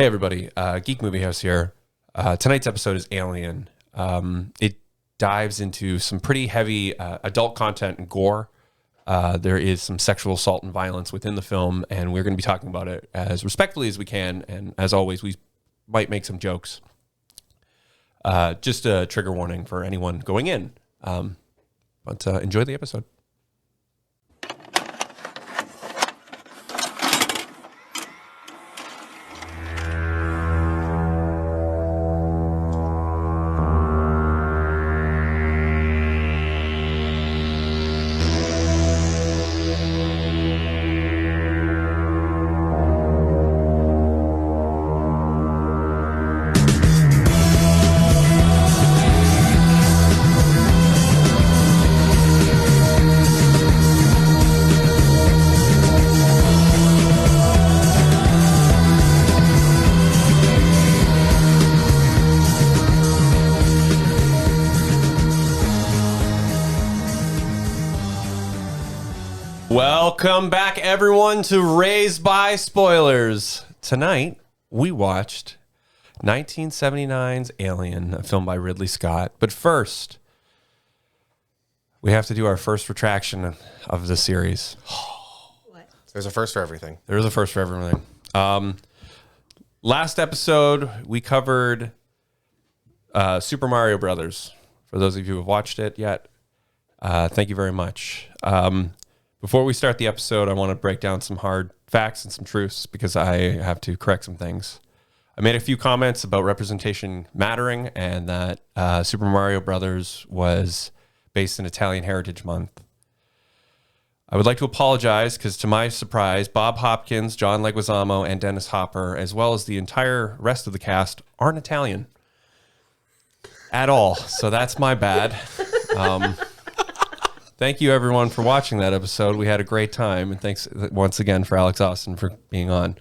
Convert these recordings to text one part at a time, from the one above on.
Hey everybody, Geek Movie House here. Tonight's episode is Alien. It dives into some pretty heavy adult content and gore. There is some sexual assault and violence within the film, and we're going to be talking about it as respectfully as we can. And as always, we might make some jokes. Just a trigger warning for anyone going in. But enjoy the episode. Welcome back, everyone, to Raised by Spoilers. Tonight, we watched 1979's Alien, a film by Ridley Scott. But first, we have to do our first retraction of the series. What? There's a first for everything. There is a first for everything. Last episode, we covered Super Mario Brothers. For those of you who have watched it yet, thank you very much. Before we start the episode, I want to break down some hard facts and some truths because I have to correct some things. I made a few comments about representation mattering and that Super Mario Brothers was based in Italian Heritage Month. I would like to apologize because, to my surprise, Bob Hopkins, John Leguizamo, and Dennis Hopper, as well as the entire rest of the cast, aren't Italian at all. So that's my bad. Thank you, everyone, for watching that episode. We had a great time, and thanks once again for Alex Austin for being on.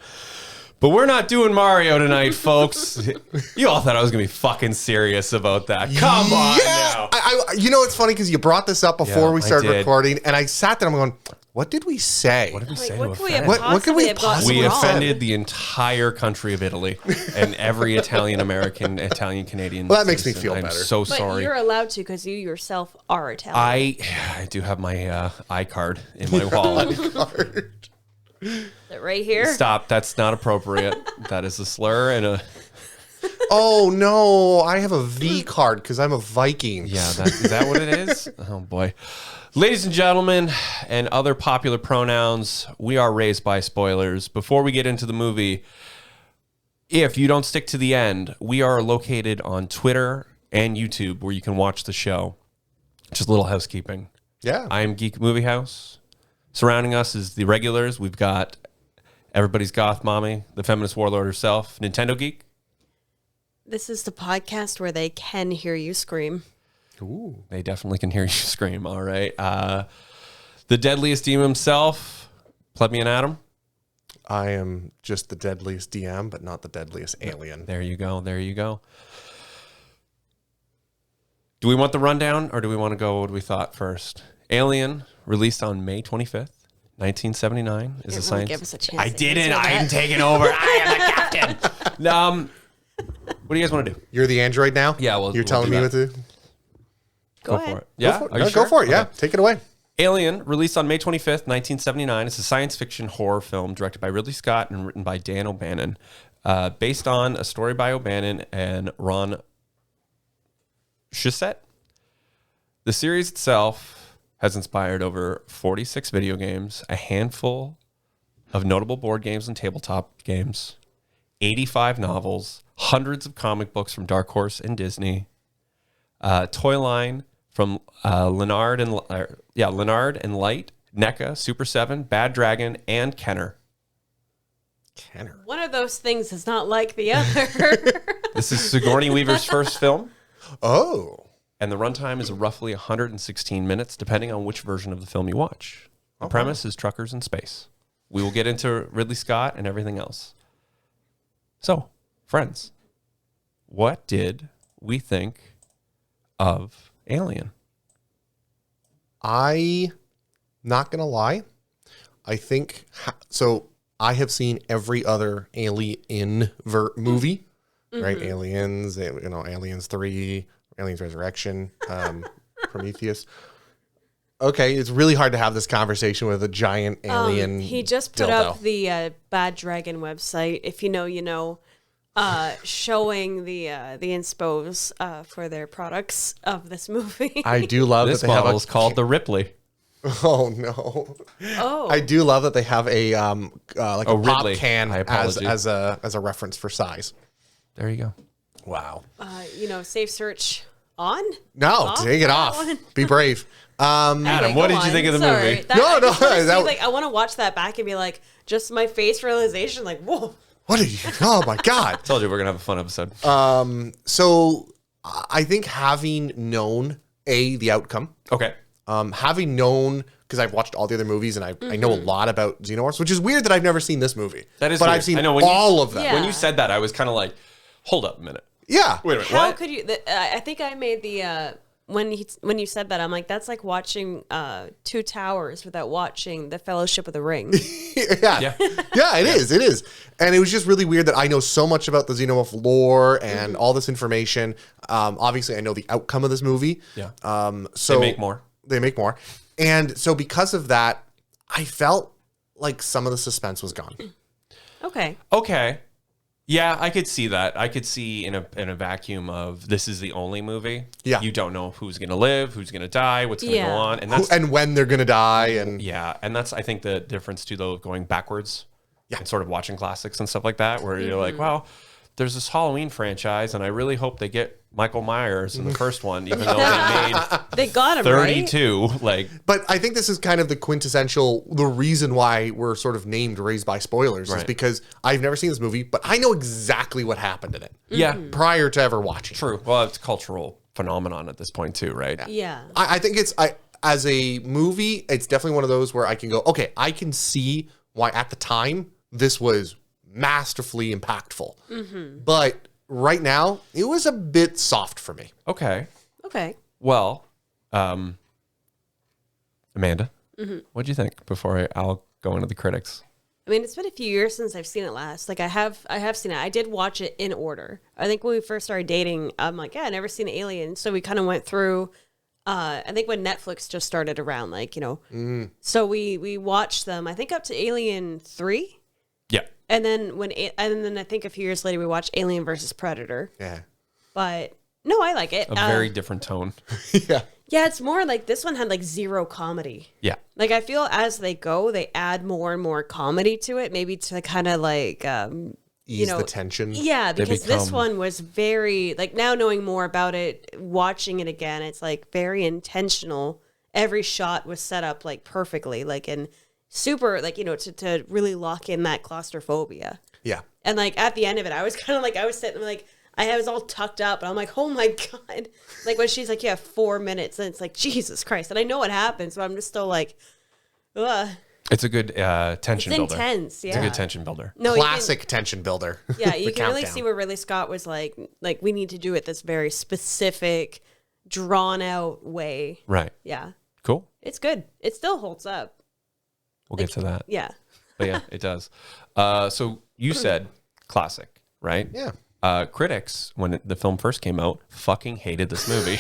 But we're not doing Mario tonight, folks. You all thought I was going to be fucking serious about that. Come on now. You know, it's funny because you brought this up before we started did. recording, and I sat there and I'm going, what did we say? What did we say What to could we offend? have What could we possibly We have gotten wrong? offended the entire country of Italy and every Italian-American, Italian-Canadian. Well, that makes me citizen. feel I'm better. so But sorry. you're allowed to because you yourself are Italian. I do have my iCard in my wallet. Is it right here? Stop. That's not appropriate. That is a slur and a... Oh, no, I have a V card because I'm a Viking. Yeah, is that what it is? Oh, boy. Ladies and gentlemen, and other popular pronouns, we are Raised by Spoilers. Before we get into the movie, if you don't stick to the end, we are located on Twitter and YouTube where you can watch the show. Just a little housekeeping. Yeah. I'm Geek Movie House. Surrounding us is the regulars. We've got everybody's goth mommy, the feminist warlord herself, Nintendo Geek. This is the podcast where they can hear you scream. Ooh. They definitely can hear you scream. All right. The deadliest demon himself, Plebeian Adam. I am just the deadliest DM, but not the deadliest alien. There you go. There you go. Do we want the rundown or do we want to go what we thought first? Alien, released on May 25th, 1979, is a Really science. give us a chance. I to didn't. answer I'm that. taking over. I am the captain. What do you guys want to do? You're the android now? Yeah, You're we'll telling do me that. what to... Go ahead. for it. Yeah, Go for Are it. you No, sure? Go for it. Yeah, Okay. take it away. Alien, released on May 25th, 1979. It's a science fiction horror film directed by Ridley Scott and written by Dan O'Bannon. Based on a story by O'Bannon and Ron Shusett. The series itself has inspired over 46 video games, a handful of notable board games and tabletop games, 85 novels, hundreds of comic books from Dark Horse and Disney, toy line from Leonard and Light, NECA, Super 7, Bad Dragon, and Kenner. Kenner. One of those things is not like the other. This is Sigourney Weaver's first film, Oh. and the runtime is roughly 116 minutes, depending on which version of the film you watch. The premise is truckers in space. We will get into Ridley Scott and everything else. So, friends, what did we think of Alien? Not gonna lie, I think so. I have seen every other Alien movie, right? Aliens, Aliens 3, Aliens Resurrection, Prometheus. Okay, it's really hard to have this conversation with a giant alien. He just put dildo. up the Bad Dragon website. If you know, you know. Showing the inspos for their products of this movie. I do love This that they have model is called the Ripley. Oh no! Oh, I do love that they have a like a pop Ridley. can I as apologize. a reference for size. There you go. Wow. safe search on? No, Off? take it That off. one? Be brave. Adam, what did you think of the Sorry. movie? No, I want to watch that back and be like, just my face realization, like, whoa. What are you? Oh my God. Told you we're gonna have a fun episode. So I think having known the outcome, Okay. having known, because I've watched all the other movies and I know a lot about Xenomorphs, which is weird that I've never seen this movie. That is but weird. I've seen I know, all of them. Yeah. When you said that, I was kind of like, hold up a minute. Yeah. Wait a minute. How What? could you? I think I made the when you said that, I'm like, that's like watching Two Towers without watching The Fellowship of the Ring. Yeah. Yeah, it is. It is. And it was just really weird that I know so much about the Xenomorph lore and all this information. Obviously, I know the outcome of this movie. Yeah. So They make more. They make more. And so because of that, I felt like some of the suspense was gone. Okay. Okay. Yeah, I could see that. I could see in a vacuum of this is the only movie. Yeah. You don't know who's gonna live, who's gonna die, what's gonna Yeah. go on, and that's And when they're going to die. And yeah, and that's I think the difference too, though, of going backwards. Yeah. And sort of watching classics and stuff like that, where you're like, well, there's this Halloween franchise, and I really hope they get Michael Myers in the first one, even though they made They got him right. 32. Like, But I think this is kind of the reason why we're sort of named Raised by Spoilers is Right. because I've never seen this movie, but I know exactly what happened in it yeah, prior to ever watching it. true. Well, it's a cultural phenomenon at this point too, right? Yeah. I think as a movie, it's definitely one of those where I can go, okay, I can see why at the time this was masterfully impactful. But right now, it was a bit soft for me. Okay. Okay. Well, Amanda, what'd you think before I'll go into the critics? I mean, it's been a few years since I've seen it last. Like I have seen it. I did watch it in order. I think when we first started dating, I'm like, yeah, I never seen Alien. So we kind of went through. I think when Netflix just started around, like so we watched them. I think up to Alien 3, Yeah. and then I think a few years later we watched Alien versus Predator. Yeah. But no, I like it. A very different tone. Yeah. Yeah, it's more like this one had like zero comedy. Yeah. Like I feel as they go, they add more and more comedy to it, maybe to kind of like Ease the tension. Yeah, because this become- one was very like now knowing more about it, watching it again, it's like very intentional. Every shot was set up like perfectly, like and super like to really lock in that claustrophobia. Yeah. And like at the end of it, I was kind of like I was sitting like I was all tucked up, and I'm like, oh my God. Like when she's like, yeah, 4 minutes, and it's like, Jesus Christ. And I know what happened, so I'm just still like, ugh. It's a good tension It's builder. intense, yeah. It's a good tension builder. No, Classic tension builder. yeah, you The can really countdown. see where Ridley Scott was like, we need to do it this very specific, drawn out way. Right. Yeah. Cool. It's good. It still holds up. We'll get to that. Yeah. But yeah, it does. So you said classic, right? Yeah. Critics, when the film first came out, fucking hated this movie.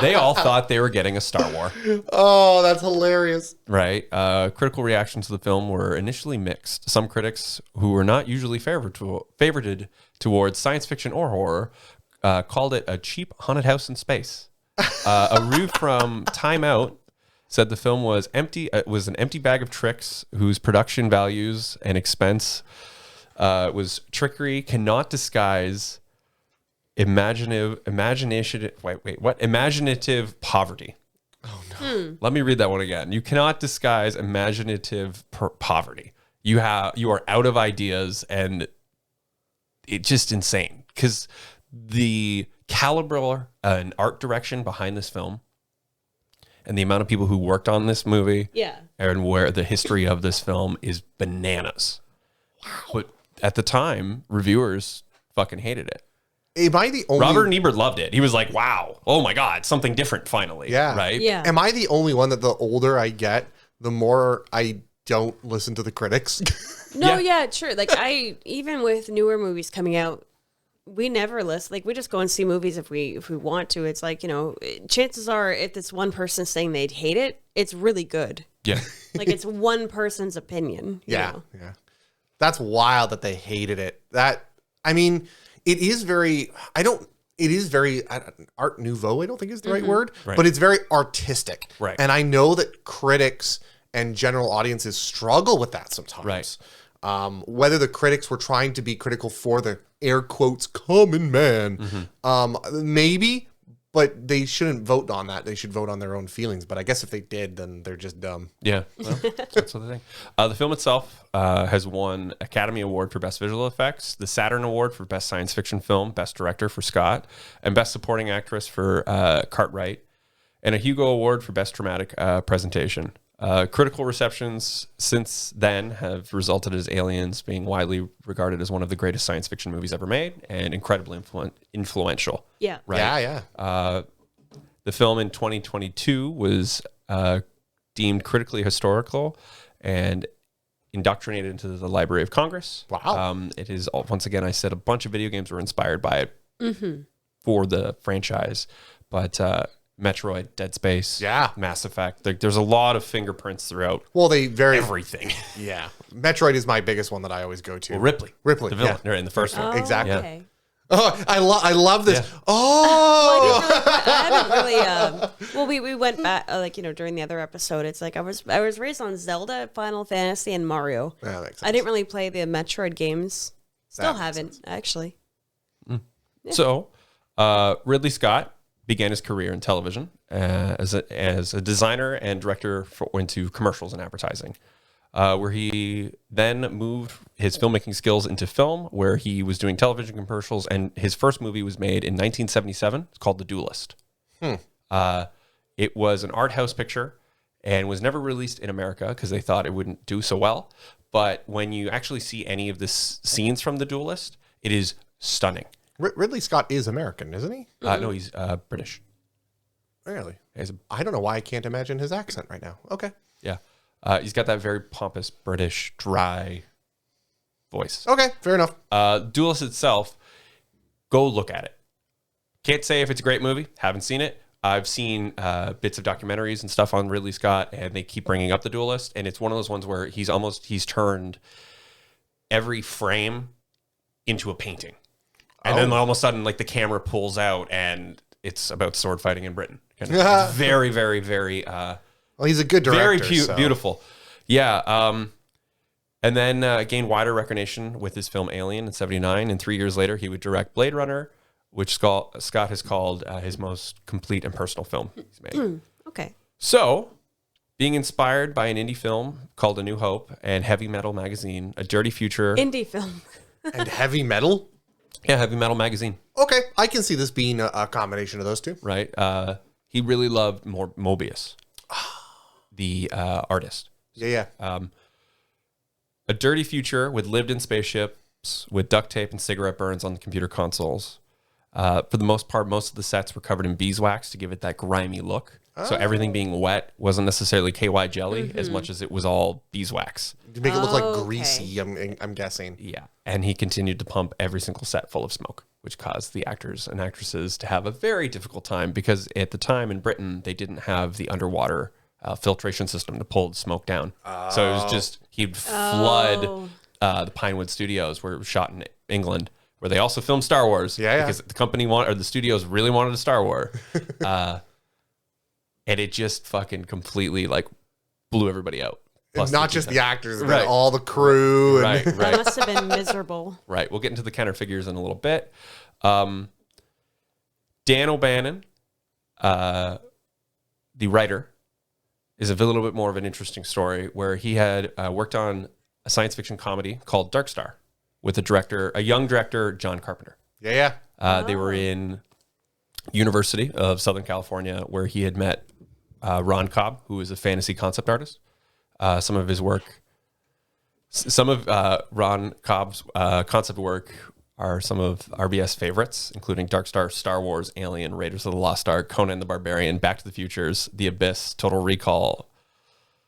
They all thought they were getting a Star Wars, Oh, that's hilarious. right? Critical reactions to the film were initially mixed. Some critics, who were not usually favorited towards science fiction or horror, called it a cheap haunted house in space. A review from Time Out said the film was empty. It was an empty bag of tricks whose production values and expense was trickery, cannot disguise imaginative poverty. Oh no! Let me read that one again. You cannot disguise imaginative poverty. You are out of ideas, and it's just insane because the caliber and art direction behind this film, and the amount of people who worked on this movie, Yeah. and where the history of this film is bananas. But at the time, reviewers fucking hated it. Am I the only Robert Ebert loved it. He was like, wow, oh my God, something different finally. Yeah. Right? Yeah. Am I the only one that the older I get, the more I don't listen to the critics. No, yeah, true. Like even with newer movies coming out, we never list. Like we just go and see movies if we want to. It's like, chances are if it's one person saying they'd hate it, it's really good. Yeah. Like it's one person's opinion. you know? Yeah. That's wild that they hated it. It is very, art nouveau, I don't think is the right word, but it's very artistic. Right. And I know that critics and general audiences struggle with that sometimes. Right. Whether the critics were trying to be critical for the air quotes common man, maybe, but they shouldn't vote on that. They should vote on their own feelings. But I guess if they did, then they're just dumb. Yeah, well, that's the thing. The film itself has won Academy Award for Best Visual Effects, the Saturn Award for Best Science Fiction Film, Best Director for Scott, and Best Supporting Actress for Cartwright, and a Hugo Award for Best Dramatic Presentation. Critical receptions since then have resulted as Aliens being widely regarded as one of the greatest science fiction movies ever made and incredibly influential. Yeah. Right? Yeah. The film in 2022 was deemed critically historical and indoctrinated into the Library of Congress. Wow. It is, once again, I said a bunch of video games were inspired by it for the franchise, but Metroid, Dead Space, Mass Effect. There's a lot of fingerprints throughout. Well, everything. Yeah. Metroid is my biggest one that I always go to. Well, Ripley, the villain, in the first one. Exactly. Okay. Oh, I love this. Yeah. Oh, I haven't really. We went back during the other episode. It's like I was raised on Zelda, Final Fantasy, and Mario. that makes sense. I didn't really play the Metroid games. Still That makes haven't actually. So, Ridley Scott began his career in television as a designer and director into commercials and advertising, where he then moved his filmmaking skills into film, where he was doing television commercials, and his first movie was made in 1977. It's called The Duelist. It was an art house picture and was never released in America because they thought it wouldn't do so well. But when you actually see any of the scenes from The Duelist, it is stunning. Ridley Scott is American, isn't he? No, he's British. Really? I don't know why I can't imagine his accent right now. Okay. Yeah. He's got that very pompous British dry voice. Okay, fair enough. Duelist itself, go look at it. Can't say if it's a great movie. Haven't seen it. I've seen bits of documentaries and stuff on Ridley Scott, and they keep bringing up The Duelist, and it's one of those ones where he's turned every frame into a painting. And then all of a sudden, like, the camera pulls out, and it's about sword fighting in Britain. It's very, very, very... well, he's a good director. Very beautiful. Yeah. And then gained wider recognition with his film Alien in 1979. And 3 years later, he would direct Blade Runner, which Scott has called his most complete and personal film he's made. Okay. So, being inspired by an indie film called A New Hope and Heavy Metal Magazine, A Dirty Future... Indie film. And heavy metal? Yeah, Heavy Metal Magazine. Okay, I can see this being a combination of those two. Right. He really loved Mobius, the artist. Yeah. A Dirty Future with lived-in spaceships with duct tape and cigarette burns on the computer consoles. For the most part, most of the sets were covered in beeswax to give it that grimy look. So everything being wet wasn't necessarily KY jelly as much as it was all beeswax. To make it look like greasy, I'm guessing. Yeah. And he continued to pump every single set full of smoke, which caused the actors and actresses to have a very difficult time because at the time in Britain, they didn't have the underwater filtration system to pull the smoke down. So it was just, he'd flood the Pinewood Studios where it was shot in England, where they also filmed Star Wars. Because the company the studios really wanted a Star Wars. And it just fucking completely like blew everybody out. Plus not just the actors, but all the crew. Right. That must have been miserable. Right. We'll get into the counter figures in a little bit. Dan O'Bannon, the writer, is a little bit more of an interesting story where he had worked on a science fiction comedy called Dark Star with a young director, John Carpenter. Yeah. They were in University of Southern California where he had met Ron Cobb, who is a fantasy concept artist. Some of Ron Cobb's concept work are some of RBS favorites, including Dark Star, Star Wars, Alien, Raiders of the Lost Ark, Conan the Barbarian, Back to the Futures, The Abyss, Total Recall,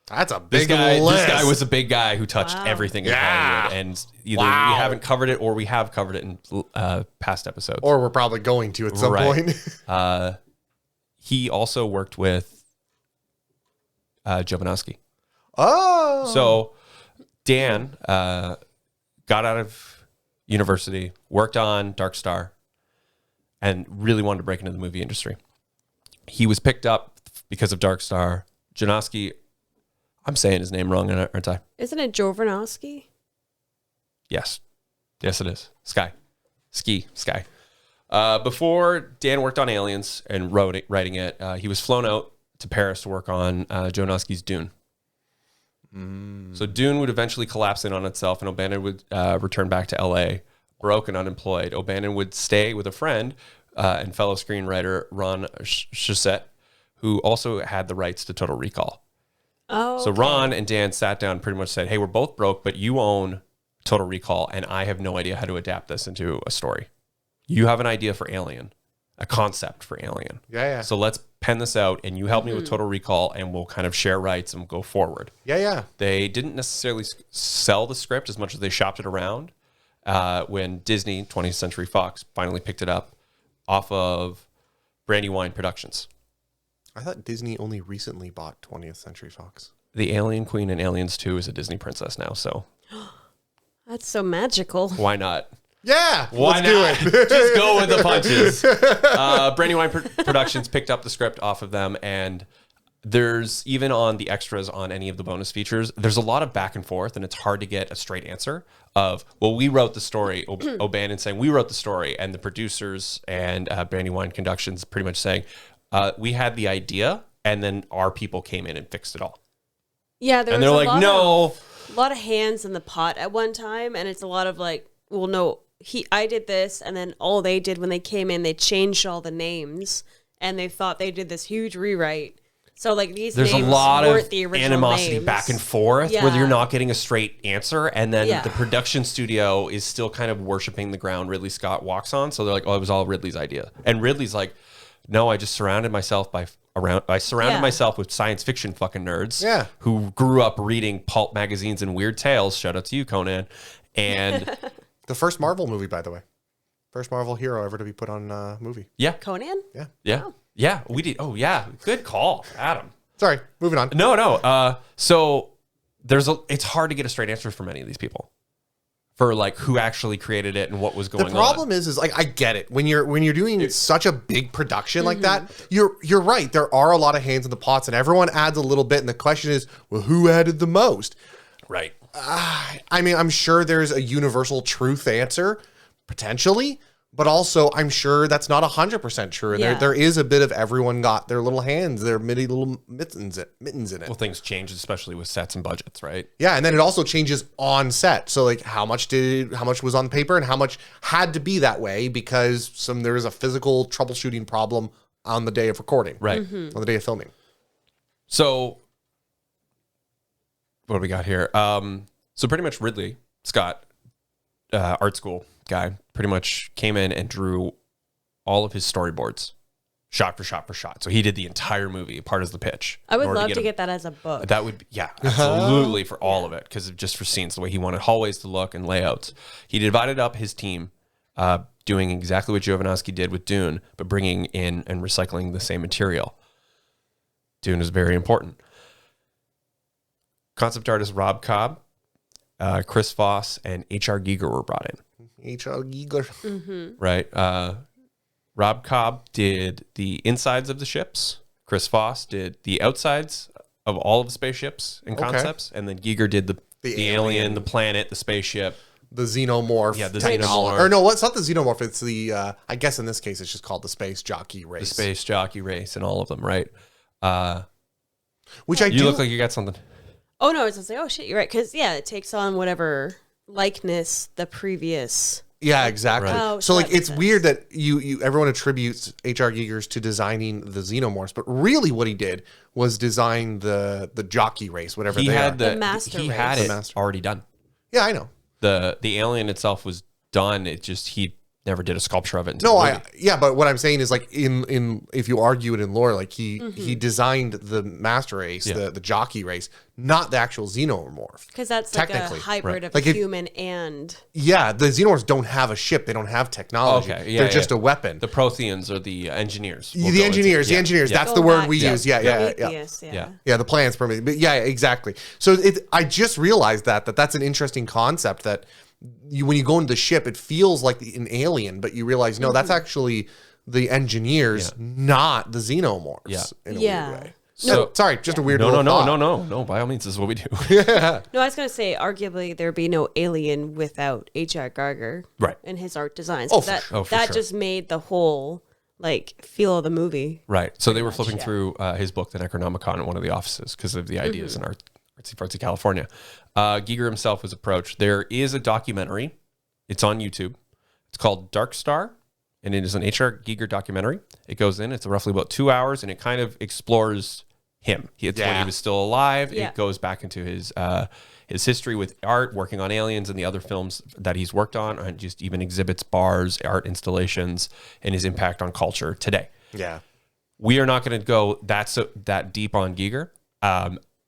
That's a This big guy, list. this guy was a big guy who touched Wow. everything in Yeah. Hollywood, and either we haven't covered it or we have covered it in past episodes. Or we're probably going to at some Right. point. He also worked with Jovanovski. Oh. So Dan got out of university, worked on Dark Star, and really wanted to break into the movie industry. He was picked up because of Dark Star. Jovanovski, I'm saying his name wrong, aren't I? Isn't it Jovanovski? Yes. Yes, it is. Sky. Before Dan worked on Aliens and writing it, he was flown out to Paris to work on Jovanovski's Dune. So Dune would eventually collapse in on itself, and O'Bannon would return back to L.A., broke and unemployed. O'Bannon would stay with a friend and fellow screenwriter Ron Shusett, who also had the rights to Total Recall. Oh, So Ron and Dan sat down and pretty much said, hey, we're both broke, but you own Total Recall, and I have no idea how to adapt this into a story. You have an idea for Alien, a concept for Alien. Yeah. So let's pen this out, and you help me with Total Recall, and we'll kind of share rights and go forward. Yeah. They didn't necessarily sell the script as much as they shopped it around when Disney, 20th Century Fox, finally picked it up off of Brandywine Productions. I thought Disney only recently bought 20th Century Fox. The Alien Queen in Aliens 2 is a Disney princess now, so that's so magical. why not? Yeah. Why let's not? do it. Just go with the punches. Brandywine Productions picked up the script off of them, and there's even on the extras on any of the bonus features, there's a lot of back and forth, and it's hard to get a straight answer of, well, we wrote the story, O'Bannon saying we wrote the story, and the producers and Brandywine Productions pretty much saying, we had the idea, and then our people came in and fixed it all. Yeah, there And was they're a like, no. lot of hands in the pot at one time, and it's a lot of like, well, no, I did this, and then all they did when they came in, they changed all the names, and they thought they did this huge rewrite. So like these There's a names lot weren't of the original animosity names. back and forth where Yeah. you're not getting a straight answer. And then Yeah. the production studio is still kind of worshiping the ground Ridley Scott walks on. So they're like, oh, it was all Ridley's idea. And Ridley's like, no, I just surrounded myself myself with science fiction fucking nerds who grew up reading pulp magazines and weird tales. Shout out to you, Conan. And The first Marvel movie, by the way. First Marvel hero ever to be put on a movie. yeah, Conan? yeah, we did. Oh yeah. Good call, Adam. Sorry, moving on. No. So it's hard to get a straight answer from any of these people for like who actually created it and what was going on. The problem is like I get it when you're doing such a big production like that. You're right. There are a lot of hands in the pots, and everyone adds a little bit. And the question is, well, who added the most? Right. I mean, I'm sure there's a universal truth answer potentially, but also I'm sure that's not 100% true. And Yeah. there is a bit of everyone got their little hands, their midi little mittens in it. Well, things change, especially with sets and budgets, right? Yeah, and then it also changes on set. So like how much was on paper and how much had to be that way because there was a physical troubleshooting problem on the day of recording. Right. On the day of filming. So what do we got here? So pretty much Ridley Scott, art school guy, pretty much came in and drew all of his storyboards, shot for shot. So he did the entire movie, part as the pitch. I would in order love to him- get that as a book. That would, yeah, absolutely for all of it, because just for scenes, the way he wanted hallways to look and layouts. He divided up his team, doing exactly what Jovanovski did with Dune, but bringing in and recycling the same material. Dune is very important. Concept artist Rob Cobb, Chris Voss, and H.R. Giger were brought in. H.R. Giger. Right. Rob Cobb did the insides of the ships. Chris Voss did the outsides of all of the spaceships and concepts. And then Giger did the alien, the planet, the spaceship. The xenomorph. Yeah, the technology. xenomorph. Or no, it's not the xenomorph. It's the, I guess in this case, it's just called the space jockey race. The space jockey race and all of them, right? Which I You do. look like you got something. Oh no, it's just like, oh shit, you're right. Because yeah, it takes on whatever likeness the previous. Yeah, exactly. Right. Oh, So like that makes it's sense. weird that you everyone attributes H.R. Giger's to designing the xenomorphs, but really what he did was design the jockey race, whatever He they had are. The master he race. had The it master. already done. Yeah, I know. The alien itself was done. It just he never did a sculpture of it. No, but what I'm saying is like in if you argue it in lore, like he designed the master race, the jockey race, not the actual xenomorph. Because that's like a hybrid of like human and... Yeah, the xenomorphs don't have a ship. They don't have technology. Okay, yeah, they're just a weapon. The Protheans are the engineers. The engineers. That's the word we use. Yeah. The plants. But yeah, exactly. So I just realized that's an interesting concept that when you go into the ship, it feels like an alien, but you realize, no, that's actually the engineers, not the xenomorphs in a weird way. So, sorry, just a weird No. By all means, this is what we do. No, I was going to say, arguably, there'd be no alien without H.R. Geiger and his art designs. That just made the whole feel of the movie. Right. So they were flipping through his book, The Necronomicon, in one of the offices because of the ideas in artsy California. Giger himself was approached. There is a documentary. It's on YouTube. It's called Dark Star, and it is an H.R. Giger documentary. It goes in. It's roughly about 2 hours, and it kind of explores him. It's when he was still alive. It goes back into his history with art, working on Aliens and the other films that he's worked on, and just even exhibits bars, art installations, and his impact on culture today. Yeah. We are not going to go that deep on Giger.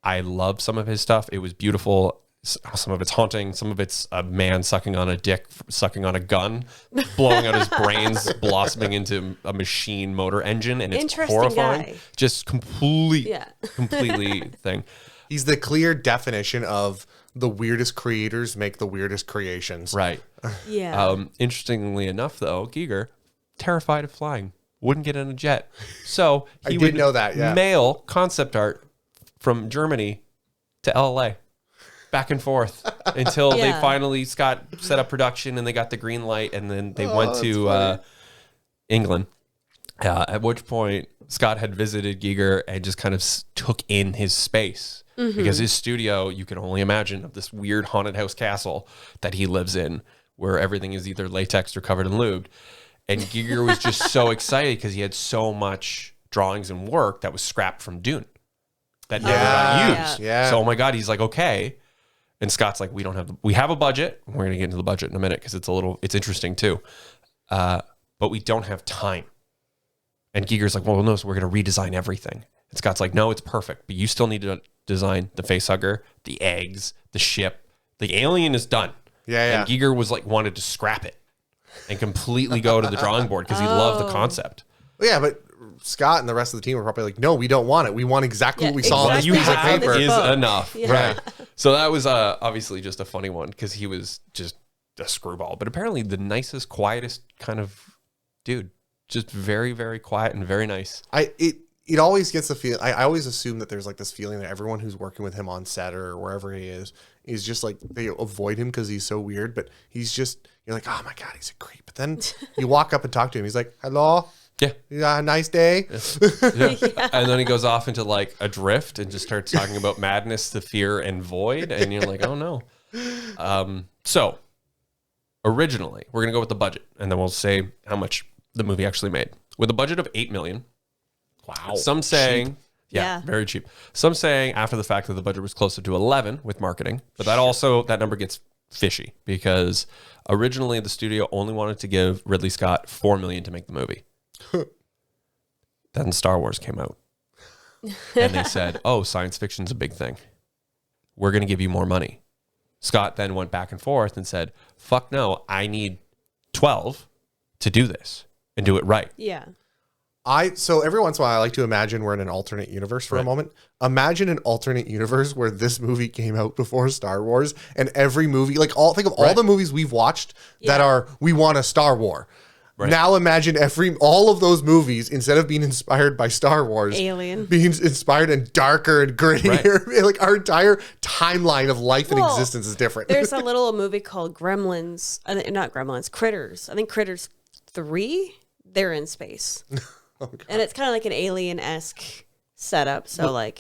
I love some of his stuff. It was beautiful. Some of it's haunting. Some of it's a man sucking on a dick, sucking on a gun, blowing out his brains, blossoming into a machine motor engine, and it's horrifying. Guy. Just completely thing. He's the clear definition of the weirdest creators make the weirdest creations. Right. Yeah. Interestingly enough, though, Giger, terrified of flying, wouldn't get in a jet. So he would know that. Yeah. Mail concept art from Germany to LA, back and forth until they finally Scott set up production and they got the green light, and then they went to England. At which point Scott had visited Giger and just kind of took in his space because his studio, you can only imagine, of this weird haunted house castle that he lives in, where everything is either latex or covered in lubed. And Giger was just so excited because he had so much drawings and work that was scrapped from Dune that never got used. Yeah. So, oh my God, he's like, okay. And Scott's like, we have a budget. We're going to get into the budget in a minute because it's interesting too. But we don't have time. And Giger's like, well, no, so we're going to redesign everything. And Scott's like, no, it's perfect. But you still need to design the facehugger, the eggs, the ship. The alien is done. Yeah. And Giger was like, wanted to scrap it and completely go to the drawing board because he loved the concept. Well, yeah, but Scott and the rest of the team were probably like, no, we don't want it. We want exactly what we saw on this piece of paper. Is enough. Yeah. Right. So that was obviously just a funny one because he was just a screwball, but apparently the nicest, quietest kind of dude. Just very, very quiet and very nice. It always gets the feel. I always assume that there's like this feeling that everyone who's working with him on set or wherever he is just like they avoid him because he's so weird. But he's just, you're like, oh my God, he's a creep. But then you walk up and talk to him. He's like, hello. Yeah, nice day. Yeah. And then he goes off into like a drift and just starts talking about madness, the fear, and void. And you're like, oh no. So originally, we're gonna go with the budget, and then we'll say how much the movie actually made. With a budget of $8 million. Wow. Some saying, very cheap. Some saying after the fact that the budget was closer to 11 with marketing, but that number gets fishy because originally the studio only wanted to give Ridley Scott $4 million to make the movie. Then Star Wars came out and they said, oh, science fiction's a big thing. We're going to give you more money. Scott then went back and forth and said, fuck no, I need 12 to do this and do it right. Yeah. So every once in a while I like to imagine we're in an alternate universe for a moment. Imagine an alternate universe where this movie came out before Star Wars and every movie, think of all the movies we've watched that we want a Star War. Right. Now imagine all of those movies, instead of being inspired by Star Wars, Alien, being inspired and darker and grittier. Right. Like our entire timeline of life and existence is different. There's a little movie called Critters. I think Critters 3. They're in space, and it's kind of like an Alien-esque setup. So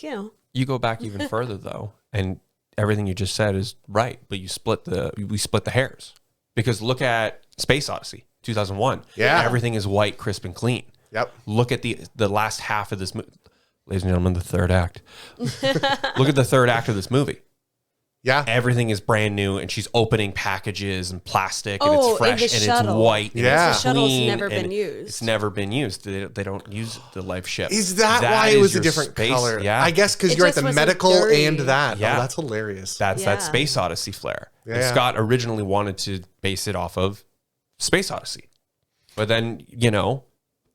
you go back even further though, and everything you just said is right, but we split the hairs because look at Space Odyssey. 2001. Yeah. Everything is white, crisp, and clean. Yep. Look at the last half of this movie. Ladies and gentlemen, the third act. Look at the third act of this movie. Yeah. Everything is brand new, and she's opening packages and plastic, and Oh, it's fresh, and the and it's shuttle. white. And Yeah. it's The shuttle's clean, never and been used. It's never been used. They don't use the life ship. Is that why it was a your different space- color? Yeah, I guess because It you're right, just the wasn't medical dirty. and that. Yeah. Oh, that's hilarious. that's Yeah. that Space Odyssey flair. And Yeah. Scott originally wanted to base it off of Space Odyssey, but then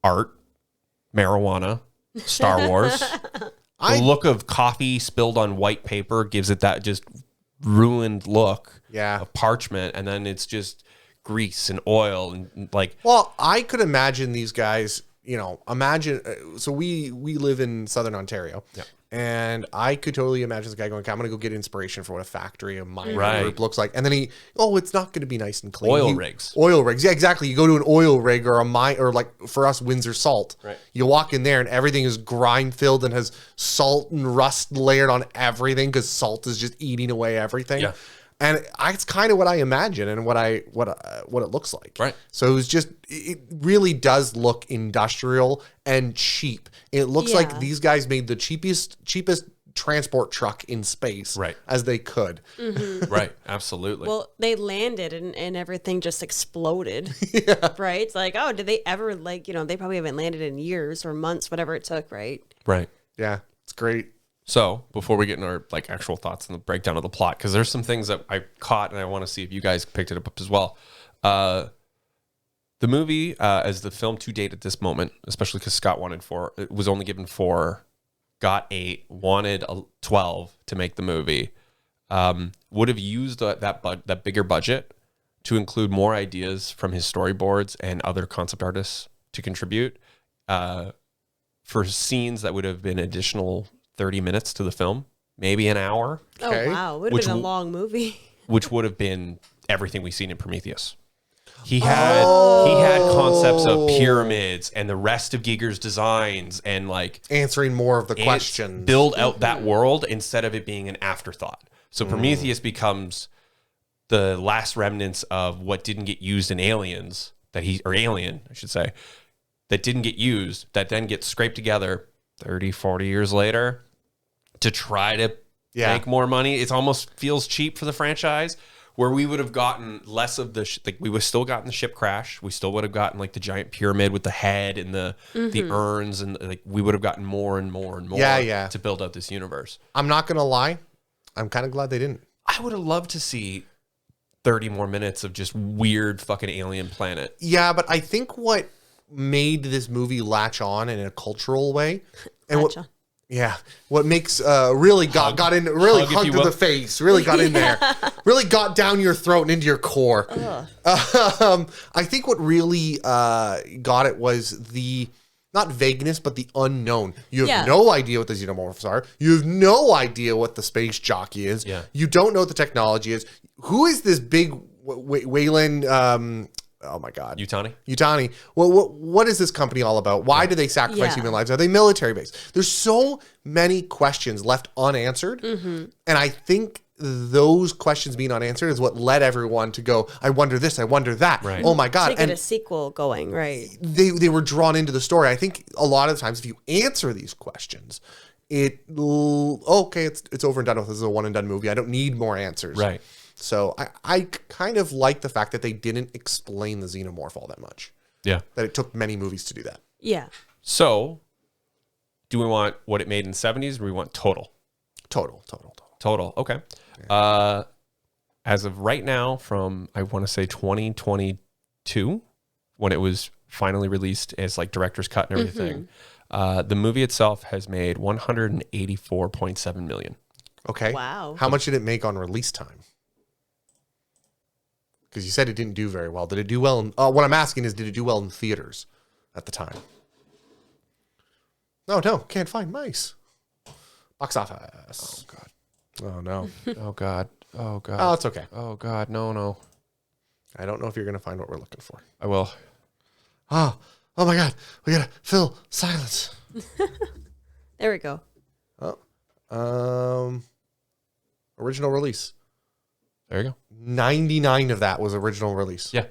art, marijuana, Star Wars. The look of coffee spilled on white paper gives it that just ruined look of parchment, and then it's just grease and oil and like. Well, I could imagine these guys. Imagine. So we live in Southern Ontario, and I could totally imagine this guy going, "Okay, I'm going to go get inspiration for what a factory of mine group looks like," and then it's not going to be nice and clean. Oil rigs, yeah, exactly. You go to an oil rig or a mine, or like for us, Windsor Salt. Right. You walk in there and everything is grime filled and has salt and rust layered on everything because salt is just eating away everything. Yeah. And it's kind of what I imagine and what it looks like. Right. So it really does look industrial and cheap. It looks like these guys made the cheapest transport truck in space as they could. Mm-hmm. Right. Absolutely. Well, they landed and everything just exploded. Right? It's like, oh, did they ever they probably haven't landed in years or months, whatever it took, right? Right. Yeah. It's great. So before we get into our actual thoughts and the breakdown of the plot, because there's some things that I caught and I want to see if you guys picked it up as well. The movie, as the film to date at this moment, especially because Scott it was only given 4, got 8, wanted 12 to make the movie, would have used that bigger budget to include more ideas from his storyboards and other concept artists to contribute for scenes that would have been additional 30 minutes to the film, maybe an hour. Okay. Oh, wow. It would have been a long movie. Which would have been everything we've seen in Prometheus. He had concepts of pyramids and the rest of Giger's designs and answering more of the questions. Build out that world instead of it being an afterthought. So Prometheus becomes the last remnants of what didn't get used in Aliens, Alien, I should say, that didn't get used, that then gets scraped together 30, 40 years later to try to make more money. It almost feels cheap for the franchise, where we would have gotten less of we would have still gotten the ship crash. We still would have gotten the giant pyramid with the head and the urns, and we would have gotten more and more and more to build out this universe. I'm not going to lie. I'm kind of glad they didn't. I would have loved to see 30 more minutes of just weird fucking alien planet. Yeah, but I think what made this movie latch on in a cultural way, and what makes really got in, really hugged to the face, really got in there, really got down your throat and into your core. I think what really got it was the not vagueness, but the unknown. You have no idea what the xenomorphs are. You have no idea what the space jockey is. Yeah. You don't know what the technology is. Who is this big Wayland? Oh my God. Yutani. Well, what is this company all about? Why do they sacrifice human lives? Are they military based? There's so many questions left unanswered. And I think those questions being unanswered is what led everyone to go, I wonder this, I wonder that. Right. Oh my God. To get a sequel going, right? They were drawn into the story. I think a lot of the times if you answer these questions, it's over and done with. This is a one and done movie. I don't need more answers. Right. So I kind of like the fact that they didn't explain the xenomorph all that much. Yeah. That it took many movies to do that. Yeah. So, do we want what it made in the 70s, or do we want total? Total. Okay. Yeah. As of right now, from I want to say 2022, when it was finally released as director's cut and everything, the movie itself has made $184.7 million. Okay. Wow. How much did it make on release time? Because you said it didn't do very well. Did it do well? What I'm asking is, did it do well in theaters at the time? No, can't find mice. Box office. Oh, God. Oh, no. Oh, God. Oh, God. Oh, it's okay. Oh, God. No. I don't know if you're going to find what we're looking for. I will. Oh my God. We got to fill silence. There we go. Oh. Original release. There you go. 99 of that was original release. Yeah.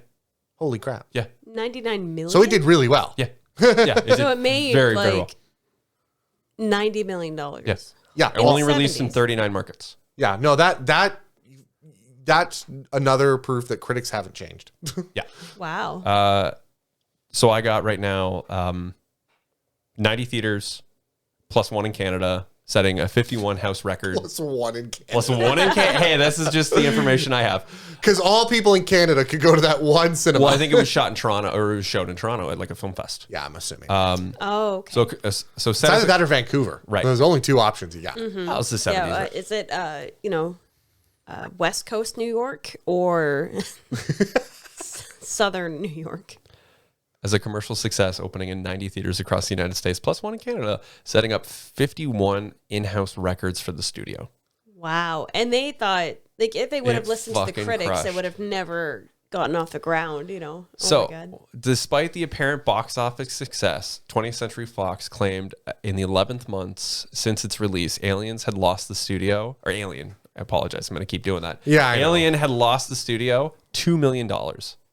Holy crap. Yeah. 99 million? So it did really well. Yeah. Yeah. So it made very, very well. $90 million. Yes. Yeah. Only Well, released in 39 markets. yeah. No, that that's another proof that critics haven't changed. Yeah. Wow. So I got right now 90 theaters plus one in Canada, setting a 51 house record. Plus one in Canada. Plus one in Canada. Hey, this is just the information I have. Because all people in Canada could go to that one cinema. Well, I think it was shot in Toronto, or it was showed in Toronto at like a film fest. Yeah, I'm assuming. Oh, okay. So it's either that or Vancouver. Right. There's only two options you got. that was the 70s. yeah, right? is it West Coast New York or Southern New York? As a commercial success, opening in 90 theaters across the United States, plus one in Canada, setting up 51 in-house records for the studio. Wow. And they thought, like, if they would have It listened to the fucking critics, crushed. it would have never gotten off the ground, you know? Oh So, my God. despite the apparent box office success, 20th Century Fox claimed in the 11th months since its release, Aliens had lost the studio, or Alien, I apologize, I'm going to keep doing that. Yeah, I know. Alien had lost the studio $2 million,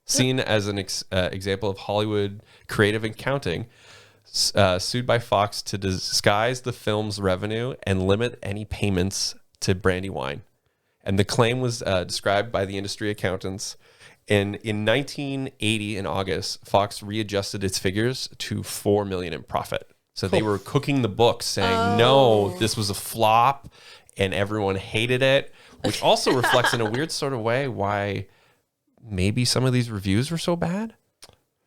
seen as an example of Hollywood creative accounting, sued by Fox to disguise the film's revenue and limit any payments to Brandywine. And the claim was described by the industry accountants. And in 1980, in August, Fox readjusted its figures to $4 million in profit. So they were cooking the books, saying, no, this was a flop, and everyone hated it, which also reflects in a weird sort of way why maybe some of these reviews were so bad.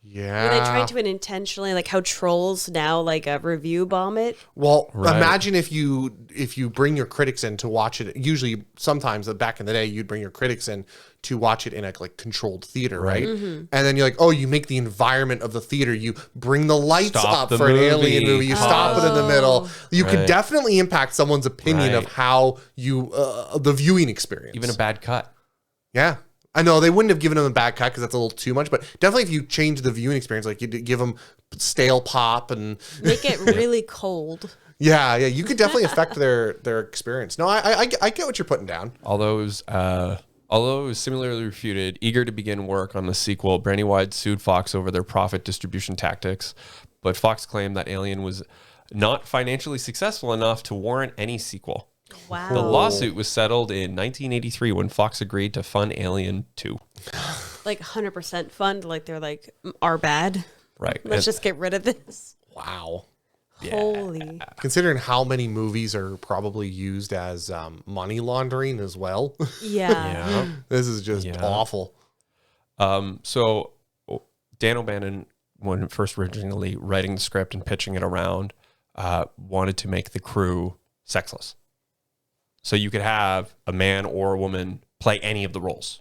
Yeah. They tried to intentionally, like how trolls now like a review bomb it. Well, Right. imagine if you bring your critics in to watch it. Usually, sometimes back in the day, you'd bring your critics in to watch it in a like controlled theater, right? And then you're like, oh, you make the environment of the theater. You bring the lights Stop up the for an movie. alien movie. You stop it in the middle. You could Right. definitely impact someone's opinion of Right. how you the viewing experience. Even a bad cut. Yeah. I know they wouldn't have given them a bad cut because that's a little too much, but definitely if you change the viewing experience, like you give them stale pop and Make it really cold. yeah, you could definitely affect their experience. No, I get what you're putting down. Although it was similarly refuted, eager to begin work on the sequel, Brandywine sued Fox over their profit distribution tactics, but Fox claimed that Alien was not financially successful enough to warrant any sequel. Wow. The lawsuit was settled in 1983 when Fox agreed to fund Alien 2. Like 100% fund, like they're like, our bad. Right. Let's just get rid of this. Wow. Holy. Considering how many movies are probably used as money laundering as well, Yeah. Yeah. this is just Yeah. awful. So Dan O'Bannon, when first originally writing the script and pitching it around, wanted to make the crew sexless. So you could have a man or a woman play any of the roles.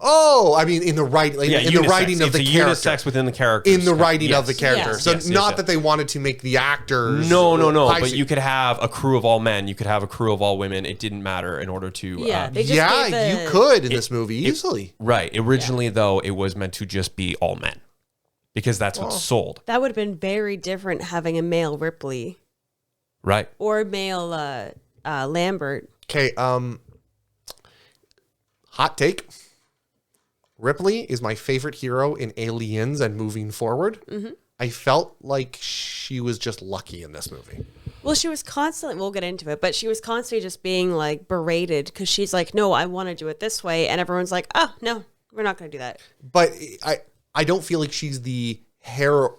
Oh, I mean, in the writing, in the unisex. writing of It's the a character, unisex within the character. in the writing of the character. Yes. So Yes, not yes. that they wanted to make the actors. No. I But see. you could have a crew of all men. You could have a crew of all women. It didn't matter in order to. Yeah. They just Yeah, gave you the- could in this movie easily. Right. Originally, though, it was meant to just be all men because that's what's sold. That would have been very different having a male Ripley Right. or a male Lambert. Okay, hot take. Ripley is my favorite hero in Aliens and moving forward. I felt like she was just lucky in this movie. Well, she was constantly, we'll get into it, but she was constantly just being like berated because she's like, no, I want to do it this way. And everyone's like, oh, no, we're not going to do that. But I don't feel like she's the heroine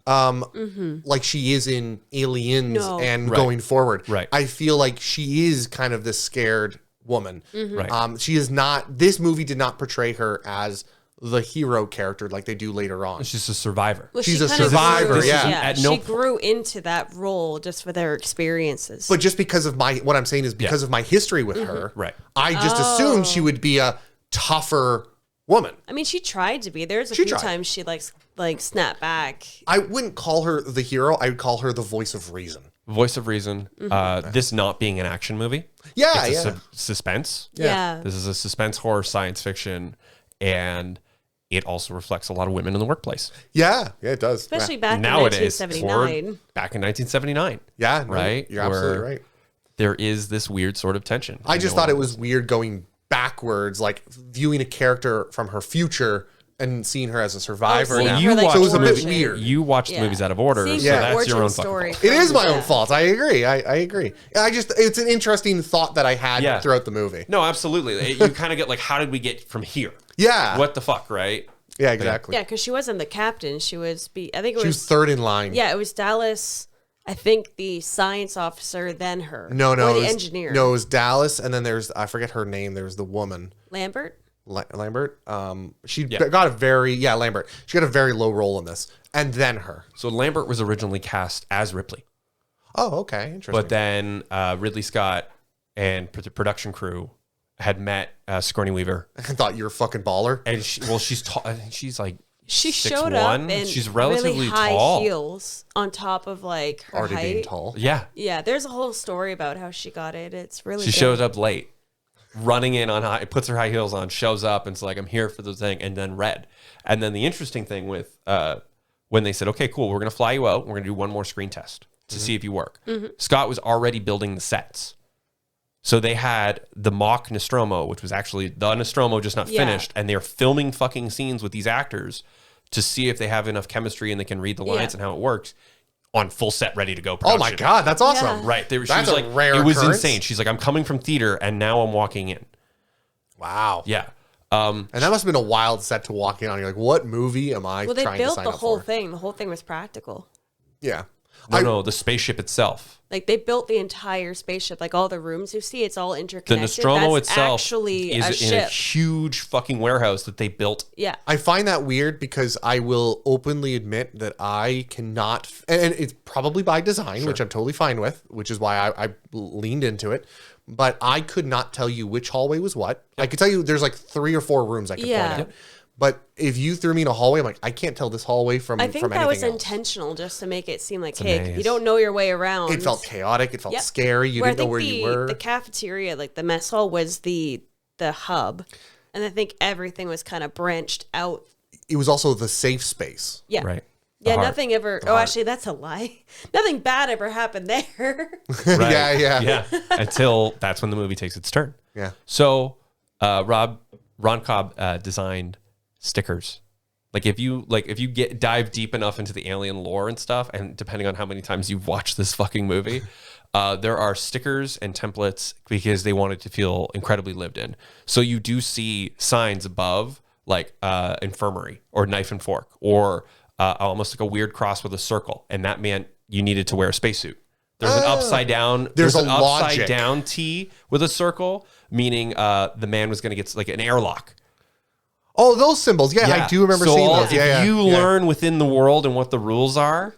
like she is in Aliens No. and Right. going forward. Right. I feel like she is kind of this scared woman. Right. She is not, this movie did not portray her as the hero character like they do later on. She's a survivor. Well, She's she a kind of survivor, grew- yeah. At no she grew into that role just with her experiences. But just because of what I'm saying is because of my history with her, Right. I just assumed she would be a tougher woman. I mean, she tried to be. There's a She few tried. times she like snapped back. I wouldn't call her the hero. I would call her the voice of reason. Voice of reason. This not being an action movie. Yeah, It's a yeah. suspense. Yeah. This is a suspense horror science fiction, and it also reflects a lot of women in the workplace Yeah, it does. Especially back nowadays. in Or 1979. back in 1979, Yeah, no, right? You're absolutely Where right. There is this weird sort of tension. I just thought it was weird going backwards, like viewing a character from her future and seeing her as a survivor. seeing now. her, like, So it was a bit origin. weird. You watched the Yeah. movies out of order, Seeing so her that's your origin own story. fucking fault. It is my own Yeah. fault. I agree. I agree. It's an interesting thought that I had throughout the movie. No, absolutely. You kind of get like, how did we get from here? Yeah. What the fuck, right? Yeah, exactly. Yeah, because she wasn't the captain. She was. I think it She was third in line. Yeah, it was Dallas. I think the science officer, then her. No, or it the was, engineer. No, it was Dallas, and then there's I forget her name. There was the woman Lambert. Lambert. She got a very Lambert. She got a very low role in this, and then her. So Lambert was originally cast as Ripley, Oh, okay, interesting. but then Ridley Scott and the production crew had met Sigourney Weaver, I thought you were a fucking baller. and she's tall. I think she's like She 6'1". showed up in She's relatively really high tall. heels on top of like her Already height. being tall. Yeah, Yeah, there's a whole story about how she got it. It's really she good. shows up late, running in on high, puts her high heels on, shows up, and it's like, I'm here for the thing, and then red. And then the interesting thing with when they said, okay, cool, we're gonna fly you out, we're gonna do one more screen test to see if you work. Scott was already building the sets. So they had the mock Nostromo, which was actually the Nostromo, just not Yeah. finished, and they're filming fucking scenes with these actors to see if they have enough chemistry and they can read the lines Yeah. and how it works on full set, ready to go. Oh my production. god, that's awesome. Yeah. Right? She That's was a like, rare it was occurrence. insane. She's like, I'm coming from theater and now I'm walking in. Wow. Yeah. And that must have been a wild set to walk in on. You're like, what movie am I Well, they trying to built sign the up whole for? thing. The whole thing was practical. Yeah. No, the spaceship itself. Like they built the entire spaceship, like all the rooms you see, it's all The interconnected. Nostromo That's itself actually is a in ship. a huge fucking warehouse that they built. Yeah. I find that weird because I will openly admit that I cannot, and it's probably by design, which I'm totally fine with, which is why I leaned into it. But I could not tell you which hallway was what. I could tell you there's like 3 or 4 rooms I could Yeah. point out. But if you threw me in a hallway, I'm like, I can't tell this hallway from I think from that was anything else. intentional just to make it seem like, a hey, maze. you don't know your way around. It felt chaotic. It felt Yep. scary. You Where I didn't know think where you were. The cafeteria, like the mess hall, was the hub. And I think everything was kind of branched out. It was also the safe space. Yeah. Right. The Yeah, heart. nothing ever. Oh, actually, that's a lie. Nothing bad ever happened there. Right. Yeah. Until that's when the movie takes its turn. Yeah. So, Ron Cobb designed stickers. Like if you dive deep enough into the alien lore and stuff, and depending on how many times you've watched this fucking movie, there are stickers and templates because they wanted to feel incredibly lived in. So you do see signs above, like infirmary or knife and fork, or almost like a weird cross with a circle, and that meant you needed to wear a spacesuit. There's an upside down. There's an a upside logic. down T with a circle, meaning the man was going to get like an airlock. Oh, those symbols. Yeah, I do remember So seeing all- those. Yeah, if you yeah. learn within the world and what the rules are,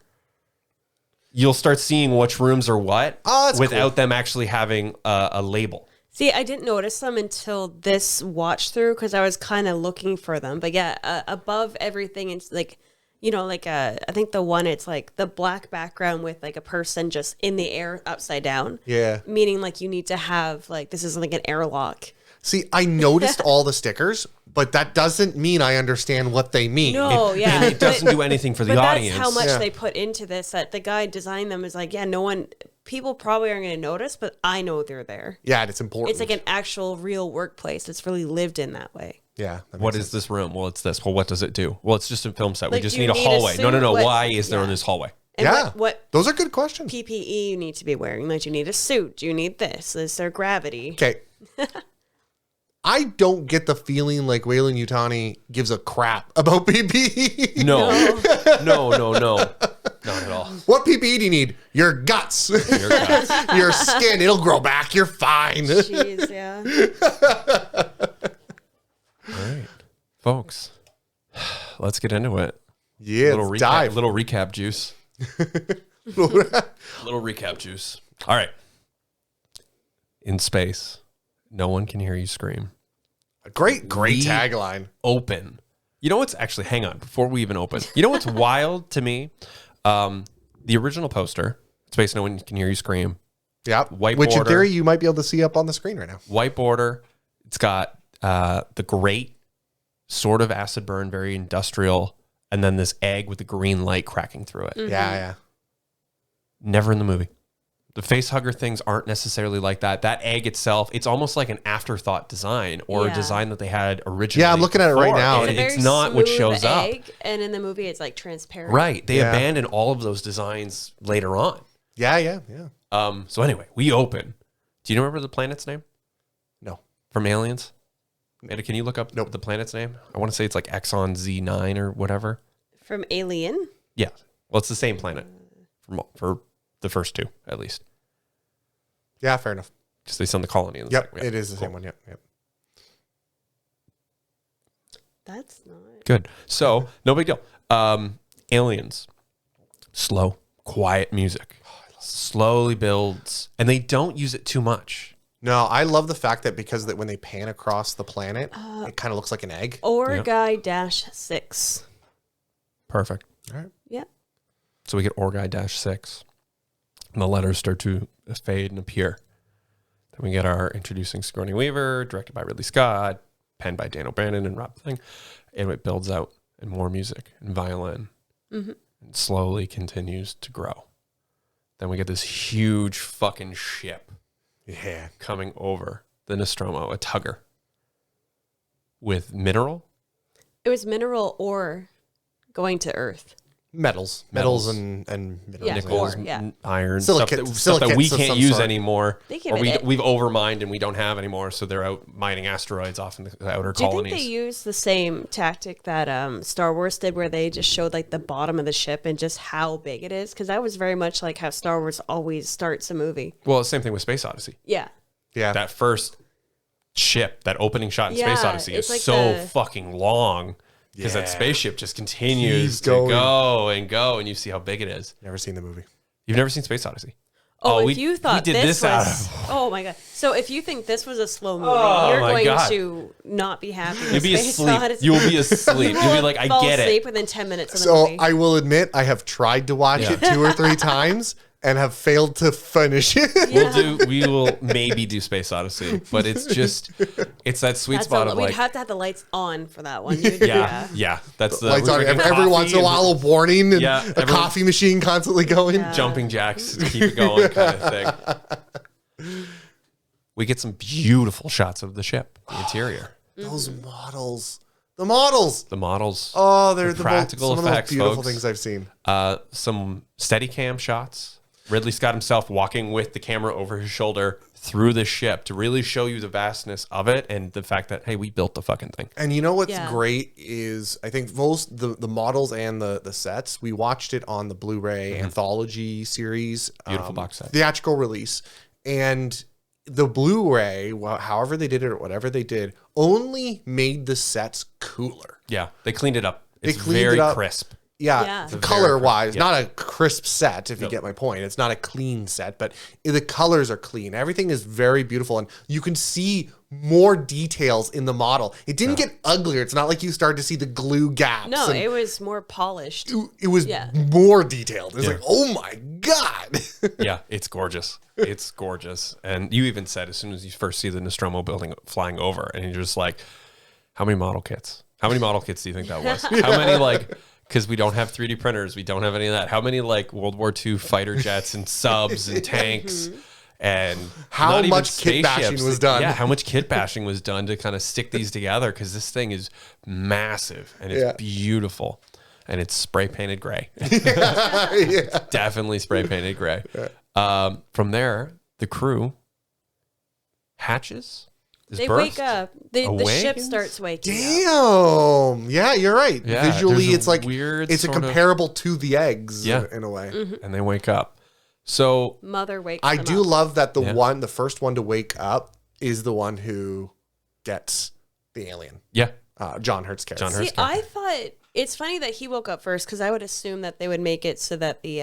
you'll start seeing which rooms are what Oh, that's without cool. them actually having a label. See, I didn't notice them until this watch through because I was kind of looking for them. But yeah, above everything, it's like, you know, like I think the one, it's like the black background with like a person just in the air upside down. Yeah. Meaning like you need to have like, this is like an airlock. See, I noticed all the stickers, but that doesn't mean I understand what they mean. No, yeah. It doesn't do anything for the But audience. that's how much Yeah. they put into this, that the guy designed them is like, yeah, no one, people probably aren't going to notice, but I know they're there. Yeah, it's important. It's like an actual real workplace. It's really lived in that way. yeah. that What makes is this room? Well, it's this. Well, what does it do? Well, it's just a film set. We Like, just do you need a need a hallway. No. suit? What- Why is there yeah. this hallway? And Yeah. what Those are good questions. PPE you need to be wearing? Like, do you need a suit? Do you need this? Is there gravity? Okay. I don't get the feeling like Wayland Yutani gives a crap about PPE. No. No. Not at all. What PPE do you need? Your guts. Your guts. Your skin. It'll grow back. You're fine. Jeez, yeah. All right, folks, let's get into it. Yeah, Little let's recap, dive. little recap juice. Little recap juice. All right. In space, no one can hear you scream. Great We- tagline. Open. You know what's actually, hang on, before we even open. You know what's wild to me? The original poster, Space No One Can Hear You Scream. Yep. White Which in border. theory you might be able to see up on the screen right now. White border. It's got the grate, sort of acid burn, very industrial, and then this egg with the green light cracking through it. Yeah, yeah. Never in the movie. The face hugger things aren't necessarily like that. That egg itself, it's almost like an afterthought design or a design that they had originally. Yeah, I'm looking at it right now. It's not what shows egg, up. And in the movie, it's like transparent. Right. They abandoned all of those designs later on. Yeah. So anyway, we open. Do you remember the planet's name? No. From Aliens? Amanda, can you look up the planet's name? I want to say it's like Exxon Z9 or whatever. From Alien? Yeah. Well, it's the same planet for the first two, at least. Yeah, fair enough. Because they send the colony in the Yep, second. it is the same one. Yep. That's not... Good. So, no big deal. Aliens. Slow, quiet music. Slowly builds. And they don't use it too much. No, I love the fact that because when they pan across the planet, it kind of looks like an egg. Orgai-6. Perfect. All right. Yep. So we get Orgai-6. And the letters start to fade and appear. Then we get our introducing Sigourney Weaver, directed by Ridley Scott, penned by Dan O'Bannon and Rob Thing. And it builds out and more music and violin. And slowly continues to grow. Then we get this huge fucking ship. Yeah. Coming over the Nostromo, a tugger. With mineral? It was mineral ore going to Earth. Metals and minerals. Yeah, Nickels, ore, yeah. iron, Silicate- stuff that we silicates of can't some use sort. anymore. They give Or it- we've overmined and we don't have anymore, so they're out mining asteroids off in the outer Do you colonies. think they used the same tactic that Star Wars did, where they just showed like the bottom of the ship and just how big it is? Because that was very much like how Star Wars always starts a movie. Well, same thing with Space Odyssey. Yeah. Yeah. That first ship, that opening shot in Space Yeah, Odyssey it's is like so the- fucking long. Because Yeah. that spaceship just continues Keeps to going. go and go, and you see how big it is. Never seen the movie. You've never seen Space Odyssey? Oh, we- if you thought we did this out was... of- Oh, my God. So if you think this was a slow movie, Oh, you're my going God. to not be happy with You'll be Space asleep. Odyssey. You will be asleep. You'll be like, I Fall get asleep it. within 10 minutes of the So movie. I will admit I have tried to watch it 2 or 3 times and have failed to finish it. We will maybe do Space Odyssey, but it's that sweet That's spot a, of we'd like, have to have the lights on for that one. yeah, that's the Lights we're on drinking every once in a coffee while, a warning and Yeah, a everyone- coffee machine constantly going. and jumping jacks to keep it going kind of thing. We get some beautiful shots of the ship, the interior, Those models. The models. the models. Oh, they're The the practical some of the most effects, beautiful folks. things I've seen. Some Steadicam shots. Ridley Scott himself walking with the camera over his shoulder through the ship to really show you the vastness of it and the fact that, hey, we built the fucking thing. And you know what's Yeah. great is I think most the models and the sets, we watched it on the Blu-ray anthology series. Beautiful box set. Theatrical release. And the Blu-ray, however they did it or whatever they did, only made the sets cooler. Yeah, they cleaned it up. It's cleaned very it up. crisp. Yeah. Color-wise, Yeah. not a crisp set, if you get my point. It's not a clean set, but the colors are clean. Everything is very beautiful, and you can see more details in the model. It didn't get uglier. It's not like you started to see the glue gaps. No, and it was more polished. it was more detailed. It's like, oh my God. Yeah, it's gorgeous. It's gorgeous. And you even said as soon as you first see the Nostromo building flying over, and you're just like, how many model kits? How many model kits do you think that was? How many, like, because we don't have 3D printers, we don't have any of that. How many, like, World War II fighter jets and subs and tanks and How not even much kit bashing spaceships? was done. Yeah, how much kit bashing was done to kind of stick these together, because this thing is massive and it's beautiful. And it's spray painted gray. Definitely spray painted gray. From there, the crew hatches. They wake up. The ship Awakens? starts waking up. Damn. Yeah, you're right. Yeah, Visually, there's a it's like weird it's a sort of- comparable to the eggs Yeah. in a way. And they wake up. So Mother wakes I them do up. love that the first one to wake up is the one who gets the alien. yeah, John Hurt's character. John Hurt. See, I thought it's funny that he woke up first, because I would assume that they would make it so that the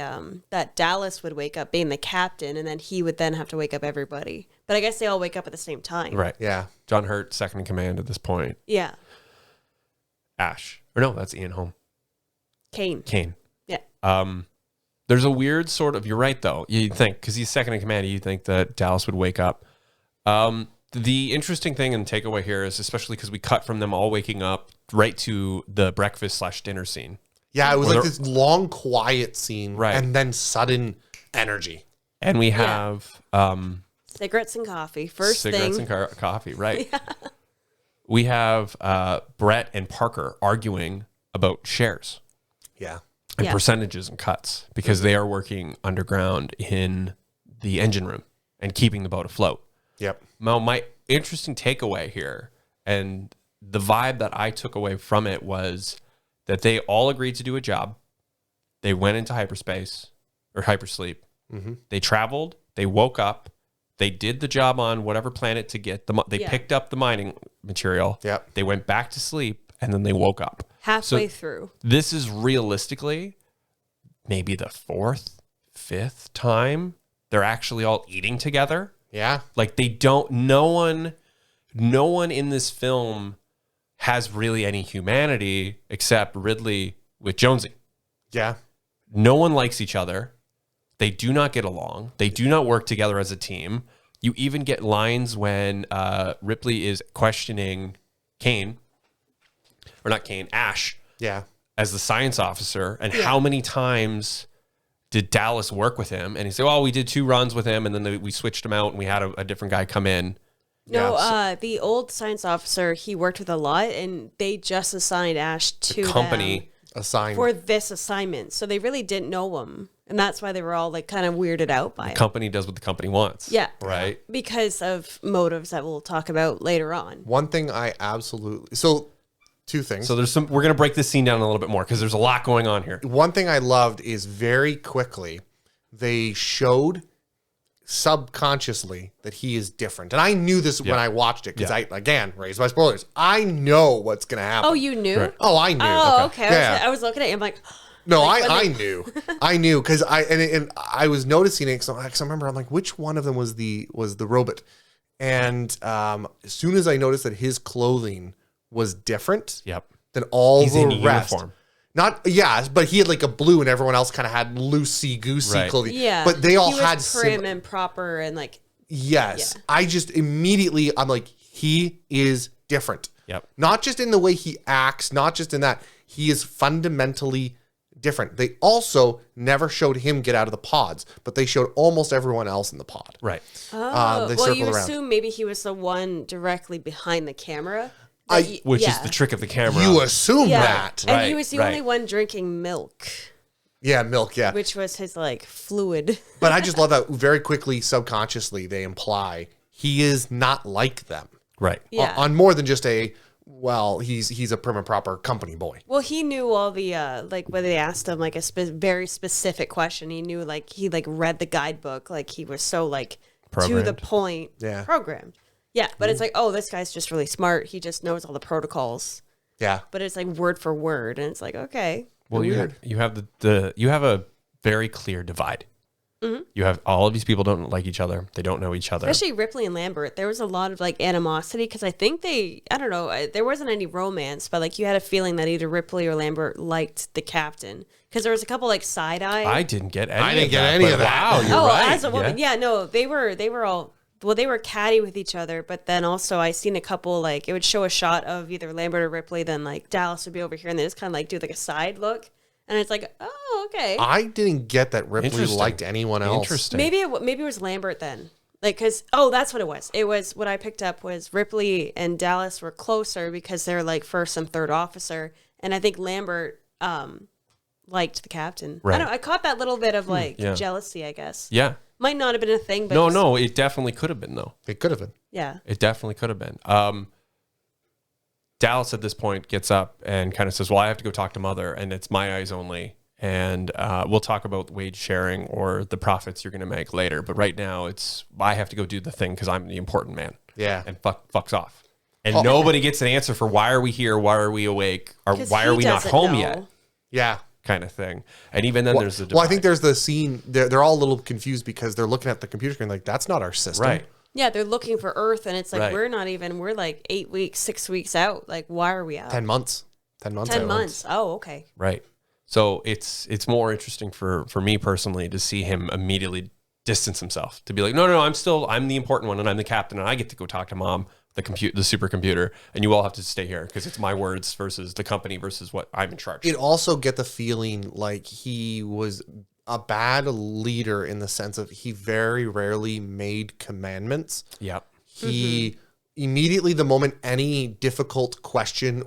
that Dallas would wake up being the captain, and then he would then have to wake up everybody. But I guess they all wake up at the same time. right. Yeah. John Hurt, second in command at this point. Yeah. Ash, or no, that's Ian Holm. Kane. Kane. Yeah. There's a weird sort of. You're right though. You'd think, because he's second in command, you'd think that Dallas would wake up. The interesting thing and takeaway here is, especially because we cut from them all waking up right to the breakfast/dinner scene. Yeah, it was Where like they're- this long, quiet scene, Right. and then sudden energy. And we have cigarettes and coffee. First cigarettes thing. and coffee, right? We have Brett and Parker arguing about shares Yeah. and Yeah. percentages and cuts because they are working underground in the engine room and keeping the boat afloat. Yep. Now, my interesting takeaway here and the vibe that I took away from it was that they all agreed to do a job. They went into hyperspace or hypersleep. Mm-hmm. They traveled. They woke up. They did the job on whatever planet to get the. They picked up the mining material. Yep. They went back to sleep and then they woke up. Halfway through. This is realistically maybe the 4th, 5th time they're actually all eating together. Yeah. Like they don't. No one in this film has really any humanity except Ridley with Jonesy. Yeah. No one likes each other. They do not get along. They do not work together as a team. You even get lines when Ripley is questioning Ash Yeah. as the science officer. And how many times did Dallas work with him? And he said, well, we did 2 runs with him and then we switched him out and we had a different guy come in. No, Yeah, the old science officer, he worked with a lot, and they just assigned Ash to Company. them Assigned. for this assignment. So they really didn't know him. And that's why they were all like kind of weirded out by it. Company does what the company wants. Yeah. Right? Because of motives that we'll talk about later on. One thing I absolutely... So, 2 things. So we're going to break this scene down a little bit more because there's a lot going on here. One thing I loved is very quickly they showed subconsciously that he is different. And I knew this when I watched it because I, again, raised by spoilers. I know what's going to happen. Oh, you knew? Right. Oh, I knew. Oh, okay. Yeah. I was looking at you. I'm like, No, like when I they- knew. I knew because and I was noticing it because I remember I'm like, which one of them was the robot? And as soon as I noticed that his clothing was different Yep. than all He's the in rest. uniform. Not but he had like a blue, and everyone else kind of had loosey goosey Right. clothing. yeah. but they all he was had prim and proper and like, Yes, Yeah. I just immediately I'm like, he is different. Yep. Not just in the way he acts, not just in that, he is fundamentally different. They also never showed him get out of the pods, but they showed almost everyone else in the pod. Right. oh, they well, you circled around. assume maybe he was the one directly behind the camera. Which is the trick of the camera. You assume Yeah. that. And Right, he was the right. only one drinking milk, Yeah, milk, yeah. which was his like fluid. But I just love that very quickly, subconsciously, they imply he is not like them. Right. Yeah. On more than just he's a prim and proper company boy. Well, he knew all the like when they asked him like a very specific question. He knew like he like read the guidebook. Like he was so like to the Programmed. point. Yeah. Programmed. Yeah, but it's like, oh, this guy's just really smart. He just knows all the protocols. Yeah. But it's like word for word, and it's like, okay. Well, you have you have a very clear divide. Mm-hmm. You have all of these people don't like each other. They don't know each other. Especially Ripley and Lambert, there was a lot of like animosity because I think I don't know, there wasn't any romance, but like you had a feeling that either Ripley or Lambert liked the captain because there was a couple like side eye. I didn't get any. I didn't of get that, any but of that. Wow, you're oh, right. as a woman, yeah, no, they were all. Well, they were catty with each other, but then also I seen a couple like it would show a shot of either Lambert or Ripley, then like Dallas would be over here, and they just kind of like do like a side look, and it's like, oh, okay. I didn't get that Ripley Interesting. liked anyone else. Interesting. Maybe it was Lambert then. Like, because, that's what it was. It was, what I picked up was Ripley and Dallas were closer because they're like first and third officer. And I think Lambert liked the captain. Right. I don't know. I caught that little bit of like yeah. jealousy, I guess. Yeah. Might not have been a thing, but No, it definitely could have been though. It could have been. Yeah. It definitely could have been. Dallas at this point gets up and kind of says, well, I have to go talk to Mother and it's my eyes only. And we'll talk about wage sharing or the profits you're going to make later. But right now I have to go do the thing because I'm the important man. Yeah. And fucks off. And nobody gets an answer for why are we here? Why are we awake? Or 'Cause why he are we not doesn't home know. yet? Yeah. Kind of thing. And even then there's the divide. Well, I think there's the scene. They're all a little confused because they're looking at the computer screen like, that's not our system. Right. Yeah, they're looking for Earth, and it's like, Right. we're like 8 weeks, 6 weeks out. Like, why are we out? 10 months. 10 months. 10 out. months. Oh, okay. Right. So it's more interesting for me personally to see him immediately distance himself, to be like, no, I'm the important one and I'm the captain and I get to go talk to Mom, the supercomputer, and you all have to stay here because it's my words versus the company versus what I'm in charge. It also get the feeling like he was a bad leader in the sense of he very rarely made commandments. Yep. He immediately, the moment any difficult question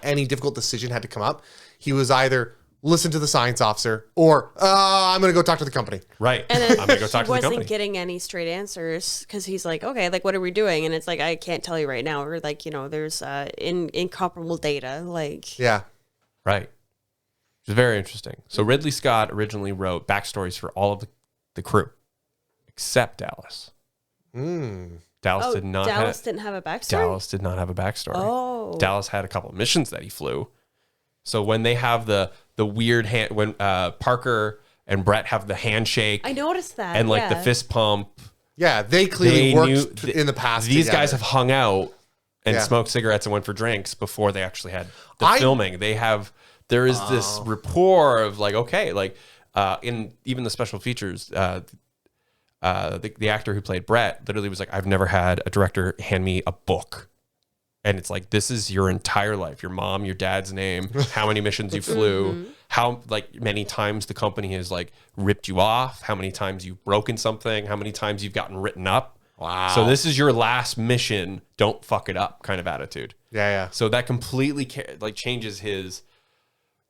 any difficult decision had to come up, he was either listen to the science officer or I'm going to go talk to the company. Right. And then I'm going to go talk to the he company. wasn't getting any straight answers because he's like, okay, like, what are we doing? And it's like, I can't tell you right now. Or like, there's incomparable data. Like, Yeah. Right. It's very interesting. So Ridley Scott originally wrote backstories for all of the crew, except Dallas. Dallas did not. Dallas didn't have a backstory. Dallas did not have a backstory. Oh. Dallas had a couple of missions that he flew. So when they have the weird hand, when Parker and Brett have the handshake, I noticed that. and like the fist pump. Yeah, they clearly They worked knew- in the past. These together. guys have hung out and Yeah. smoked cigarettes and went for drinks before they actually had the I- filming. There is this rapport of like, okay, like in even the special features, the actor who played Brett literally was like, I've never had a director hand me a book. And it's like, this is your entire life, your mom, your dad's name, how many missions you flew, how like many times the company has like ripped you off, how many times you've broken something, how many times you've gotten written up. Wow. So this is your last mission. Don't fuck it up kind of attitude. Yeah. So that completely changes his,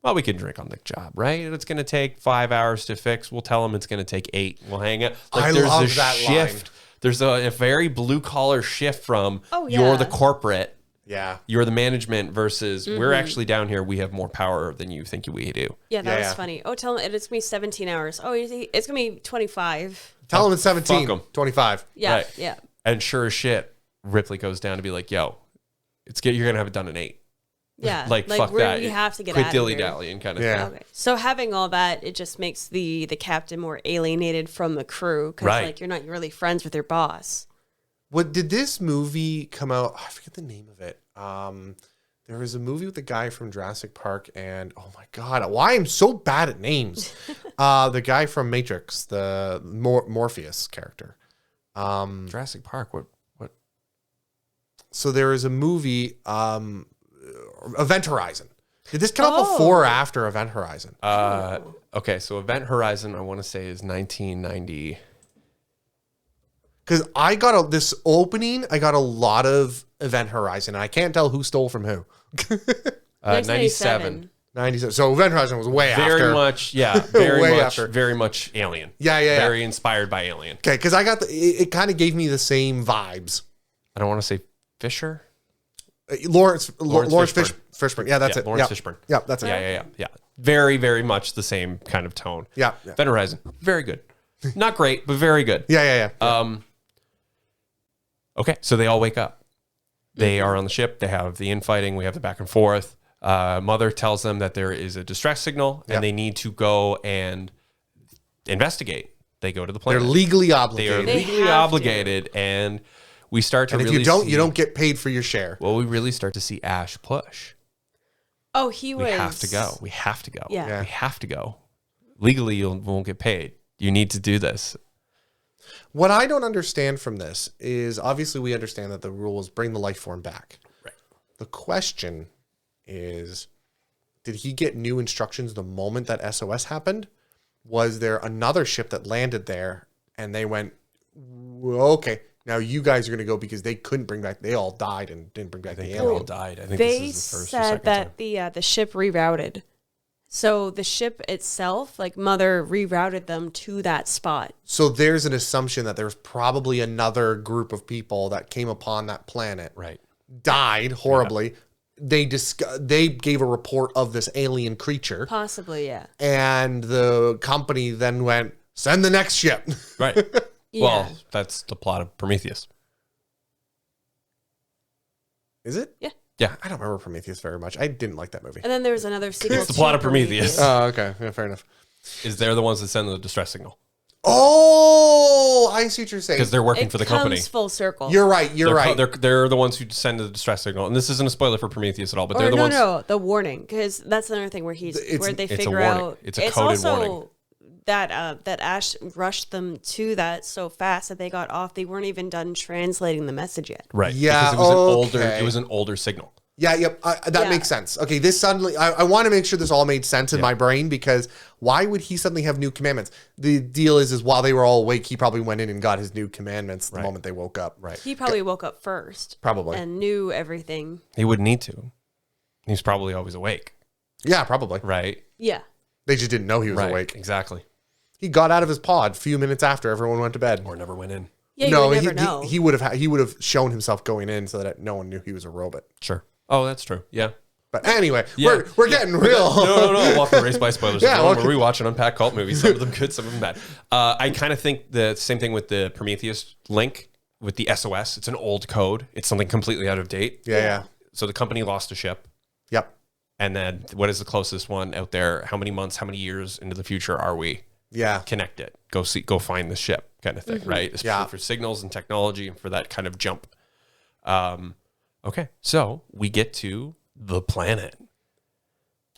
well, we can drink on the job, right? It's going to take 5 hours to fix. We'll tell him it's going to take 8. We'll hang it. Like I there's love a that shift. line. There's a very blue collar shift from Oh, you're yeah. the corporate, Yeah. you're the management versus we're actually down here. We have more power than you think we do. Yeah, that was Yeah. funny. Oh, tell him it's gonna be 17 hours. Oh, it's gonna be 25. Tell him it's 17, Fuck 'em. 25. Yeah, Right. yeah. And sure as shit, Ripley goes down to be like, yo, you're going to have it done in 8. Yeah, Like fuck that. We have to get Quit out of here. dilly-dallying kind of Yeah. thing. Okay, so having all that, it just makes the captain more alienated from the crew because Right. like you're not really friends with your boss. What did this movie come out? I forget the name of it. There was a movie with the guy from Jurassic Park, and oh my god, why I'm so bad at names. The guy from Matrix, the Morpheus character. Jurassic Park, what? So there is a movie, Event Horizon. Did this come out before or after Event Horizon? Okay, so Event Horizon, I want to say is 1990. Because I got this opening, I got a lot of Event Horizon, and I can't tell who stole from who. 97. 97. So Event Horizon was way after. Very much, yeah, very Way much, after. very much Alien. Yeah. Very inspired by Alien. Okay, because I got it kind of gave me the same vibes. I don't want to say Fisher. Lawrence Fishburne. Fishburne. Yeah, that's it. Lawrence Yeah. Fishburne. Yeah, that's it. Yeah. Very, very much the same kind of tone. Yeah. Event Horizon, very good. Not great, but very good. Yeah. Okay, so they all wake up. They are on the ship. They have the infighting. We have the back and forth. Mother tells them that there is a distress signal and they need to go and investigate. They go to the planet. They're legally They are obligated. legally have to. obligated, and we start to And if really you don't, see, you don't get paid for your share. Well, we really start to see Ash push. Oh, he was. We have to go. We have to go. Yeah. We have to go. Legally, you won't get paid. You need to do this. What I don't understand from this is obviously we understand that the rule is bring the life form back. Right. The question is, did he get new instructions the moment that SOS happened? Was there another ship that landed there and they went, okay, now you guys are going to go because they couldn't bring back, they all died and didn't bring back the They all alien. died. I think They this is the first or said second that time. the ship rerouted. So the ship itself, like Mother rerouted them to that spot. So there's an assumption that there's probably another group of people that came upon that planet, Right. died horribly. They gave a report of this alien creature, Possibly, yeah. and the company then went, send the next ship. Right. Yeah. Well, that's the plot of Prometheus. Is it? Yeah. Yeah. I don't remember Prometheus very much. I didn't like that movie. And then there was another sequel. It's the plot to of Prometheus. Oh, okay. Yeah, fair enough. Is they're the ones that send the distress signal Oh, I see what you're saying. because they're working It for the comes company. full circle. You're right. You're right. They're the ones who send the distress signal, and this isn't a spoiler for Prometheus at all. But they're Or the ones. no, the warning, because that's another thing where where they it's a figure warning. out It's a coded also warning. that Ash rushed them to that so fast that they got off. They weren't even done translating the message yet. Right. Yeah, Because it was okay. an older signal. Yeah, yep. That makes sense. Okay, this suddenly, I want to make sure this all made sense in my brain, because why would he suddenly have new commandments? The deal is while they were all awake, he probably went in and got his new commandments the moment they woke up. Right. He probably woke up first. Probably. And knew everything. He wouldn't need to. He's probably always awake. Yeah, probably. Right. Yeah. They just didn't know he was awake. Exactly. He got out of his pod a few minutes after everyone went to bed. Or never went in. Yeah, you No, would never know. he would have shown himself going in so that no one knew he was a robot. Sure. Oh, that's true. Yeah. But anyway, Yeah. we're getting real. No. Welcome to Race by Spoilers. Yeah, We're rewatching Unpacked Cult movies. Some of them good, some of them bad. I kind of think the same thing with the Prometheus link with the SOS. It's an old code. It's something completely out of date. Yeah. So the company lost a ship. Yep. And then what is the closest one out there? How many months, how many years into the future are we? Yeah. Connect it. Go find the ship kind of thing, right? Especially for signals and technology and for that kind of jump. Okay. So we get to the planet.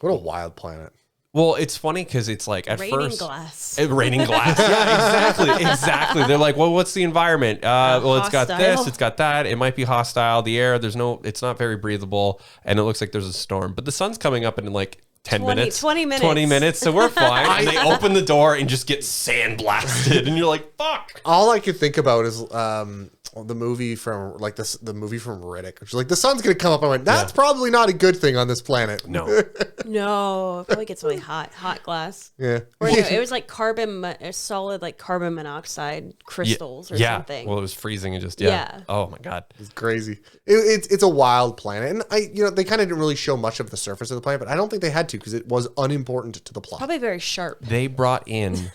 What a wild planet. Well, it's funny because it's like at Raining first glass. Raining glass. Yeah, exactly. They're like, well, what's the environment? Well, it's got this, Hostile. it's got that. It might be hostile. The air, it's not very breathable, and it looks like there's a storm. But the sun's coming up in like 10 minutes. 20 minutes. 20 minutes, so we're fine. And they open the door and just get sandblasted, and you're like, fuck. All I could think about is the movie from the movie from Riddick, which is like the sun's gonna come up. I went, that's probably not a good thing on this planet. No. No, it probably gets really hot glass. Yeah. Or no, it was like solid like carbon monoxide crystals or something. Well, it was freezing and just Yeah. Oh my god. It's crazy. It's a wild planet, and they kind of didn't really show much of the surface of the planet, but I don't think they had to because it was unimportant to the plot. Probably very sharp. They brought in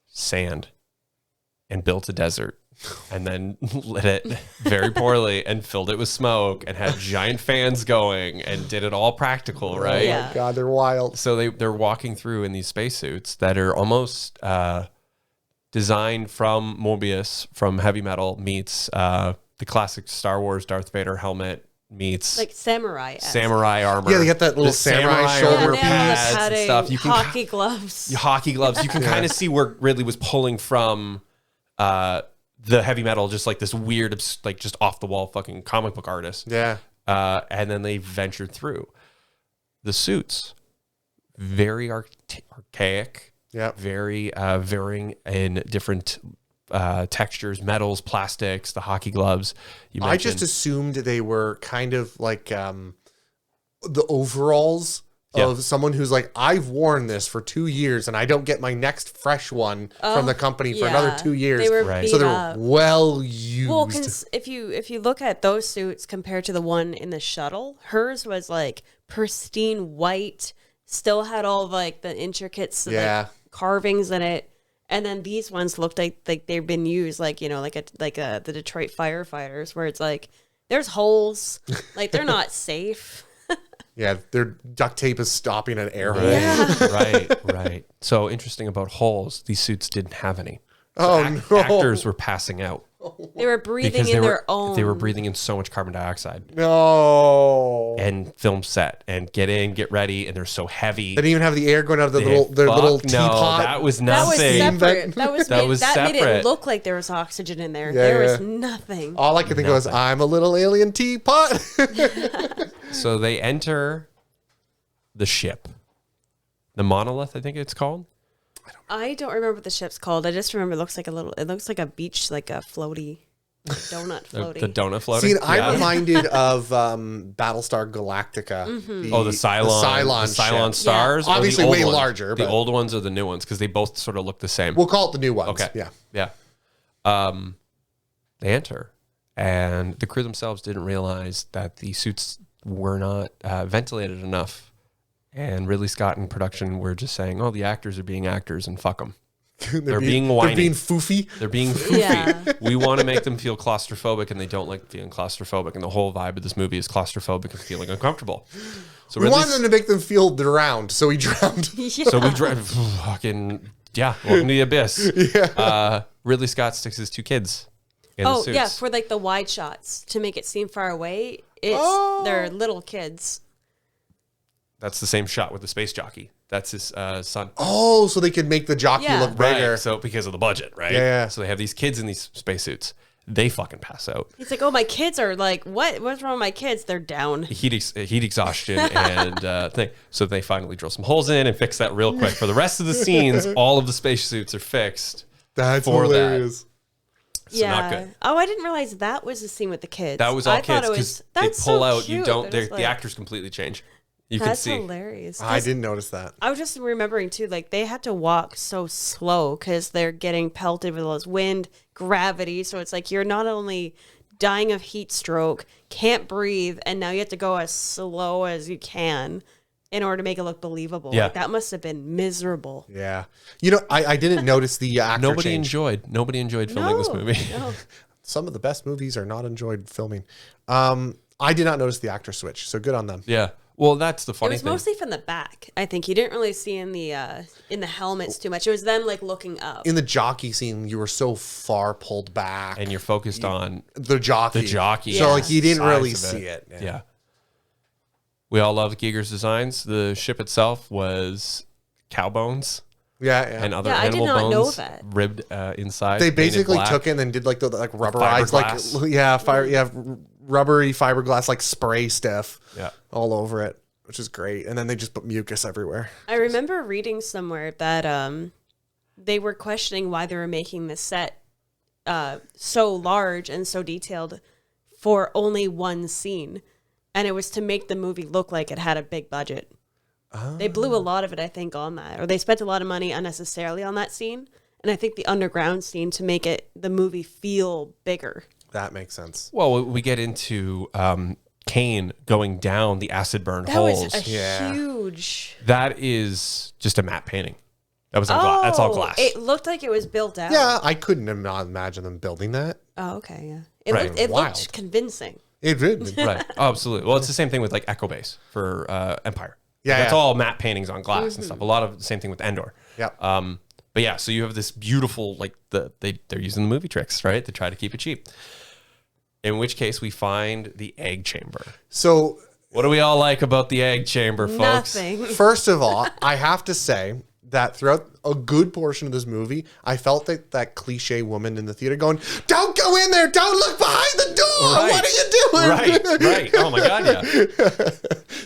sand and built a desert and then lit it very poorly and filled it with smoke and had giant fans going and did it all practical, right? Yeah. Oh God, they're wild. So they're walking through in these spacesuits that are almost designed from Mobius, from Heavy Metal, meets the classic Star Wars Darth Vader helmet, meets Like samurai armor. Yeah, they got that little The samurai shoulder pads and stuff. You can hockey gloves. hockey gloves. You can kind of see where Ridley was pulling from the Heavy Metal, just like this weird, like just off the wall fucking comic book artist. Yeah. And then they ventured through the suits, very archaic. Yeah. Very varying in different textures, metals, plastics, the hockey gloves. I just assumed they were kind of like the overalls of someone who's like, I've worn this for 2 years and I don't get my next fresh one from the company for another 2 years. They were Right. So beat they're up. well used. Well, if you look at those suits compared to the one in the shuttle, hers was like pristine white, still had all of like the intricates, like, carvings in it, and then these ones looked like they've been used, like the Detroit firefighters, where it's like there's holes, like they're not safe. Yeah, their duct tape is stopping an air hole. Right. So interesting about holes. These suits didn't have any. Oh, no. Actors were passing out They were breathing because in their own. they were breathing in so much carbon dioxide. No. And film set and get ready, and they're so heavy. They didn't even have the air going out of their little No, teapot. that was That was nothing. separate. That made separate. it look like there was oxygen in there. Yeah, There yeah. was nothing. All I could think of was, I'm a little alien teapot. So they enter the ship, the Monolith, I think it's called. I don't remember what the ship's called. I just remember it looks like a beach, like a floaty, donut floaty. The donut floating. See, I'm reminded of Battlestar Galactica. The Cylon ship. stars. Yeah. or the Obviously old way ones? larger, The but- old ones or the new ones, because they both sort of look the same. We'll call it the new ones. Okay. Yeah. They enter, and the crew themselves didn't realize that the suits were not ventilated enough. And Ridley Scott and production were just saying, "Oh, the actors are being actors, and fuck them. They're being whiny. They're being foofy. They're being foofy. Yeah. We want to make them feel claustrophobic, and they don't like feeling claustrophobic. And the whole vibe of this movie is claustrophobic and feeling uncomfortable. So We wanted them to make them feel drowned, so he drowned. So we drive fucking welcome to the abyss. Ridley Scott sticks his two kids in the suits. Yeah, for like the wide shots to make it seem far away. They're little kids. That's the same shot with the space jockey. That's his son. Oh, so they could make the jockey Yeah. look bigger. Right. So because of the budget, right? Yeah. So they have these kids in these spacesuits. they fucking pass out. He's like, oh, my kids are like, what? What's wrong with my kids? They're down. Heat exhaustion and thing. So they finally drill some holes in and fix that real quick. For the rest of the scenes, all of the spacesuits are fixed. That's hilarious. So not good. Oh, I didn't realize that was the scene with the kids. That was all kids because they pull so out. Cute. You don't. Like, the actors completely change. You that's can see. Hilarious. I didn't notice that. I was just remembering too, like they had to walk so slow because they're getting pelted with all this wind, gravity. So it's like you're not only dying of heat stroke, can't breathe, and now you have to go as slow as you can in order to make it look believable. Yeah. Like, that must have been miserable. Yeah. You know, I didn't notice the actor Nobody change. enjoyed filming this movie. No. Some of the best movies are not enjoyed filming. I did not notice the actor switch, so good on them. Yeah. Well, that's the It funny was thing. mostly from the back. I think you didn't really see in the helmets too much. It was them like looking up. In the jockey scene, you were so far pulled back. And you're focused on the jockey. Yeah. So like you didn't Size really of see it. Yeah. We all love Giger's designs. The ship itself was cow bones Yeah. and other Yeah, I did animal not know bones that. ribbed inside. They painted basically black. took it and then did like the like rubberized, Fiberglass. rubbery fiberglass like spray stuff Yeah. all over it, which is great. And then they just put mucus everywhere. I remember reading somewhere that they were questioning why they were making this set so large and so detailed for only one scene. And it was to make the movie look like it had a big budget. They blew a lot of it, I think, on that. Or they spent a lot of money unnecessarily on that scene. And I think the underground scene to make the movie feel bigger. That makes sense. Well, we get into Kane going down the acid burn That holes. was a huge... That is just a matte painting. That was on glass. That's all glass. It looked like it was built out. Yeah, I couldn't imagine them building that. Oh, okay, yeah. It, Right. looked, it Wild. looked convincing. It did. Right. Oh, absolutely. Well, it's the same thing with like Echo Base for Empire. Yeah, That's yeah. all matte paintings on glass and stuff. A lot of the same thing with Endor. Yeah. But yeah, so you have this beautiful, like they're using the movie tricks, right? To try to keep it cheap. In which case we find the egg chamber. So What do we all like about the egg chamber, folks? Nothing. first of all, I have to say that throughout a good portion of this movie, I felt that cliche woman in the theater going, "Don't go in there! Don't look behind the door! Right. What are you doing?" Right. Oh my God, yeah.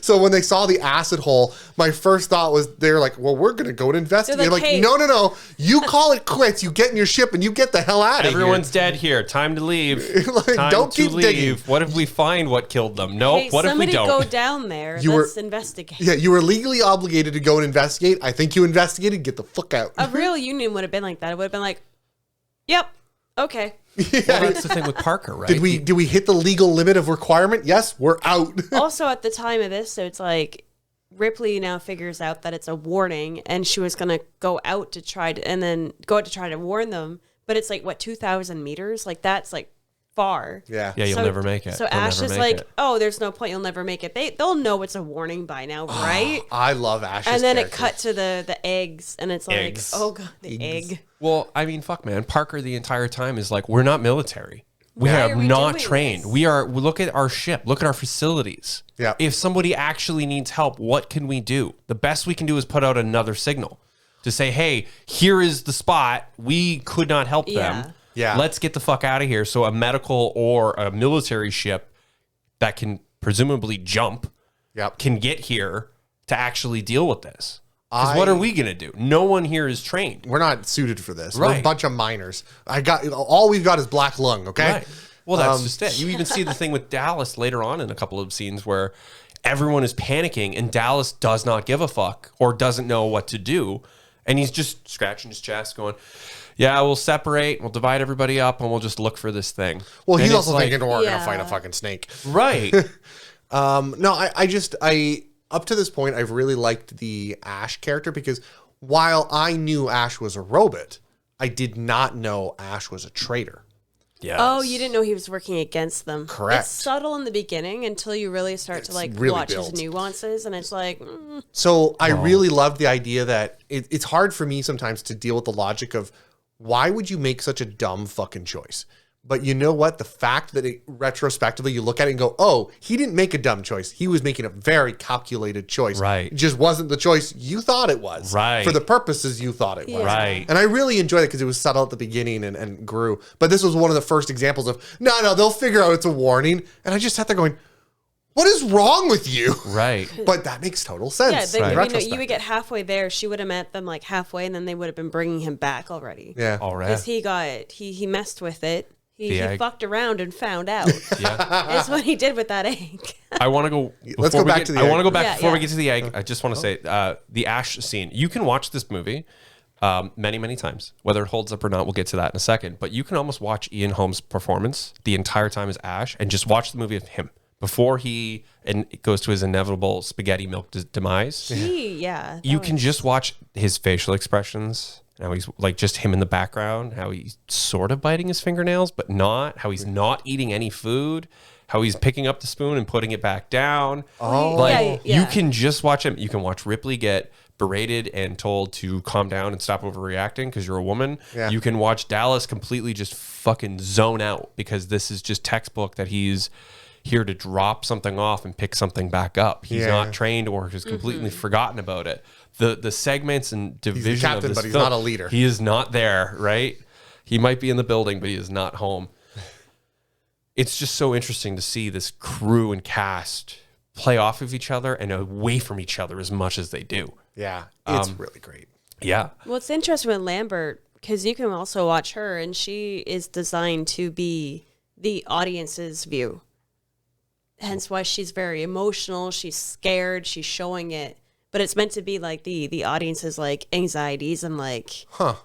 So when they saw the acid hole, my first thought was they're like, "Well, we're gonna go and investigate." They're Like, like, "Hey." no. You call it quits. You get in your ship and you get the hell out of here. Everyone's dead here. Time to leave. Like, Time don't to keep leave. digging. What if we find what killed them? Nope. Hey, What if we somebody don't? go down there. You Let's were- investigate. Yeah, you were legally obligated to go and investigate. I think you investigated. Get the fuck out. A real union would have been like that. It would have been like, yep, okay. Well, that's the thing with Parker, right? Did we hit the legal limit of requirement? Yes, we're out. Also, at the time of this, so it's like Ripley now figures out that it's a warning, and she was gonna go out to try to warn them. But it's like what 2,000 meters? Like that's like far. Yeah. Yeah, you'll never make it. So You'll Ash never is make like, it. oh, there's no point. You'll never make it. They'll know it's a warning by now, right? I love Ash's And then character. it cut to the eggs, and it's like, Eggs. oh god, the Eggs. egg. Well, I mean, fuck, man. Parker the entire time is like, we're not military. We Why are are we not doing trained. this? We look at our ship. Look at our facilities. Yeah. If somebody actually needs help, what can we do? The best we can do is put out another signal to say, hey, here is the spot. We could not help them. Yeah. Let's get the fuck out of here. So a medical or a military ship that can presumably jump Yep. can get here to actually deal with this. Because what are we going to do? No one here is trained. We're not suited for this. We're a Right. bunch of miners. All we've got is black lung. Okay. Right. Well, that's just it. You even see the thing with Dallas later on in a couple of scenes where everyone is panicking and Dallas does not give a fuck or doesn't know what to do. And he's just scratching his chest going, yeah, we'll separate, we'll divide everybody up, and we'll just look for this thing. Well, And he's it's also like, thinking we're Yeah. gonna fight a fucking snake. right. No, I up to this point I've really liked the Ash character because while I knew Ash was a robot, I did not know Ash was a traitor. Yes. Oh, you didn't know he was working against them. Correct. It's subtle in the beginning until you really start to like really watch built. his nuances, and it's like, So I really loved the idea that it's hard for me sometimes to deal with the logic of why would you make such a dumb fucking choice? But you know what? The fact that retrospectively you look at it and go, oh, he didn't make a dumb choice. He was making a very calculated choice. Right. It just wasn't the choice you thought it was. Right. For the purposes you thought it was. Yeah. Right. And I really enjoyed it because it was subtle at the beginning and grew. But this was one of the first examples of, no, they'll figure out it's a warning. And I just sat there going, what is wrong with you? Right. But that makes total sense. Yeah, in you retrospect. would get halfway there. She would have met them like halfway, and then they would have been bringing him back already. Yeah. All right. Because he messed with it. He egg. fucked around and found out. Yeah. That's what he did with that egg. I want to go. Let's go back to the I want to egg. go back Yeah, before we yeah. get to the egg. I just want to say the Ash scene. You can watch this movie many, many times. Whether it holds up or not, we'll get to that in a second. But you can almost watch Ian Holmes' performance the entire time as Ash and just watch the movie of him before he goes to his inevitable spaghetti milk demise. You can just watch his facial expressions. How he's like just him in the background, how he's sort of biting his fingernails, but not, how he's not eating any food, how he's picking up the spoon and putting it back down. Oh. Like Yeah. you can just watch him. You can watch Ripley get berated and told to calm down and stop overreacting because you're a woman. Yeah. You can watch Dallas completely just fucking zone out because this is just textbook that he's here to drop something off and pick something back up. He's Yeah. not trained or has completely forgotten about it. The segments and division captain, of this but he's film, not a leader. He is not there, right? He might be in the building, but he is not home. It's just so interesting to see this crew and cast play off of each other and away from each other as much as they do. Yeah. It's really great. Yeah. Well, it's interesting with Lambert because you can also watch her, and she is designed to be the audience's view. Hence why she's very emotional. She's scared. She's showing it. But it's meant to be like the audience's like anxieties and like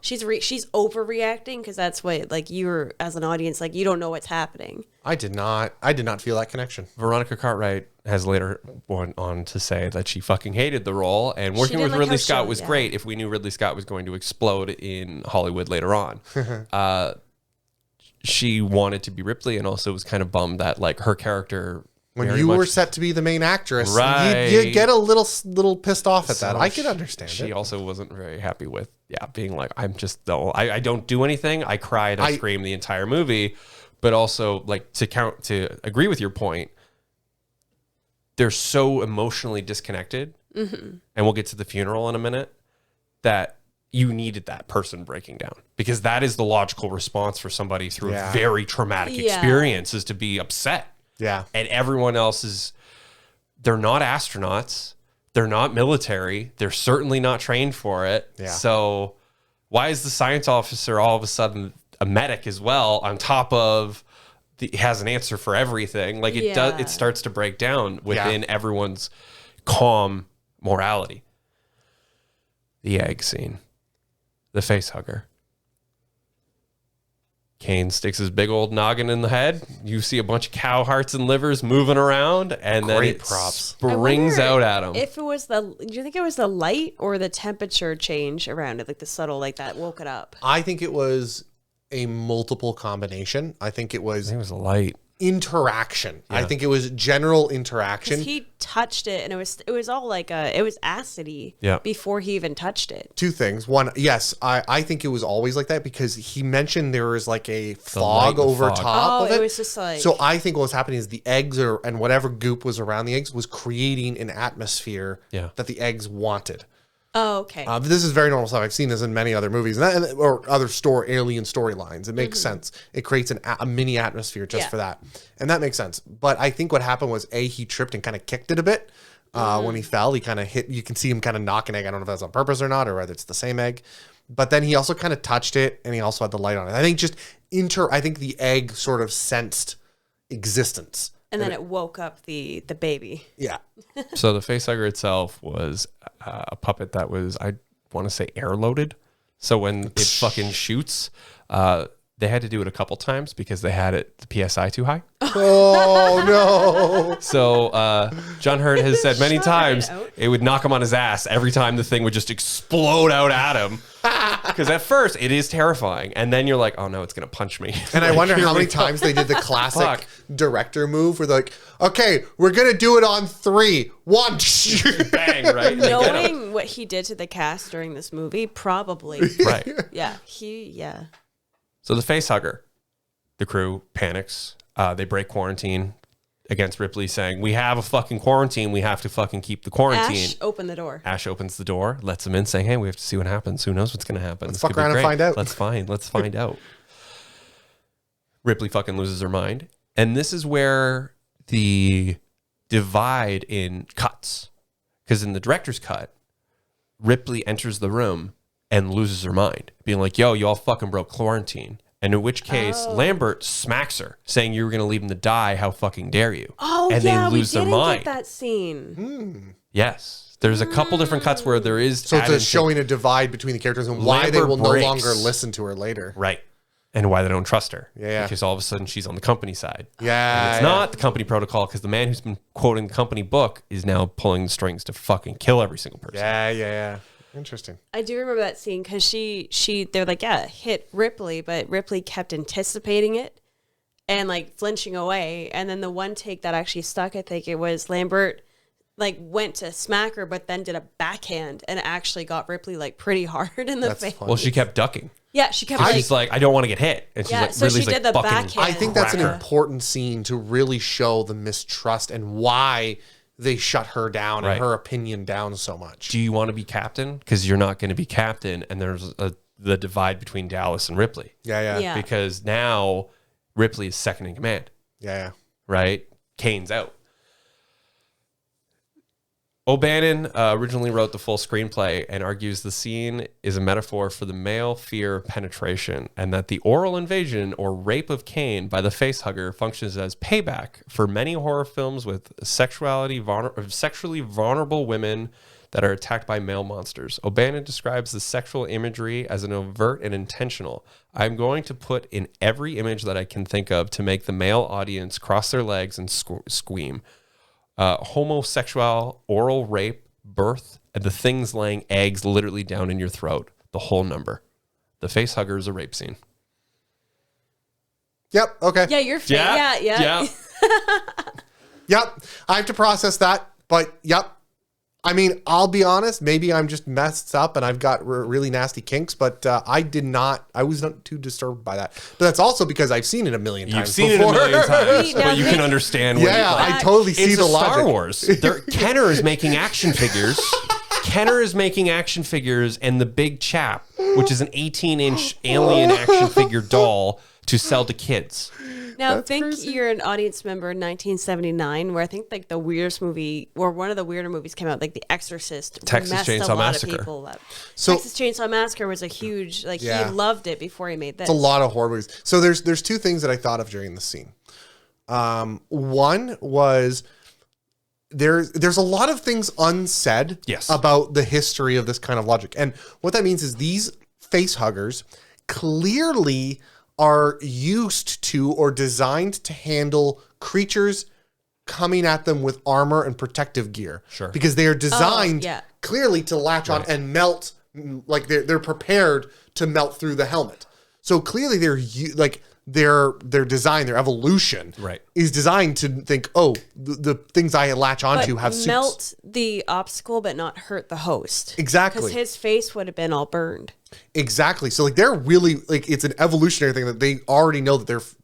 she's overreacting because that's what like you're as an audience like you don't know what's happening. I did not feel that connection. Veronica Cartwright has later went on to say that she fucking hated the role, and working didn't with like Ridley how Scott she- was yeah. great if we knew Ridley Scott was going to explode in Hollywood later on. She wanted to be Ripley and also was kind of bummed that like her character When very you were much- set to be the main actress, Right. you get a little pissed off at that. So I could understand she it. also wasn't very happy with being like, I'm just I don't do anything. I cry and I scream the entire movie. But also like to agree with your point, they're so emotionally disconnected, and we'll get to the funeral in a minute, that you needed that person breaking down because that is the logical response for somebody through a very traumatic experience is to be upset. Yeah. And everyone else they're not astronauts. They're not military. They're certainly not trained for it. Yeah. So why is the science officer all of a sudden a medic as well on top of has an answer for everything? Like it does, it starts to break down within everyone's calm morality. The egg scene, the face hugger. Kane sticks his big old noggin in the head. You see a bunch of cow hearts and livers moving around, and then Great it props. springs out at him. If it was do you think it was the light or the temperature change around it, like the subtle, like that woke it up? I think it was a multiple combination. I think it was I think it was a light. interaction. I Yeah. think it was general interaction. Because he touched it, and it was all like it was acidy before he even touched it. Two things. One, yes, I think it was always like that because he mentioned there was like a fog over top of it. It was just like So I think what was happening is the eggs and whatever goop was around the eggs was creating an atmosphere that the eggs wanted. oh okay. This is very normal stuff. I've seen this in many other movies or other alien storylines. It makes sense. It creates a mini atmosphere just for that. And that makes sense. But I think what happened was he tripped and kind of kicked it a bit. When he fell, he kind of hit, you can see him kind of knock an egg. I don't know if that's on purpose or not, or whether it's the same egg. But then he also kind of touched it and he also had the light on it. I think I think the egg sort of sensed existence. and then it woke up the baby. Yeah. So the facehugger itself was a puppet that was, I want to say, air loaded. So when it fucking shoots, they had to do it a couple times because they had the PSI too high. Oh, no. So John Hurt has said many Shot times right out. it would knock him on his ass every time the thing would just explode out at him. Because at first it is terrifying, and then you're like, "Oh no, it's gonna punch me." And I Like, wonder here how we many go. times they did the classic Fuck. director move where they're like, okay, we're going to do it on 3. 1. Bang, right? They get him. Knowing what he did to the cast during this movie, probably. Right. Yeah. So the facehugger, The crew panics. They break quarantine against Ripley, saying, we have a fucking quarantine. We have to fucking keep the quarantine. Ash opened the door. Ash opens the door, lets him in, saying, hey, we have to see what happens. Who knows what's going to happen? Let's fuck around and find out. Let's find out. Ripley fucking loses her mind. And this is where the divide in cuts. Because in the director's cut, Ripley enters the room and loses her mind, being like, yo, you all fucking broke quarantine. And in which case, Lambert smacks her, saying you were going to leave him to die. How fucking dare you? Oh, and yeah, they lose we their didn't mind. get that scene. Yes. There's a couple different cuts where there is... So it's showing a divide between the characters and why they will no longer listen to her later. Right. And why they don't trust her. Yeah. Because all of a sudden she's on the company side. Yeah. And it's not the company protocol, because the man who's been quoting the company book is now pulling the strings to fucking kill every single person. Yeah. Interesting. I do remember that scene because they're like, yeah, hit Ripley, but Ripley kept anticipating it and like flinching away. And then the one take that actually stuck, I think it was Lambert like went to smack her, but then did a backhand and actually got Ripley like pretty hard in the face. funny. Well, she kept ducking. Yeah, she kept. She's like, I don't want to get hit. And she's Yeah, like, so Ridley's she did like, the fucking backhand. I think that's an cracker. important scene to really show the mistrust and why they shut her down Right. and her opinion down so much. Do you want to be captain? Because you're not going to be captain. And there's the divide between Dallas and Ripley. Yeah. Because now Ripley is second in command, Yeah. right? Kane's out. O'Bannon originally wrote the full screenplay and argues the scene is a metaphor for the male fear of penetration, and that the oral invasion or rape of Kane by the facehugger functions as payback for many horror films with sexually vulnerable women that are attacked by male monsters. O'Bannon describes the sexual imagery as an overt and intentional. I'm going to put in every image that I can think of to make the male audience cross their legs and squeam. Homosexual, oral rape, birth, and the things laying eggs literally down in your throat. The whole number. The face hugger is a rape scene. Yep. Okay. Yeah, you're fake. Yeah. Yep. I have to process that, but yep. I mean, I'll be honest. Maybe I'm just messed up and I've got really nasty kinks, but I was not too disturbed by that. But that's also because I've seen it a million times. You've seen before. it a million times, Now but you can understand. Yeah, I totally see it's the a logic. Star Wars. Kenner is making action figures. Kenner is making action figures, and the big chap, which is an 18-inch alien action figure doll, to sell to kids. Now, That's think crazy. you're an audience member in 1979, where I think like the weirdest movie, or one of the weirder movies came out, like The Exorcist. Texas messed Chainsaw a lot Massacre. Of people up. So- Texas Chainsaw Massacre was a huge, like Yeah. he loved it before he made this. It's a lot of horror movies. So there's two things that I thought of during the scene. One was there's a lot of things unsaid Yes. about the history of this kind of logic. And what that means is these face huggers clearly are used to or designed to handle creatures coming at them with armor and protective gear. Sure. Because they are designed yeah. clearly to latch on and melt, like they're prepared to melt through the helmet. So clearly their design, their evolution Right. is designed to think, oh, the things I latch onto but have suits. melt the obstacle, but not hurt the host. Exactly. Because his face would have been all burned. Exactly. So like they're really like it's an evolutionary thing that they already know that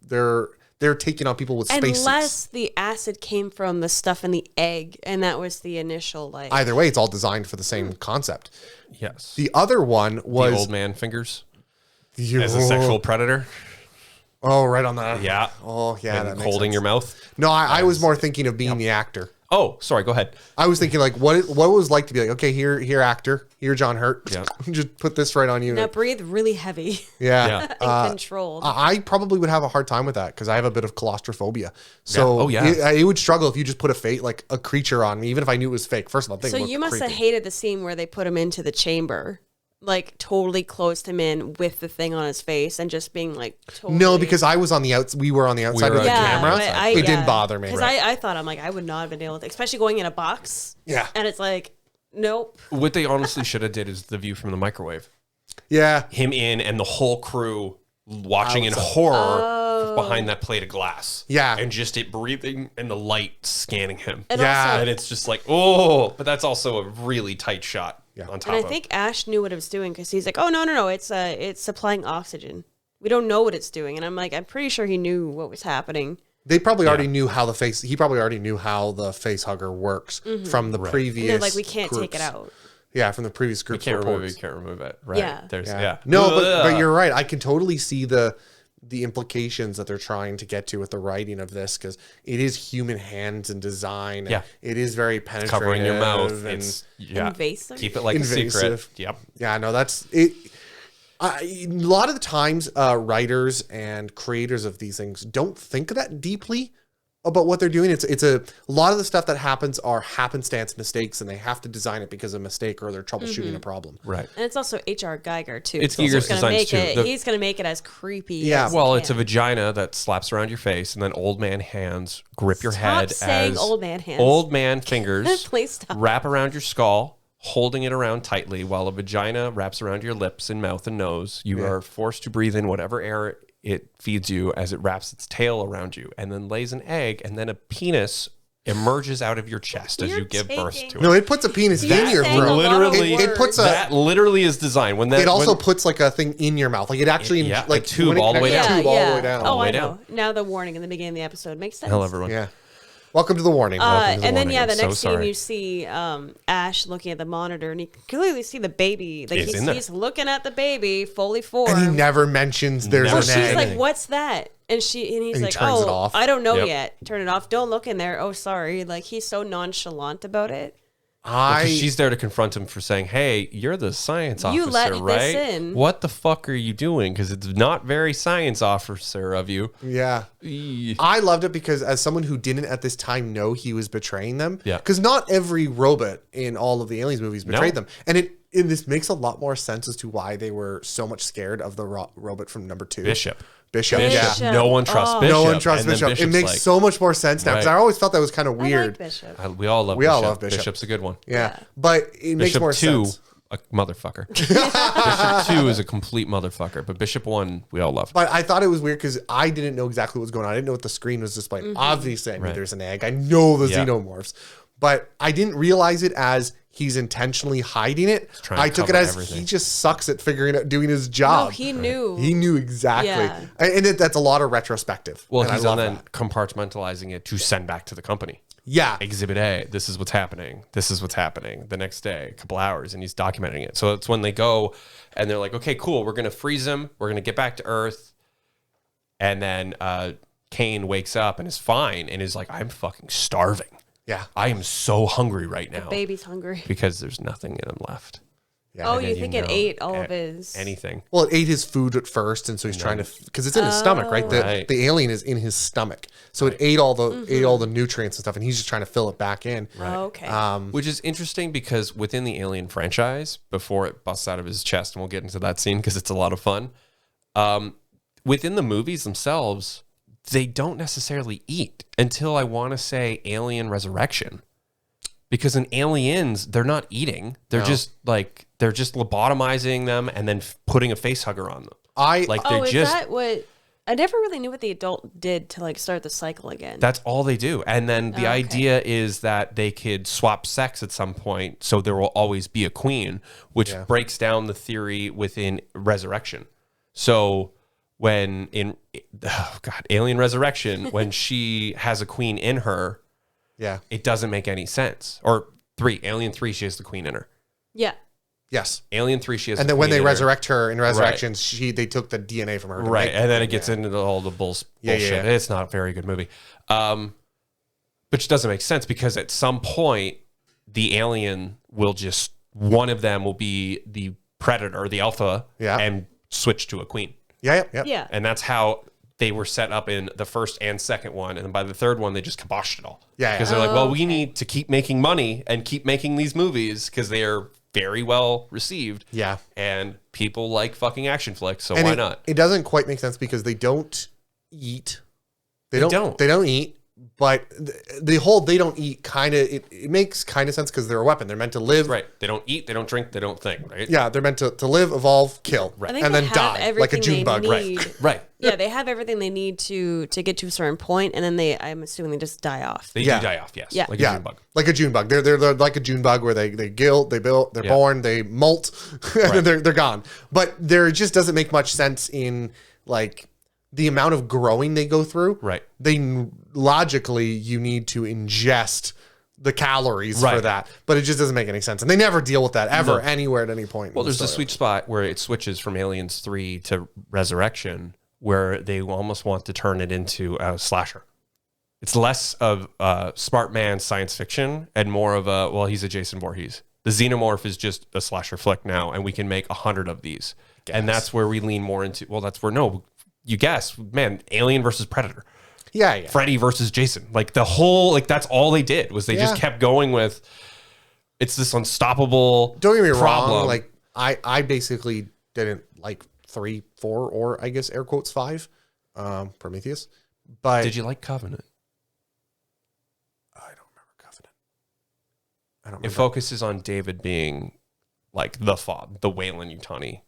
they're taking on people with spacesuits. Unless the acid came from the stuff in the egg, and that was the initial like. Either way, it's all designed for the same concept. Yes. The other one was The old man fingers You- as a sexual predator. Oh, right on that. Yeah. Oh, yeah. And that makes holding sense. your mouth. No, I was more thinking of being the actor. Oh, sorry. Go ahead. I was thinking like what it was like to be like, okay, here actor, here John Hurt. Yeah. Just put this right on you. Now breathe really heavy Yeah. and controlled. I probably would have a hard time with that because I have a bit of claustrophobia. So Oh, yeah. it would struggle if you just put a creature on me, even if I knew it was fake. First of all, So you must have hated the scene where they put him into the chamber, like totally closed him in with the thing on his face and just being like totally. No, because I was on the we were on the outside were of the on the camera. camera. It didn't bother me. Because I thought I would not have been able to, especially going in a box. Yeah. And it's like, nope. What they honestly should have did is the view from the microwave. Yeah. Him in and the whole crew watching in horror behind that plate of glass. Yeah. And just it breathing and the light scanning him. And Yeah. also, And it's just like, oh, but that's also a really tight shot Yeah. on top and I of think Ash knew what it was doing because he's like, oh, no, it's supplying oxygen, We don't know what it's doing. And I'm like, I'm pretty sure he knew what was happening. They probably already knew how he probably already knew how the face hugger works from the previous. And they're like, we can't groups. take it out. Yeah, from the previous groups. Can't remove it. Right. Yeah. No, but you're right. I can totally see the implications that they're trying to get to with the writing of this, because it is human hands and design. And it is very penetrative. It's covering your mouth. It's invasive. Keep it like invasive. a secret. Yep. Yeah, no, that's it. A lot of the times, writers and creators of these things don't think that deeply about what they're doing. It's a lot of the stuff that happens are happenstance mistakes, and they have to design it because of a mistake or they're troubleshooting a problem. Right. And it's also H.R. Geiger too. It's so Giger's he's gonna designs make too. He's going to make it as creepy. Yeah. as he Well, it's a can. vagina that slaps around your face, and then old man hands grip your head saying as old man hands. old man fingers Please stop. wrap around your skull, holding it around tightly, while a vagina wraps around your lips and mouth and nose. You are forced to breathe in whatever air it feeds you as it wraps its tail around you, and then lays an egg, and then a penis emerges out of your chest as you give birth to it. No, it puts a penis in your saying a throat. lot of Literally, It puts a. that literally is designed. When that, It also when- puts like a thing in your mouth. Like it actually, Yeah, like a tube when it all the way connects down. a tube all the way down. Oh, way I down. know. Now the warning in the beginning of the episode makes sense. Hell, everyone. Yeah. Welcome to the warning. Welcome to the And then warning. I'm the so next scene sorry. you see Ash looking at the monitor, and you can clearly see the baby. Like It's in there. he's looking at the baby fully formed. And he never mentions there's Never an says egg. She's like, anything. "What's that?" And he's he like, turns it "Oh, off. I don't know Yep. yet. Turn it off. Don't look in there. Oh, sorry." Like he's so nonchalant about it. Because she's there to confront him for saying, "Hey, you're the science officer, You let this right? in." What the fuck are you doing? Because it's not very science officer of you." Yeah. Eeh. I loved it because as someone who didn't at this time know he was betraying them, Yeah. because not every robot in all of the Aliens movies betrayed No. them. And this makes a lot more sense as to why they were so much scared of the robot from number 2. Bishop. Bishop. Bishop. Yeah. No one trusts Oh. Bishop. No one trusts And then Bishop. It Bishop's makes like, so much more sense now because Right. I always felt that was kind of I weird. like Bishop. We all love We Bishop. all love Bishop. Bishop's a good one. Yeah. But it makes Bishop more 2, sense. a motherfucker. Bishop 2 is a complete motherfucker, but Bishop 1, we all love. But I thought it was weird because I didn't know exactly what was going on. I didn't know what the screen was displaying. Mm-hmm. Obviously, I knew Right. there's an egg. I know the Yeah. xenomorphs. But I didn't realize it as he's intentionally hiding it. trying to I took it cover as everything. he just sucks at figuring out, doing his job. No, he knew. He knew exactly. Yeah. And that's a lot of retrospective. Well, and he's I on love then that. compartmentalizing it to send back to the company. Yeah. Exhibit A, this is what's happening. This is what's happening the next day, a couple hours, and he's documenting it. So it's when they go and they're like, okay, cool, we're going to freeze him. We're going to get back to Earth. And then Kane wakes up and is fine and is like, I'm fucking starving. Yeah. I am so hungry right now Baby's hungry. because there's nothing in him left. Yeah. Oh, And you then think it know ate all of his? anything. Well, it ate his food at first, and so he's trying to, because it's in his stomach, right? Right. The alien is in his stomach, so it ate all the nutrients and stuff, and he's just trying to fill it back in. Oh, okay. Which is interesting because within the Alien franchise, before it busts out of his chest, and we'll get into that scene because it's a lot of fun, within the movies themselves, they don't necessarily eat until I want to say Alien Resurrection. Because in Aliens, they're not eating. They're just lobotomizing them and then putting a face hugger on them. They're Oh, is just that what? I never really knew what the adult did to like start the cycle again. that's all they do. And then the okay. idea is that they could swap sex at some point, so there will always be a queen, which breaks down the theory within Resurrection. So when Alien Resurrection, when she has a queen in her, Yeah. it doesn't make any sense. Or Alien 3, she has the queen in her. yeah. Yes. Alien 3, she has And the then when queen they in her. resurrect her in Resurrections, they took the DNA from her. to Right, make- and then it gets into all the bullshit. yeah. It's not a very good movie. Which doesn't make sense because at some point, the alien will just, one of them will be the predator, the alpha, and switch to a queen. Yeah. Yeah. And that's how they were set up in the first and second one. And then by the third one, they just kiboshed it all. Yeah. Because they're like, well, we need to keep making money and keep making these movies because they are very well received. Yeah. And people like fucking action flicks, so And why not? It doesn't quite make sense because they don't eat. They don't. don't eat. But the whole they don't eat kind of it makes kind of sense because they're a weapon. They're meant to live. Right. They don't eat, they don't drink, they don't think, right? Yeah, they're meant to live, evolve, kill, I think and they then have die like a everything June they bug. need. Right. Yeah, they have everything they need to get to a certain point, and then I'm assuming they just die off. They Yeah. do die off, yes. Yeah. Like a Yeah, June bug. like a June bug. They're like a June bug where they gill, they build, they're Yeah. born, they molt, and Right. then they're gone. But there just doesn't make much sense in like the amount of growing they go through, Right. Logically you need to ingest the calories for Right. that, but it just doesn't make any sense, and they never deal with that ever No. anywhere at any point. Well, in the there's a story. sweet spot where it switches from Aliens 3 to Resurrection, where they almost want to turn it into a slasher. It's less of smart man science fiction and more of a, well, he's a Jason Voorhees. The Xenomorph is just a slasher flick now, and we can make 100 of these. And that's where we lean more into, well, that's where, no, you guess, man, Alien versus Predator. Yeah. Freddy versus Jason. Like the whole, like that's all they did was they just kept going with, it's this unstoppable Don't get me problem. wrong. Like I basically didn't like 3, 4, or I guess air quotes 5, Prometheus. But Did you like Covenant? I don't remember Covenant. I don't It remember. focuses on David being like the Wayland Yutani.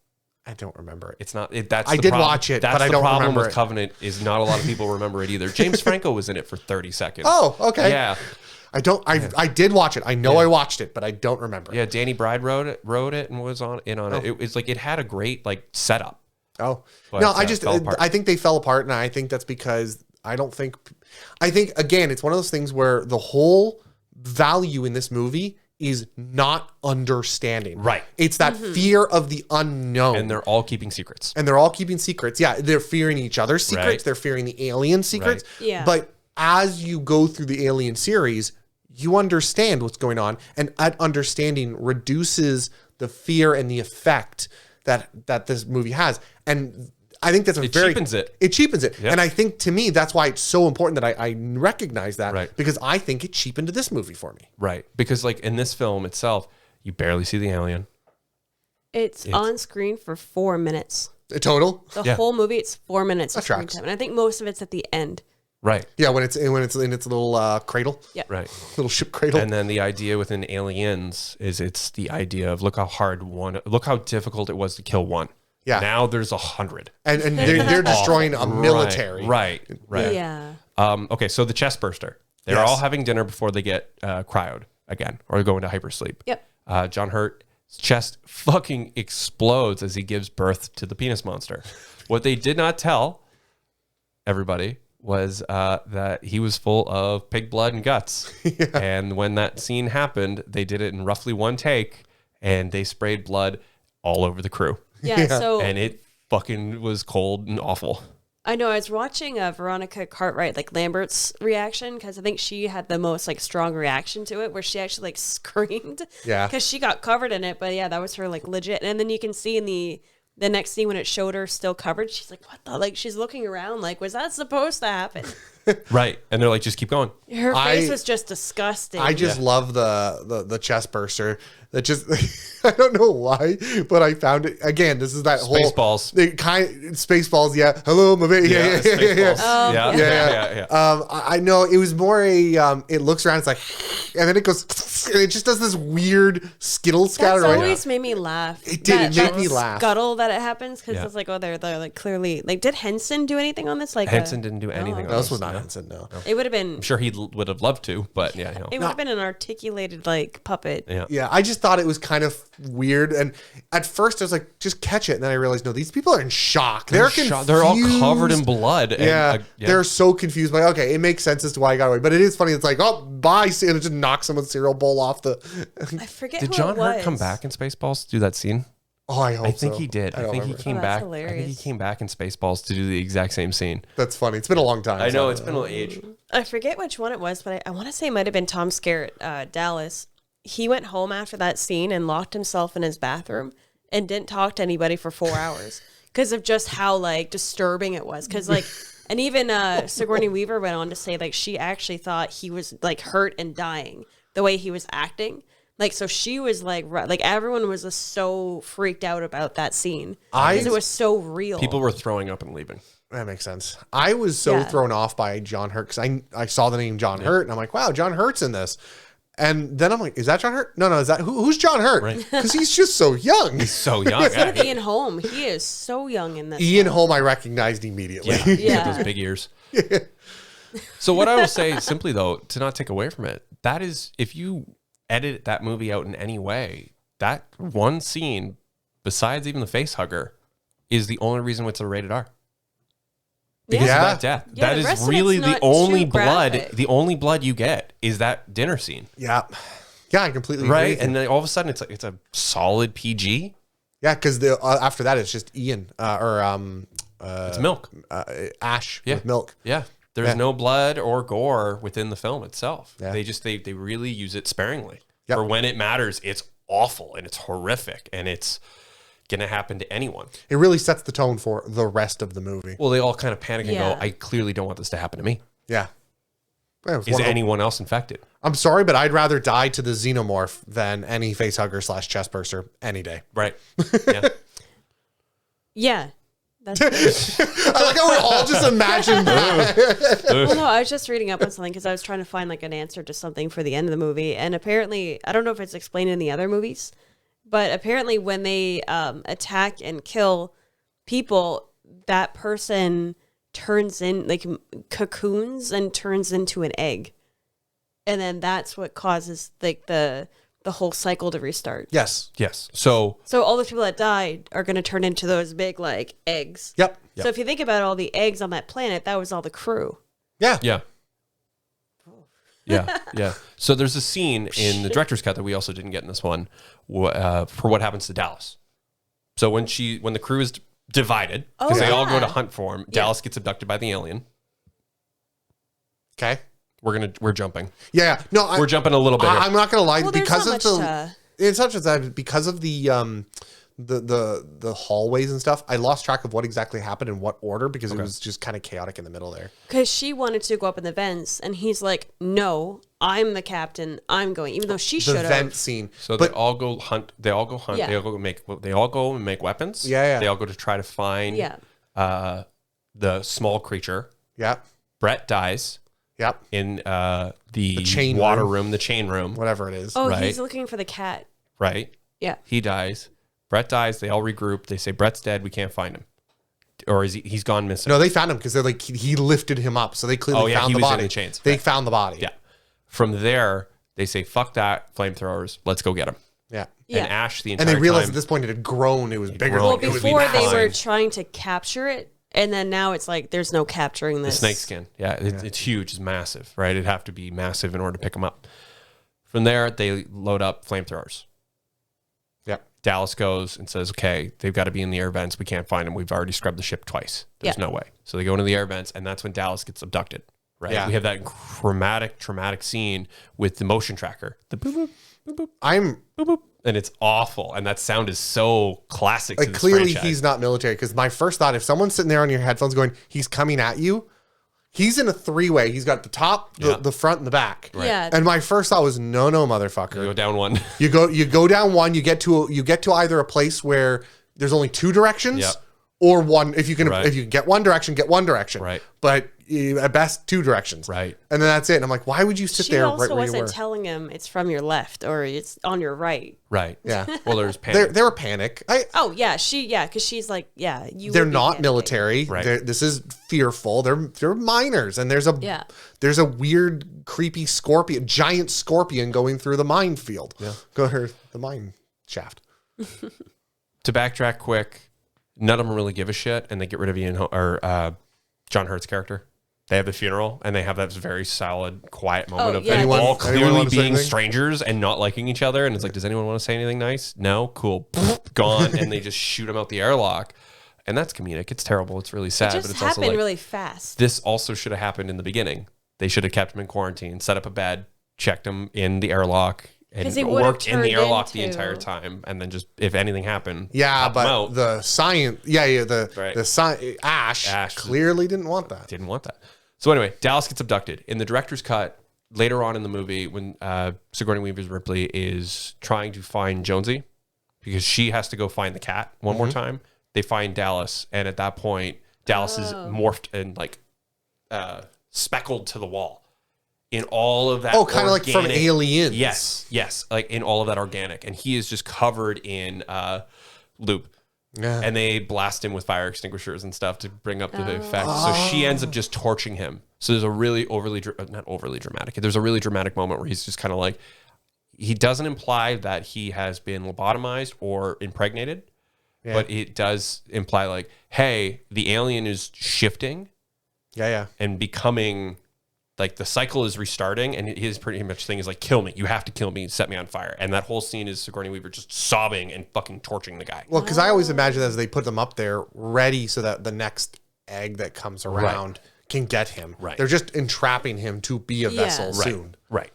I don't remember it. It's not. That's I the did problem. watch it, That's but I the don't problem remember with it. Covenant is not a lot of people remember it either. James Franco was in it for 30 seconds. Oh, okay. Yeah, I don't. I did watch it. I know I watched it, but I don't remember. yeah. Danny Bride wrote it and was on it. It was like it had a great like setup. Oh But, no, I just fell apart. I think they fell apart, and I think that's because I think again it's one of those things where the whole value in this movie is not understanding. Right. It's that fear of the unknown. And they're all keeping secrets. And they're all keeping secrets. Yeah, they're fearing each other's secrets. Right. They're fearing the alien secrets. Right. Yeah. But as you go through the alien series, you understand what's going on, and that understanding reduces the fear and the effect that this movie has. And I think that's It cheapens it. It cheapens it. Yep. And I think to me that's why it's so important that I recognize that, Right. because I think it cheapened this movie for me. Right. Because like in this film itself, you barely see the alien. It's on screen for 4 minutes. Total. The whole movie, it's 4 minutes of That screen tracks. time. And I think most of it's at the end. Right. Yeah, when it's in its little cradle, Right. little ship cradle. And then the idea within Aliens is it's the idea of look how difficult it was to kill one. Yeah. Now there's 100. and they're destroying a military. Right. Yeah. Okay, so the chest burster. They're Yes. all having dinner before they get cryoed again or go into hypersleep. Yep. John Hurt's chest fucking explodes as he gives birth to the penis monster. What they did not tell everybody was that he was full of pig blood and guts. And when that scene happened, they did it in roughly one take, and they sprayed blood all over the crew. Yeah. So And it fucking was cold and awful. I know I was watching Veronica Cartwright, like Lambert's reaction, because I think she had the most like strong reaction to it, where she actually like screamed. Yeah. Because she got covered in it, but yeah, that was her like legit. And then you can see in the next scene when it showed her still covered, she's like, "What the?" Like she's looking around, like, "Was that supposed to happen?" Right. And they're like, just keep going. Her face was just disgusting. I just love the chest burster. That just I don't know why, but I found it again. This is that whole Spaceballs. Spaceballs. Yeah. Hello, my baby. Yeah. Spaceballs. Oh, Yeah. I know it was more a it looks around, it's like, and then it goes, and it just does this weird skittle scatter. That's Right? always made me laugh. It did. It made me that laugh. Scuttle that it happens because Yeah. it's like, oh, they're like clearly like. Did Henson do anything on this? Like Henson didn't do anything. okay. on This was this. not Henson. No. It would have been. I'm sure he would have loved to, but yeah, you know. It would have been an articulated like puppet. Yeah. Yeah, I just thought it was kind of weird, and at first I was like, just catch it, and then I realized, no, these people are in shock. They're confused. They're all covered in blood. And, Yeah, they're so confused. Like, okay, it makes sense as to why he got away, but it is funny. It's like, oh, bye, and it just knocks someone's cereal bowl off the. I forget. Did who John it was. Hurt come back in Spaceballs to do that scene? Oh, I hope. I think so. he did. I don't think he remember. came Oh, that's back. I think he hilarious. came back in Spaceballs to do the exact same scene. That's funny. It's been a long time. I so know don't it's been an age. I forget which one it was, but I want to say it might have been Tom Skerritt, Dallas. He went home after that scene and locked himself in his bathroom and didn't talk to anybody for 4 hours because of just how like disturbing it was. Because like, and even Sigourney Weaver went on to say like she actually thought he was like hurt and dying the way he was acting. Like, so she was like everyone was just so freaked out about that scene because it was so real. People were throwing up and leaving. That makes sense. I was so Yeah. thrown off by John Hurt because I saw the name John Hurt and I'm like, wow, John Hurt's in this. And then I'm like, is that John Hurt? No, is that who's John Hurt? Right. Because he's just so young. So young. Instead of Ian Holm, he is so young in this. Ian Holm, I recognized immediately. Yeah, he Yeah. had those big ears. So what I will say simply though, to not take away from it, that is if you edit that movie out in any way, that one scene, besides even the face hugger, is the only reason it's a rated R. because Yeah. of that death. Yeah, That the rest is of it's really the not only too blood. graphic. The only blood you get is that dinner scene, Yeah. Yeah, I completely agree right? with you. And then all of a sudden, it's a solid PG. Yeah, because after that, it's just Ian It's milk. Ash Yeah. with milk. Yeah. There's Yeah. no blood or gore within the film itself. Yeah. They really use it sparingly. Yep. For when it matters, it's awful and it's horrific and it's gonna happen to anyone. It really sets the tone for the rest of the movie. Well, they all kind of panic and Yeah. go, I clearly don't want this to happen to me. Yeah. Yeah, it was Is one of the- anyone else infected? I'm sorry, but I'd rather die to the xenomorph than any facehugger / chest burster any day. Right. Yeah. Yeah. That's I like how we all just imagined that. well, no, I was just reading up on something because I was trying to find like an answer to something for the end of the movie, and apparently, I don't know if it's explained in the other movies, but apparently, when they attack and kill people, that person turns in like cocoons and turns into an egg, and then that's what causes like the whole cycle to restart. Yes. Yes. So So all those people that died are going to turn into those big like eggs. Yep. So if you think about all the eggs on that planet, that was all the crew. Yeah. yeah. Yeah, yeah. So there's a scene in the director's cut that we also didn't get in this one for what happens to Dallas. So when the crew is divided, because they all go to hunt for him, Dallas gets abducted by the alien. Okay. We're jumping. Yeah. No, We're jumping a little bit. I'm not gonna lie, Well, there's because not of much the it's not just that, because of the hallways and stuff. I lost track of what exactly happened in what order because it was just kind of chaotic in the middle there. Because she wanted to go up in the vents, and he's like, "No, I'm the captain. I'm going." Even though she The should vent have. scene. So but they all go hunt. They all go hunt. Yeah. They all go and make weapons. Yeah, yeah. They all go to try to find Yeah. the small creature. yeah, Brett dies yep, in the chain water room. room, the chain room. whatever it is. Oh, Right. he's looking for the cat. Right. Yeah. He dies. Brett dies. They all regroup. They say Brett's dead. We can't find him, or is he's gone missing? No, they found him because they're like he lifted him up, so they clearly found he the was in body. the chains. They Right. found the body. Yeah. From there, they say fuck that, flamethrowers. Let's go get him. yeah. Yeah. And Ash the And entire they realized time. at this point it had grown. It was bigger. grown. Well, than it was before they were fine. trying to capture it, and then now it's like there's no capturing The this snake skin. Yeah, it's huge. It's massive, right? It'd have to be massive in order to pick them up. From there, they load up flamethrowers. Yep. Dallas goes and says, okay, they've got to be in the air vents. We can't find them. We've already scrubbed the ship twice. There's Yeah. no way. So they go into the air vents, and that's when Dallas gets abducted, right? Yeah. We have that traumatic scene with the motion tracker. The boop, boop, boop, boop, I'm boop, boop. And it's awful. And that sound is so classic to like this clearly franchise. he's not military because my first thought, if someone's sitting there on your headphones going, he's coming at you, he's in a three-way. He's got the top, Yeah. the front, and the back. Yeah. And my first thought was, no, motherfucker. You go down one. You go down one. You get to either a place where there's only two directions, Yep. or one. If you can Right. if you can get one direction, get one direction. Right. But at best two directions. Right. And then that's it. And I'm like, why would you sit She there also right where you wasn't were? telling him it's from your left or it's on your right. Right. Yeah. Well, there's panic. They're panic. Oh yeah, because she's like, yeah, you. They're would be not panicking. military. Right. This is fearful. They're miners, and there's a weird, creepy giant scorpion going through the minefield. Yeah, the mine shaft. To backtrack quick, none of them really give a shit, and they get rid of John Hurt's character. They have the funeral, and they have that very solid, quiet moment Oh, of yeah. them all Anyone clearly want to say being anything? strangers and not liking each other. And it's like, does anyone want to say anything nice? No, cool, gone, and they just shoot him out the airlock. And that's comedic. It's terrible. It's really sad, It but just it's also happened like really fast. this also should have happened in the beginning. They should have kept him in quarantine, set up a bed, checked him in the airlock, and 'Cause he would have worked in the turned airlock the into- entire time. And then just if anything happened, Yeah, pop him but out. the science. Right. Ash clearly didn't want that. Didn't want that. So anyway, Dallas gets abducted. In the director's cut, later on in the movie, when Sigourney Weaver's Ripley is trying to find Jonesy, because she has to go find the cat one more time, they find Dallas, and at that point, Dallas is morphed and like speckled to the wall. In all of that, Oh, kind of like from organic- Aliens. Yes, like in all of that organic, and he is just covered in lube. Yeah. And they blast him with fire extinguishers and stuff to bring up the effect. So she ends up just torching him. So there's a really not overly dramatic. There's a really dramatic moment where he's just kind of like, he doesn't imply that he has been lobotomized or impregnated, but it does imply like, hey, the alien is shifting Yeah. and becoming like the cycle is restarting, and his pretty much thing is like, kill me. You have to kill me, set me on fire. And that whole scene is Sigourney Weaver just sobbing and fucking torching the guy. Well, because I always imagine as they put them up there ready so that the next egg that comes around can get him. Right. They're just entrapping him to be a vessel soon. Right.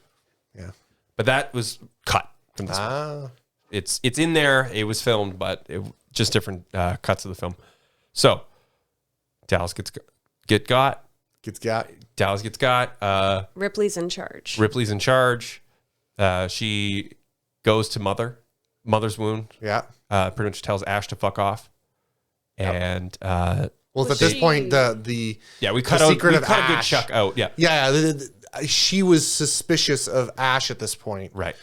Yeah. But that was cut from this one. It's in there. It was filmed, but just different cuts of the film. So Dallas gets got. Dallas gets got. Ripley's in charge. Ripley's in charge. She goes to Mother's wound. Yeah. Pretty much tells Ash to fuck off. And Well, at this point, the we cut a good chunk out. Yeah. She was suspicious of Ash at this point. Right.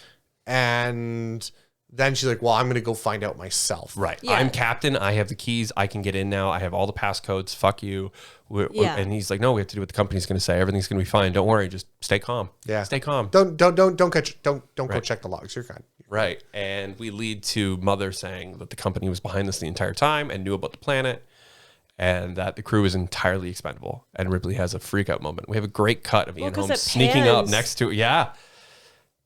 And then she's like, well, I'm going to go find out myself. Right. Yeah. I'm captain. I have the keys. I can get in now. I have all the passcodes. Fuck you. And he's like, no, we have to do what the company's going to say. Everything's going to be fine. Don't worry. Just stay calm. Yeah. Stay calm. Don't go check the logs. You're fine. Right. And we lead to Mother saying that the company was behind this the entire time and knew about the planet, and that the crew is entirely expendable. And Ripley has a freak out moment. We have a great cut of Ian 'cause Holmes it sneaking up pans. next to it. Yeah.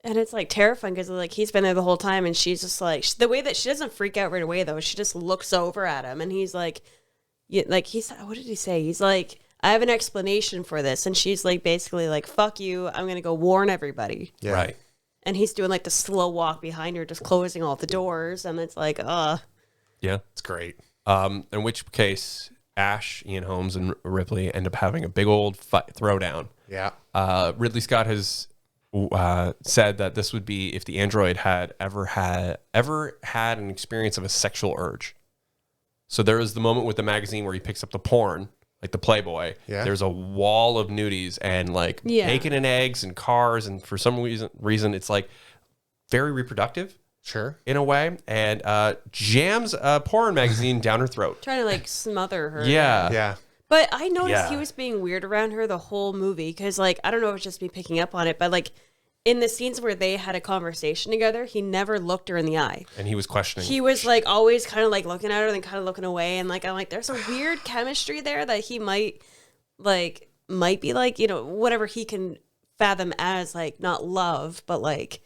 And it's like terrifying because like he's been there the whole time, and she's just like the way that she doesn't freak out right away though. She just looks over at him, and he's like, what did he say? He's like, I have an explanation for this, and she's like basically like, fuck you, I'm gonna go warn everybody. Yeah. Right. And he's doing like the slow walk behind her, just closing all the doors, and it's like, Yeah. It's great. In which case, Ash, Ian Holmes, and Ripley end up having a big old throwdown. Yeah. Ridley Scott has said that this would be if the android had ever had an experience of a sexual urge. So there is the moment with the magazine where he picks up the porn, like the Playboy. Yeah. There's a wall of nudies and like bacon and eggs and cars, and for some reason it's like very reproductive. Sure. In a way, and jams a porn magazine down her throat. trying to like smother her. Yeah. But I noticed he was being weird around her the whole movie because, like, I don't know if it's just me picking up on it, but like in the scenes where they had a conversation together, he never looked her in the eye. And he was questioning. He was like always kind of like looking at her and then kind of looking away, and like I'm like, there's a weird chemistry there that he might be like, you know, whatever he can fathom as like not love, but like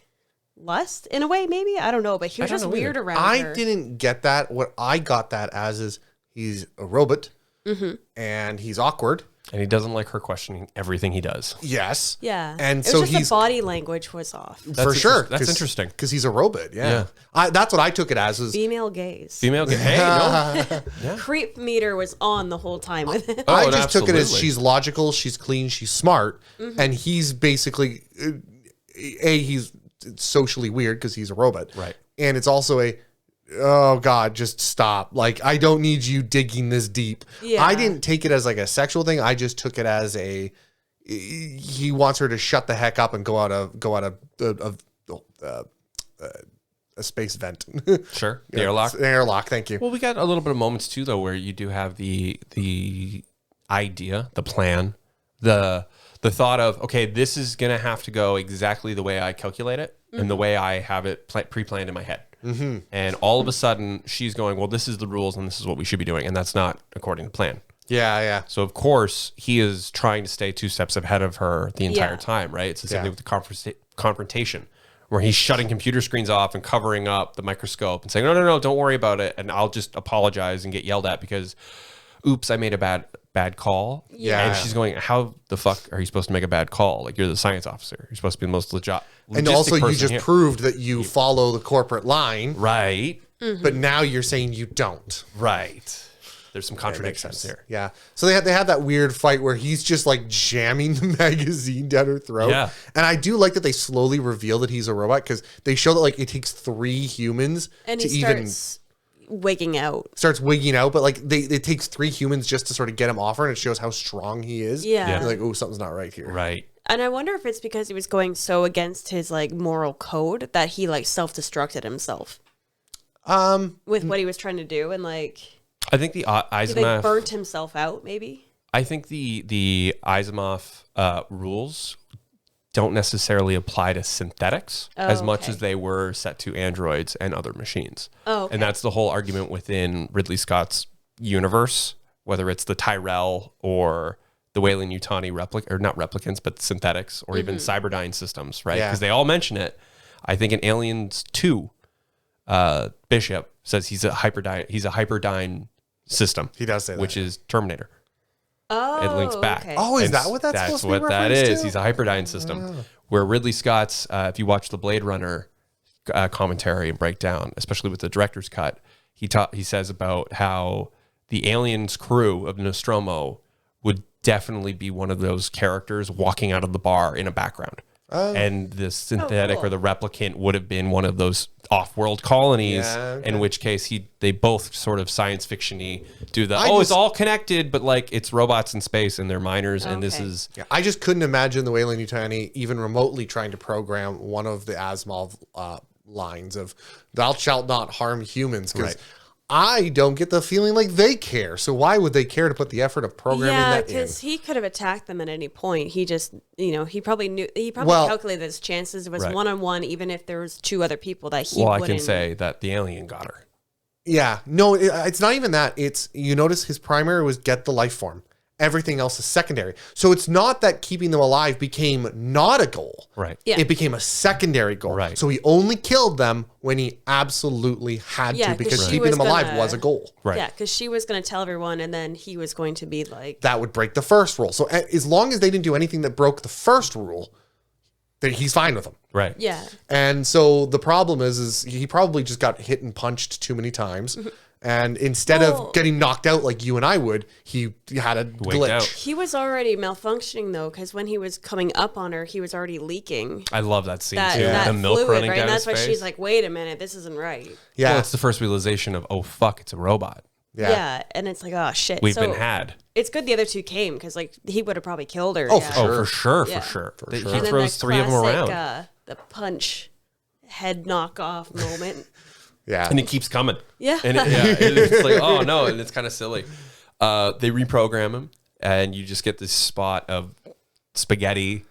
lust in a way, maybe. I don't know, but he was just weird around her. I didn't get that. What I got that as is he's a robot and he's awkward. And he doesn't like her questioning everything he does. Yes. Yeah. And it so was just he's the body language was off. for sure. That's interesting. Because he's a robot. Yeah. That's what I took it as. Female gaze. Female. Hey, no. Creep meter was on the whole time with him. I just took it as absolutely. she's logical, she's clean, she's smart, and he's basically he's socially weird because he's a robot, Right. And it's also oh God, just stop! Like I don't need you digging this deep. Yeah. I didn't take it as like a sexual thing. I just took it as he wants her to shut the heck up and go out a space vent. Sure. The airlock. The airlock. Thank you. Well, we got a little bit of moments too, though, where you do have the idea, the plan, the thought of, okay, this is going to have to go exactly the way I calculate it and the way I have it pre-planned in my head. Mm-hmm. And all of a sudden she's going, well, this is the rules and this is what we should be doing. And that's not according to plan. Yeah. So of course he is trying to stay 2 steps ahead of her the entire time, right? It's the same thing with the confrontation, where he's shutting computer screens off and covering up the microscope and saying, no, don't worry about it. And I'll just apologize and get yelled at because, oops, I made a bad call. Yeah. And she's going, how the fuck are you supposed to make a bad call? Like, you're the science officer. You're supposed to be the most And also you person just here. proved that you follow the corporate line, Right. but now you're saying you don't. Right. There's some Makes contradictions sense. here. Yeah. So they had that weird fight where he's just like jamming the magazine down her throat. Yeah. And I do like that they slowly reveal that he's a robot because they show that like it takes 3 humans And to he even starts wigging out. starts wigging out, but like it takes 3 humans just to sort of get him off her, and it shows how strong he is. Yeah. You're like, oh, something's not right here. Right. And I wonder if it's because he was going so against his like moral code that he like self-destructed himself with what he was trying to do, and like I think the he like Asimov burnt himself out maybe. I think the Asimov rules don't necessarily apply to synthetics as much okay. as they were set to androids and other machines. Oh, okay. And that's the whole argument within Ridley Scott's universe, whether it's the Tyrell or the Weyland-Yutani not replicants, but synthetics or even Cyberdyne systems, right? Yeah. Because they all mention it. I think in Aliens 2, Bishop says he's a hyperdyne system. He does say that. Which is Terminator. Oh, It links back. okay. Oh, is And that what that's supposed to be what that referenced is. to? He's a hyperdyne system. Where Ridley Scott's, if you watch the Blade Runner commentary and breakdown, especially with the director's cut, he says about how the aliens crew of Nostromo would definitely be one of those characters walking out of the bar in a background. And the synthetic cool. or the replicant would have been one of those off-world colonies, Yeah, okay. in which case they both sort of science fiction-y do the, I it's just- all connected, but like it's robots in space and they're miners, and this Okay. is... Yeah, I just couldn't imagine the Weyland-Yutani even remotely trying to program one of the Asimov lines of "Thou shalt not harm humans," because Right. I don't get the feeling like they care. So why would they care to put the effort of programming Yeah, that in? because he could have attacked them at any point. He just, he probably Well- calculated his chances. It was Right. 1-on-1, even if there was 2 other people that he Well, I wouldn't. can say that the alien got her. Yeah, no, it's not even that. It's, you notice his primary was get the life form. Everything else is secondary. So it's not that keeping them alive became not a goal. Right. Yeah. It became a secondary goal. Right. So he only killed them when he absolutely had Yeah, to, 'cause because she keeping was them alive gonna- was a goal. Right. Yeah, because she was going to tell everyone, and then he was going to be like, That would break the first rule. So as long as they didn't do anything that broke the first rule, then he's fine with them. Right. yeah. And so the problem is he probably just got hit and punched too many times. And instead Well- of getting knocked out like you and I would, he had a glitch. out. He was already malfunctioning, though, because when he was coming up on her, he was already leaking I love that scene that, too. that The milk fluid, running right? down And that's his why face. she's like, wait a minute, this isn't right. Yeah. Well, it's the first realization of, oh fuck, it's a robot. Yeah. And it's like, oh, shit. We've So been had. It's good the other 2 came, because, like, he would have probably killed her. Oh, yeah. for Oh, for sure, Yeah. for sure. For He sure. And then throws the 3 of them classic, around, the punch head knockoff moment. Yeah. and it keeps coming. Yeah. And it's like, oh no, and it's kind of silly. They reprogram him, and you just get this spot of spaghetti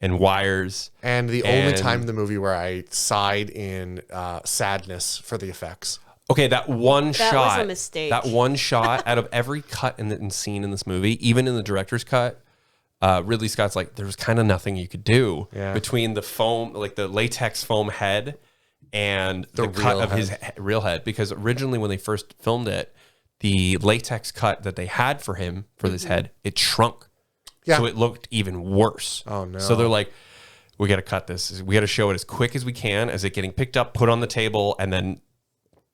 and wires. And the only And- time in the movie where I sighed in sadness for the effects. Okay, that one That shot. was a mistake. That one shot out of every cut and scene in this movie, even in the director's cut, Ridley Scott's like, there was kind of nothing you could do Yeah. between the foam, like the latex foam head, and the cut real of his real head. Because originally, when they first filmed it, the latex cut that they had for him for this head, it shrunk. Yeah. So it looked even worse. Oh, no. So they're like, we got to cut this. We got to show it as quick as we can, as it getting picked up, put on the table, and then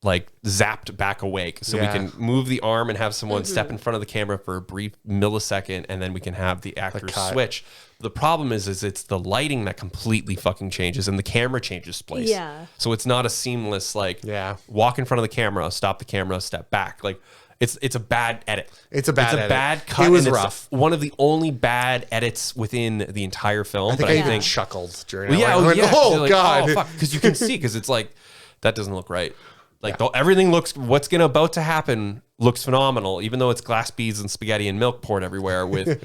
like zapped back awake, so Yeah. we can move the arm and have someone step in front of the camera for a brief millisecond, and then we can have the actors cut. switch. The problem is it's the lighting that completely fucking changes, and the camera changes place. Yeah. So it's not a seamless like Yeah. walk in front of the camera, stop the camera, step back. Like it's a bad edit. It's a bad edit. bad cut. It was and it's rough. one of the only bad edits within the entire film. I think but I even chuckled during it. yeah, I went, yeah. oh, You're like, God. oh, fuck, because you can see, because it's like that doesn't look right. Like everything looks, what's about to happen looks phenomenal, even though it's glass beads and spaghetti and milk poured everywhere with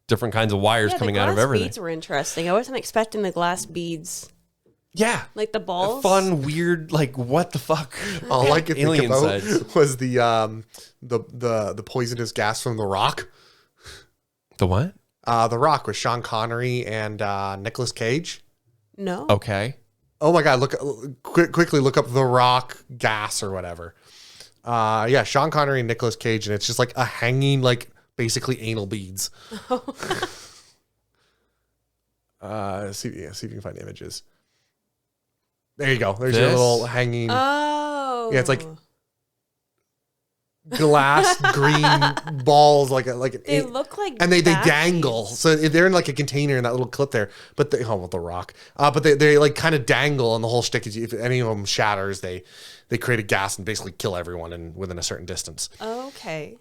different kinds of wires Yeah, coming the out of glass everything. beads were interesting. I wasn't expecting the glass beads, Yeah, like the balls. fun, weird, like what the fuck? All I could think Alien about sides. was the poisonous gas from The Rock. The what? The Rock with Sean Connery and Nicolas Cage. No. Okay. Oh my God! Quickly look up The Rock gas or whatever. Yeah, Sean Connery and Nicolas Cage, and it's just like a hanging, like basically anal beads. See if you can find images. There you go. There's your This? little hanging. Oh. Yeah, it's like glass green balls, like an they look like and they bat dangle. beads. So they're in like a container in that little clip there. But they, oh, well, The Rock. But they like kind of dangle, and the whole shtick is if any of them shatters, they create a gas and basically kill everyone within a certain distance. Okay.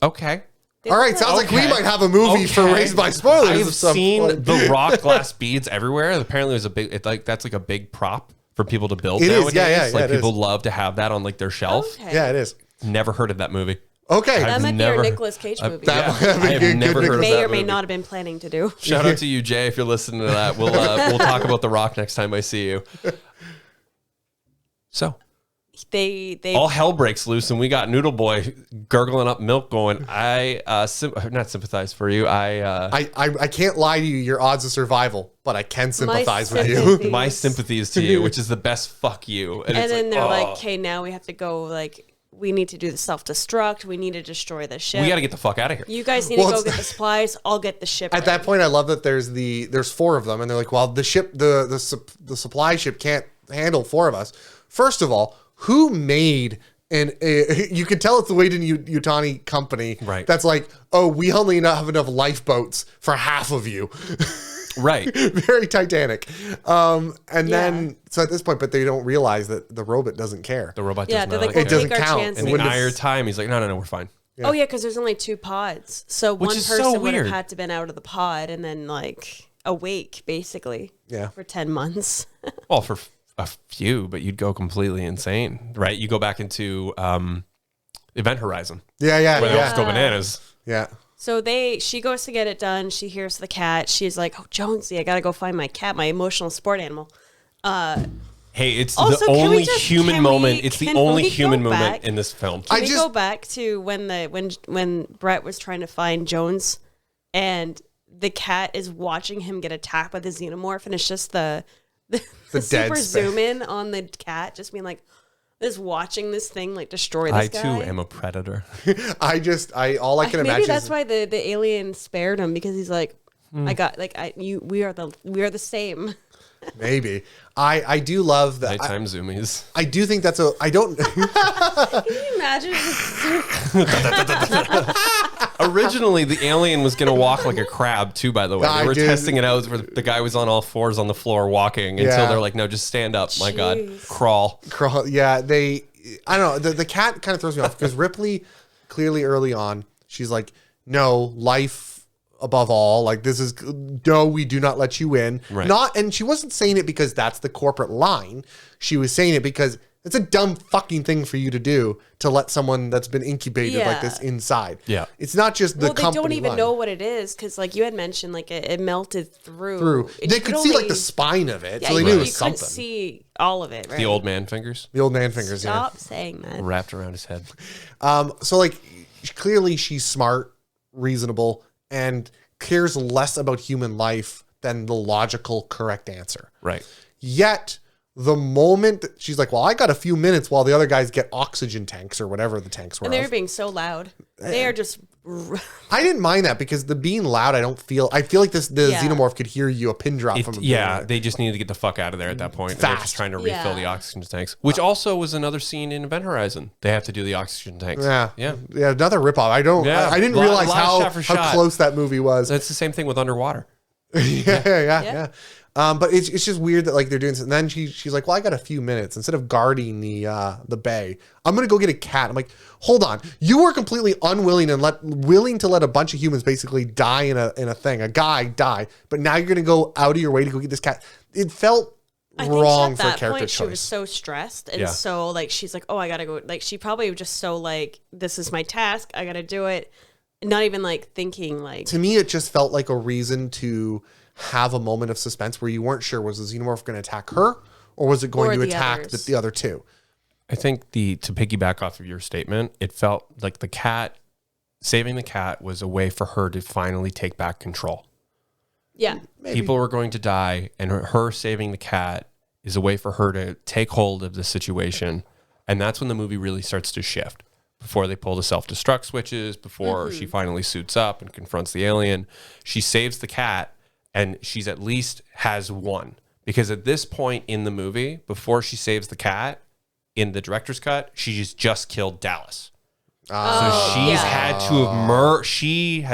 Okay. All right, sounds like we Okay. might have a movie for Okay. Raised by Spoilers. I've of some seen point. the Rock glass beads everywhere. Apparently, there's a big. That's like a big prop for people to build It is, nowadays. yeah, Like it is. people love to have that on like their shelf. Okay. Yeah, it is. Never heard of that movie. Okay. That I've might be never- your Nicolas Cage movie. that might have I a have good never heard of May that or may movie. not have been planning to do. Shout out to you, Jay, if you're listening to that. We'll talk about The Rock next time I see you. So, all hell breaks loose, and we got Noodle Boy gurgling up milk going, I not sympathize for you. I can't lie to you, your odds of survival, but I can sympathize with you. My sympathies to you, which is the best fuck you. And then they're like, okay, now we have to go, like, we need to do the self-destruct. We need to destroy the ship. We got to get the fuck out of here. You guys need to go get the supplies. I'll get the ship. At that point, I love that there's 4 of them, and they're like, well, the ship, the supply ship can't handle 4 of us. First of all, who made you can tell it's the Wade and Yutani company, right? That's like, oh, we only have enough lifeboats for half of you. Right. Very Titanic. Then, so at this point, but they don't realize that the robot doesn't care. The robot does not like, care. It doesn't count. In the entire time, he's like, no, we're fine. Yeah. Oh, yeah, because there's only 2 pods. So Which one is person so would have weird. had to been out of the pod and then, like, awake, basically. Yeah. For 10 months. Well, for a few, but you'd go completely insane, right? You go back into Event Horizon. Yeah. Where they all just go bananas. Yeah. So she goes to get it done. She hears the cat. She's like, oh, Jonesy, I got to go find my cat, my emotional sport animal. Hey, it's Also, the can we only just- human can moment. we- It's the can only we human go moment back? in this film. Can we go back to when Brett was trying to find Jones and the cat is watching him get attacked by the xenomorph, and it's just the dead super space. zoom in on the cat, just being like, is watching this thing like destroy this I guy. too am a predator. All I can Maybe imagine that's is why the alien spared him, because he's like, we are the same. maybe. I do love that. Nighttime zoomies. I do think that's I don't. Can you imagine? Originally, the alien was going to walk like a crab too, by the way. They were testing it out where the guy was on all 4s on the floor walking until they're like, no, just stand up. My God. Crawl. Yeah, I don't know. The cat kind of throws me off because Ripley, clearly early on, she's like, no, life above all. Like, this is, no, we do not let you in. Right. And she wasn't saying it because that's the corporate line. She was saying it because it's a dumb fucking thing for you to do, to let someone that's been incubated like this inside. Yeah. It's not just the company they don't even line. know what it is, because like you had mentioned, like it melted through. They could see like the spine of it, Yeah, so they knew it was you something. couldn't see all of it, right? The old man fingers The old man fingers, Stop saying that. wrapped around his head. So like, clearly she's smart, reasonable, and cares less about human life than the logical, correct answer. Right. Yet, the moment that she's like, well, I got a few minutes while the other guys get oxygen tanks or whatever the tanks were. And they were of. being so loud. They are just. I didn't mind that because the being loud, I feel like the xenomorph could hear you a pin drop from a building. They just needed to get the fuck out of there at that point. They're just trying to refill the oxygen tanks, which also was another scene in Event Horizon. They have to do the oxygen tanks. Yeah. Another ripoff. I didn't realize how close that movie was. That's the same thing with Underwater. Yeah. But it's just weird that like they're doing this. And then she's like, well, I got a few minutes. Instead of guarding the bay, I'm gonna go get a cat. I'm like, hold on, you were completely unwilling and willing to let a bunch of humans basically die in a thing, a guy die, but now you're gonna go out of your way to go get this cat. It felt wrong for character choice. She was so stressed, and so like she's like, oh, I gotta go. Like she probably was just so like, this is my task, I gotta do it. Not even like thinking like. To me, it just felt like a reason to have a moment of suspense where you weren't sure, was the xenomorph going to attack her or was it going to attack the other two? I think to piggyback off of your statement, it felt like saving the cat was a way for her to finally take back control. Yeah. Maybe. People were going to die, and her saving the cat is a way for her to take hold of the situation. And that's when the movie really starts to shift. Before they pull the self-destruct switches, before she finally suits up and confronts the alien, she saves the cat, and she's at least has won. Because at this point in the movie, before she saves the cat, in the director's cut, she's just killed Dallas. So she has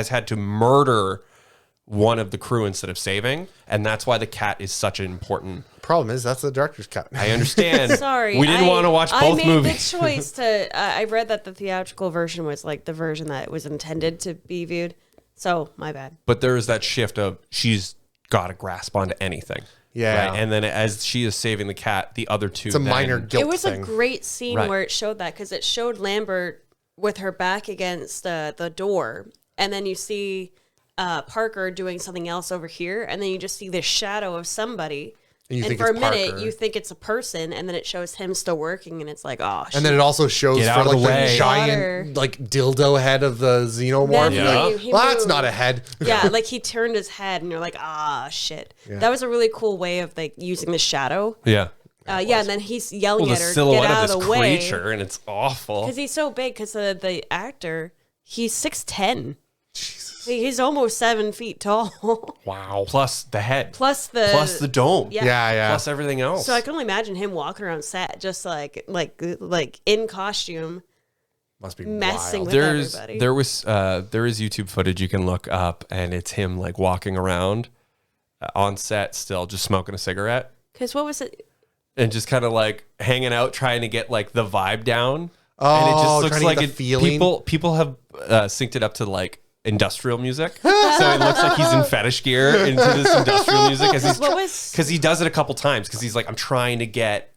had to murder one of the crew instead of saving, and that's why the cat is such an important. Problem is that's the director's cut. I understand. Sorry, we didn't want to watch both movies. I made the choice to. I read that the theatrical version was like the version that was intended to be viewed. So my bad. But there is that shift of she's got to grasp onto anything. Yeah. Right? And then as she is saving the cat, the other two. It's a minor guilt It was thing. a great scene where it showed that, because it showed Lambert with her back against the door, and then you see Parker doing something else over here, and then you just see the shadow of somebody And you And think for a it's minute, Parker. you think it's a person, and then it shows him still working, and it's like, oh, shit. And then it also shows Get for out of like the the way. giant like dildo head of the xenomorph. Then You're Yeah. like, he well, that's moved. not a head. Yeah, like he turned his head, and you're like, ah, shit. Yeah. That was a really cool way of like using the shadow. Yeah. Yeah, and then he's yelling Well, the at her, silhouette get out of of this the way. creature, and it's awful. Because he's so big, because the actor, he's 6'10". He's almost 7 feet tall. Wow. Plus the head. Plus the dome. Yeah. Yeah. Plus everything else. So I can only imagine him walking around set just like in costume, Must be messing wild. with everybody. there is YouTube footage you can look up, and it's him like walking around on set still, just smoking a cigarette Because what was it? and just kind of like hanging out, trying to get like the vibe down. Oh, and it just looks trying to like get the feeling. people have synced it up to like industrial music, so it looks like he's in fetish gear into this industrial music because he does it a couple times because he's like, I'm trying to get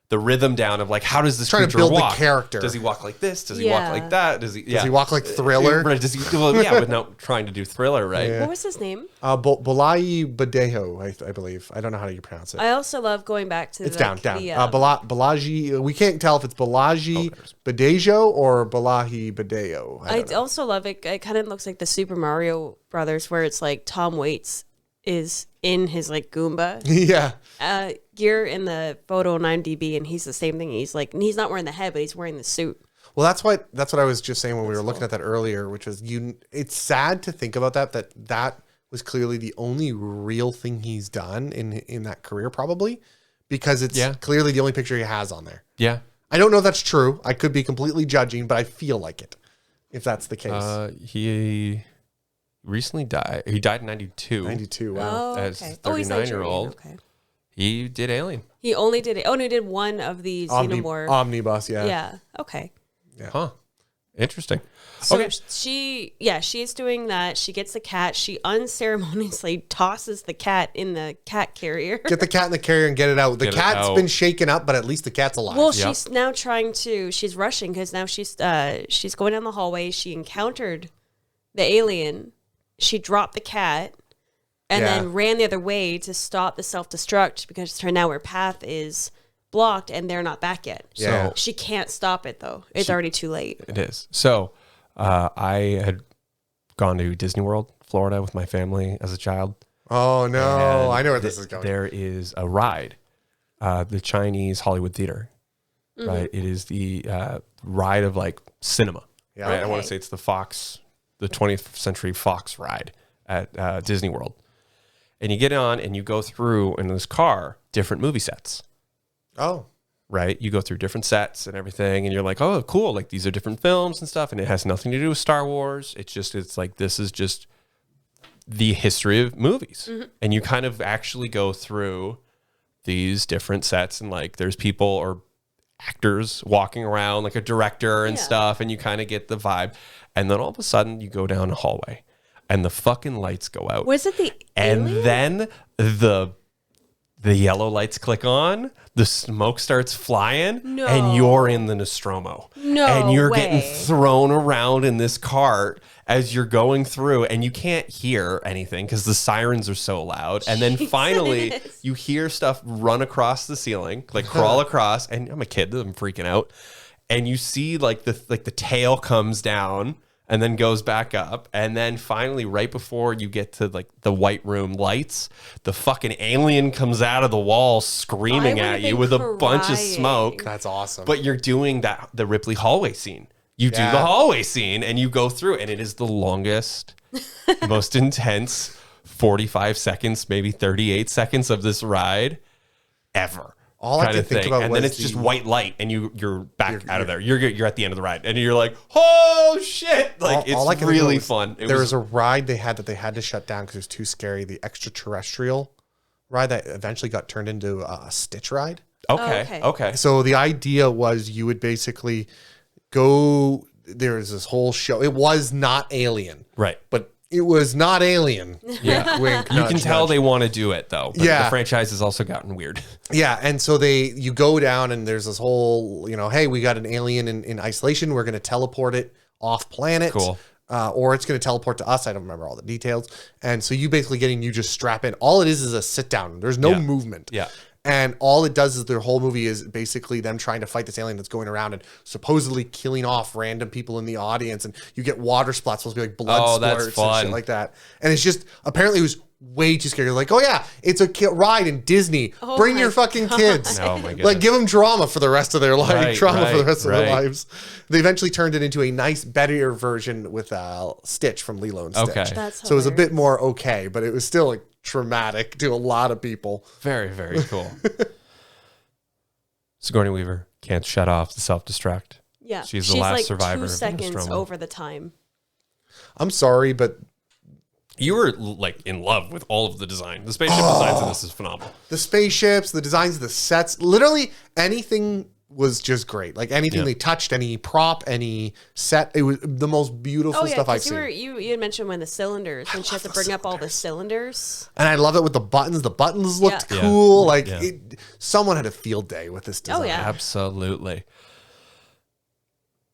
the rhythm down of like, how does this Trying to creature build the walk? character. Does he walk like this? Does he Yeah. walk like that? Does he? Does he walk like Thriller? Right, does he? Well, yeah, but no, trying to do Thriller, right? What was his name? Balaji Badejo, I believe. I don't know how you pronounce it. I also love going back to It's like, down. the, Balaji. We can't tell if it's Balaji Badejo or Balaji Badeo. I I don't know. also love it. It kind of looks like the Super Mario Brothers, where it's like Tom Waits is in his like Goomba Yeah. gear in the photo on IMDb, and he's the same thing. He's like, he's not wearing the head, but he's wearing the suit. Well, that's what I was just saying when we were looking at that earlier, which was it's sad to think about that was clearly the only real thing he's done in that career, probably, because it's clearly the only picture he has on there. Yeah. I don't know if that's true. I could be completely judging, but I feel like it, if that's the case. He recently died. He died in 92. 92. Wow. Oh, As okay. a He's 39-year-old. Okay. He did Alien. He only did it. Oh, no, he did one of these Xenomorph. Omnibus, yeah. Yeah. Okay. Huh. Interesting. So Okay. she is doing that. She gets the cat. She unceremoniously tosses the cat in the cat carrier. Get the cat in the carrier and get it out. The Get it cat's out. been shaken up, but at least the cat's alive. Well, Yep. she's now she's rushing because now she's going down the hallway. She encountered the alien. She dropped the cat and then ran the other way to stop the self-destruct because now her path is blocked and they're not back yet. Yeah. So she can't stop it though. It's already too late. It is. So I had gone to Disney World, Florida with my family as a child. Oh, no. And I know where this is going. There is a ride, the Chinese Hollywood Theater, right? It is the ride of like cinema. Yeah. Right? I want Okay. to say it's the 20th Century Fox ride at Disney World. And you get on and you go through in this car different movie sets, Oh. right? You go through different sets and everything, and you're like, oh, cool. Like these are different films and stuff. And it has nothing to do with Star Wars. It's like, this is just the history of movies. And you kind of actually go through these different sets, and like there's people or actors walking around, like a director and stuff, and you kind of get the vibe. And then all of a sudden you go down a hallway and the fucking lights go out. Was it the And alien? then the yellow lights click on, the smoke starts flying, No. and you're in the Nostromo. No And you're getting way. thrown around in this cart as you're going through, and you can't hear anything because the sirens are so loud. And then finally, you hear stuff run across the ceiling, like crawl across, and I'm a kid, I'm freaking out. And you see like the tail comes down and then goes back up, and then finally right before you get to like the white room lights, the fucking alien comes out of the wall screaming I at would've you been with a bunch of crying. smoke. That's awesome. But you're doing the Ripley hallway scene. You do Yeah. the hallway scene and you go through, and it is the longest, most intense 45 seconds, maybe 38 seconds of this ride ever. All I kind could of think thing. about And was then it's just the- white light, and you're back out of there. You're at the end of the ride, and you're like, oh shit! Like All I it's can think of really was fun. There was a ride they had to shut down because it was too scary. The extraterrestrial ride that eventually got turned into a Stitch ride. okay. So the idea was you would basically go. There's this whole show. It was not Alien, Right. but it was not Alien. Yeah. Wink, You can nudge, tell nudge. they want to do it though. But Yeah. the franchise has also gotten weird. Yeah, and so you go down and there's this whole, hey, we got an alien in isolation. We're going to teleport it off planet. Cool. or it's going to teleport to us. I don't remember all the details. And so you basically you just strap in. All it is a sit down. There's no movement. Yeah. And all it does is their whole movie is basically them trying to fight this alien that's going around and supposedly killing off random people in the audience. And you get water splats, supposed to be like blood splurts and shit like that. And it's just, apparently it was way too scary. Like, oh yeah, it's a ride in Disney. Bring your fucking kids. Oh my goodness. Like, give them drama for the rest of their life. Right, for the rest of their right. lives. They eventually turned it into a nice, better version with Stitch from Lilo and Stitch. Okay. That's So it was a bit hilarious. more okay, but it was still like traumatic to a lot of people. Very, very cool. Sigourney Weaver can't shut off the self-destruct. Yeah, She's the last like survivor 2 of the seconds Nostromo. over the time. I'm sorry, but You were like in love with all of the design. The spaceship designs in this is phenomenal. the spaceships, the designs of the sets, literally anything was just great. Like anything they touched, any prop, any set, it was the most beautiful stuff I've seen. You had mentioned when she had to bring up all the cylinders. And I love it with the buttons. The buttons looked Yeah. cool. Yeah. Like Yeah. someone had a field day with this design. Oh, yeah. Absolutely.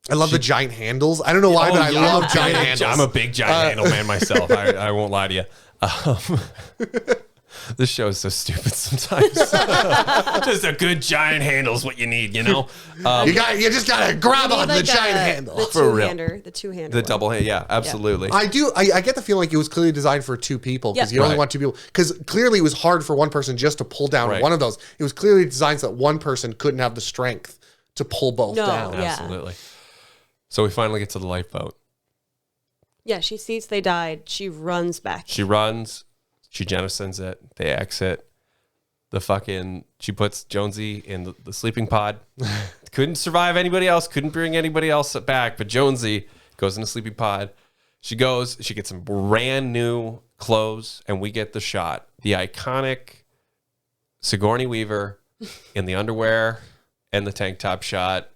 I love the giant handles. I don't know why, but I love giant handles. I'm a big giant handle man myself. I won't lie to you. This show is so stupid sometimes. Just a good giant handle is what you need, you know? You just gotta grab on the giant handle. The For real. two-hander. The double hand, yeah, absolutely. I get the feeling like it was clearly designed for 2 people because Yeah. you only Right. want 2 people. Because clearly it was hard for one person just to pull down Right. one of those. It was clearly designed so that one person couldn't have the strength to pull both down. Yeah. Absolutely. So we finally get to the lifeboat. Yeah, she sees they died. She runs back. She runs. She jettisons it. They exit. She puts Jonesy in the sleeping pod. Couldn't survive anybody else. Couldn't bring anybody else back. But Jonesy goes in the sleeping pod. She gets some brand new clothes, and we get the shot. The iconic Sigourney Weaver in the underwear and the tank top shot.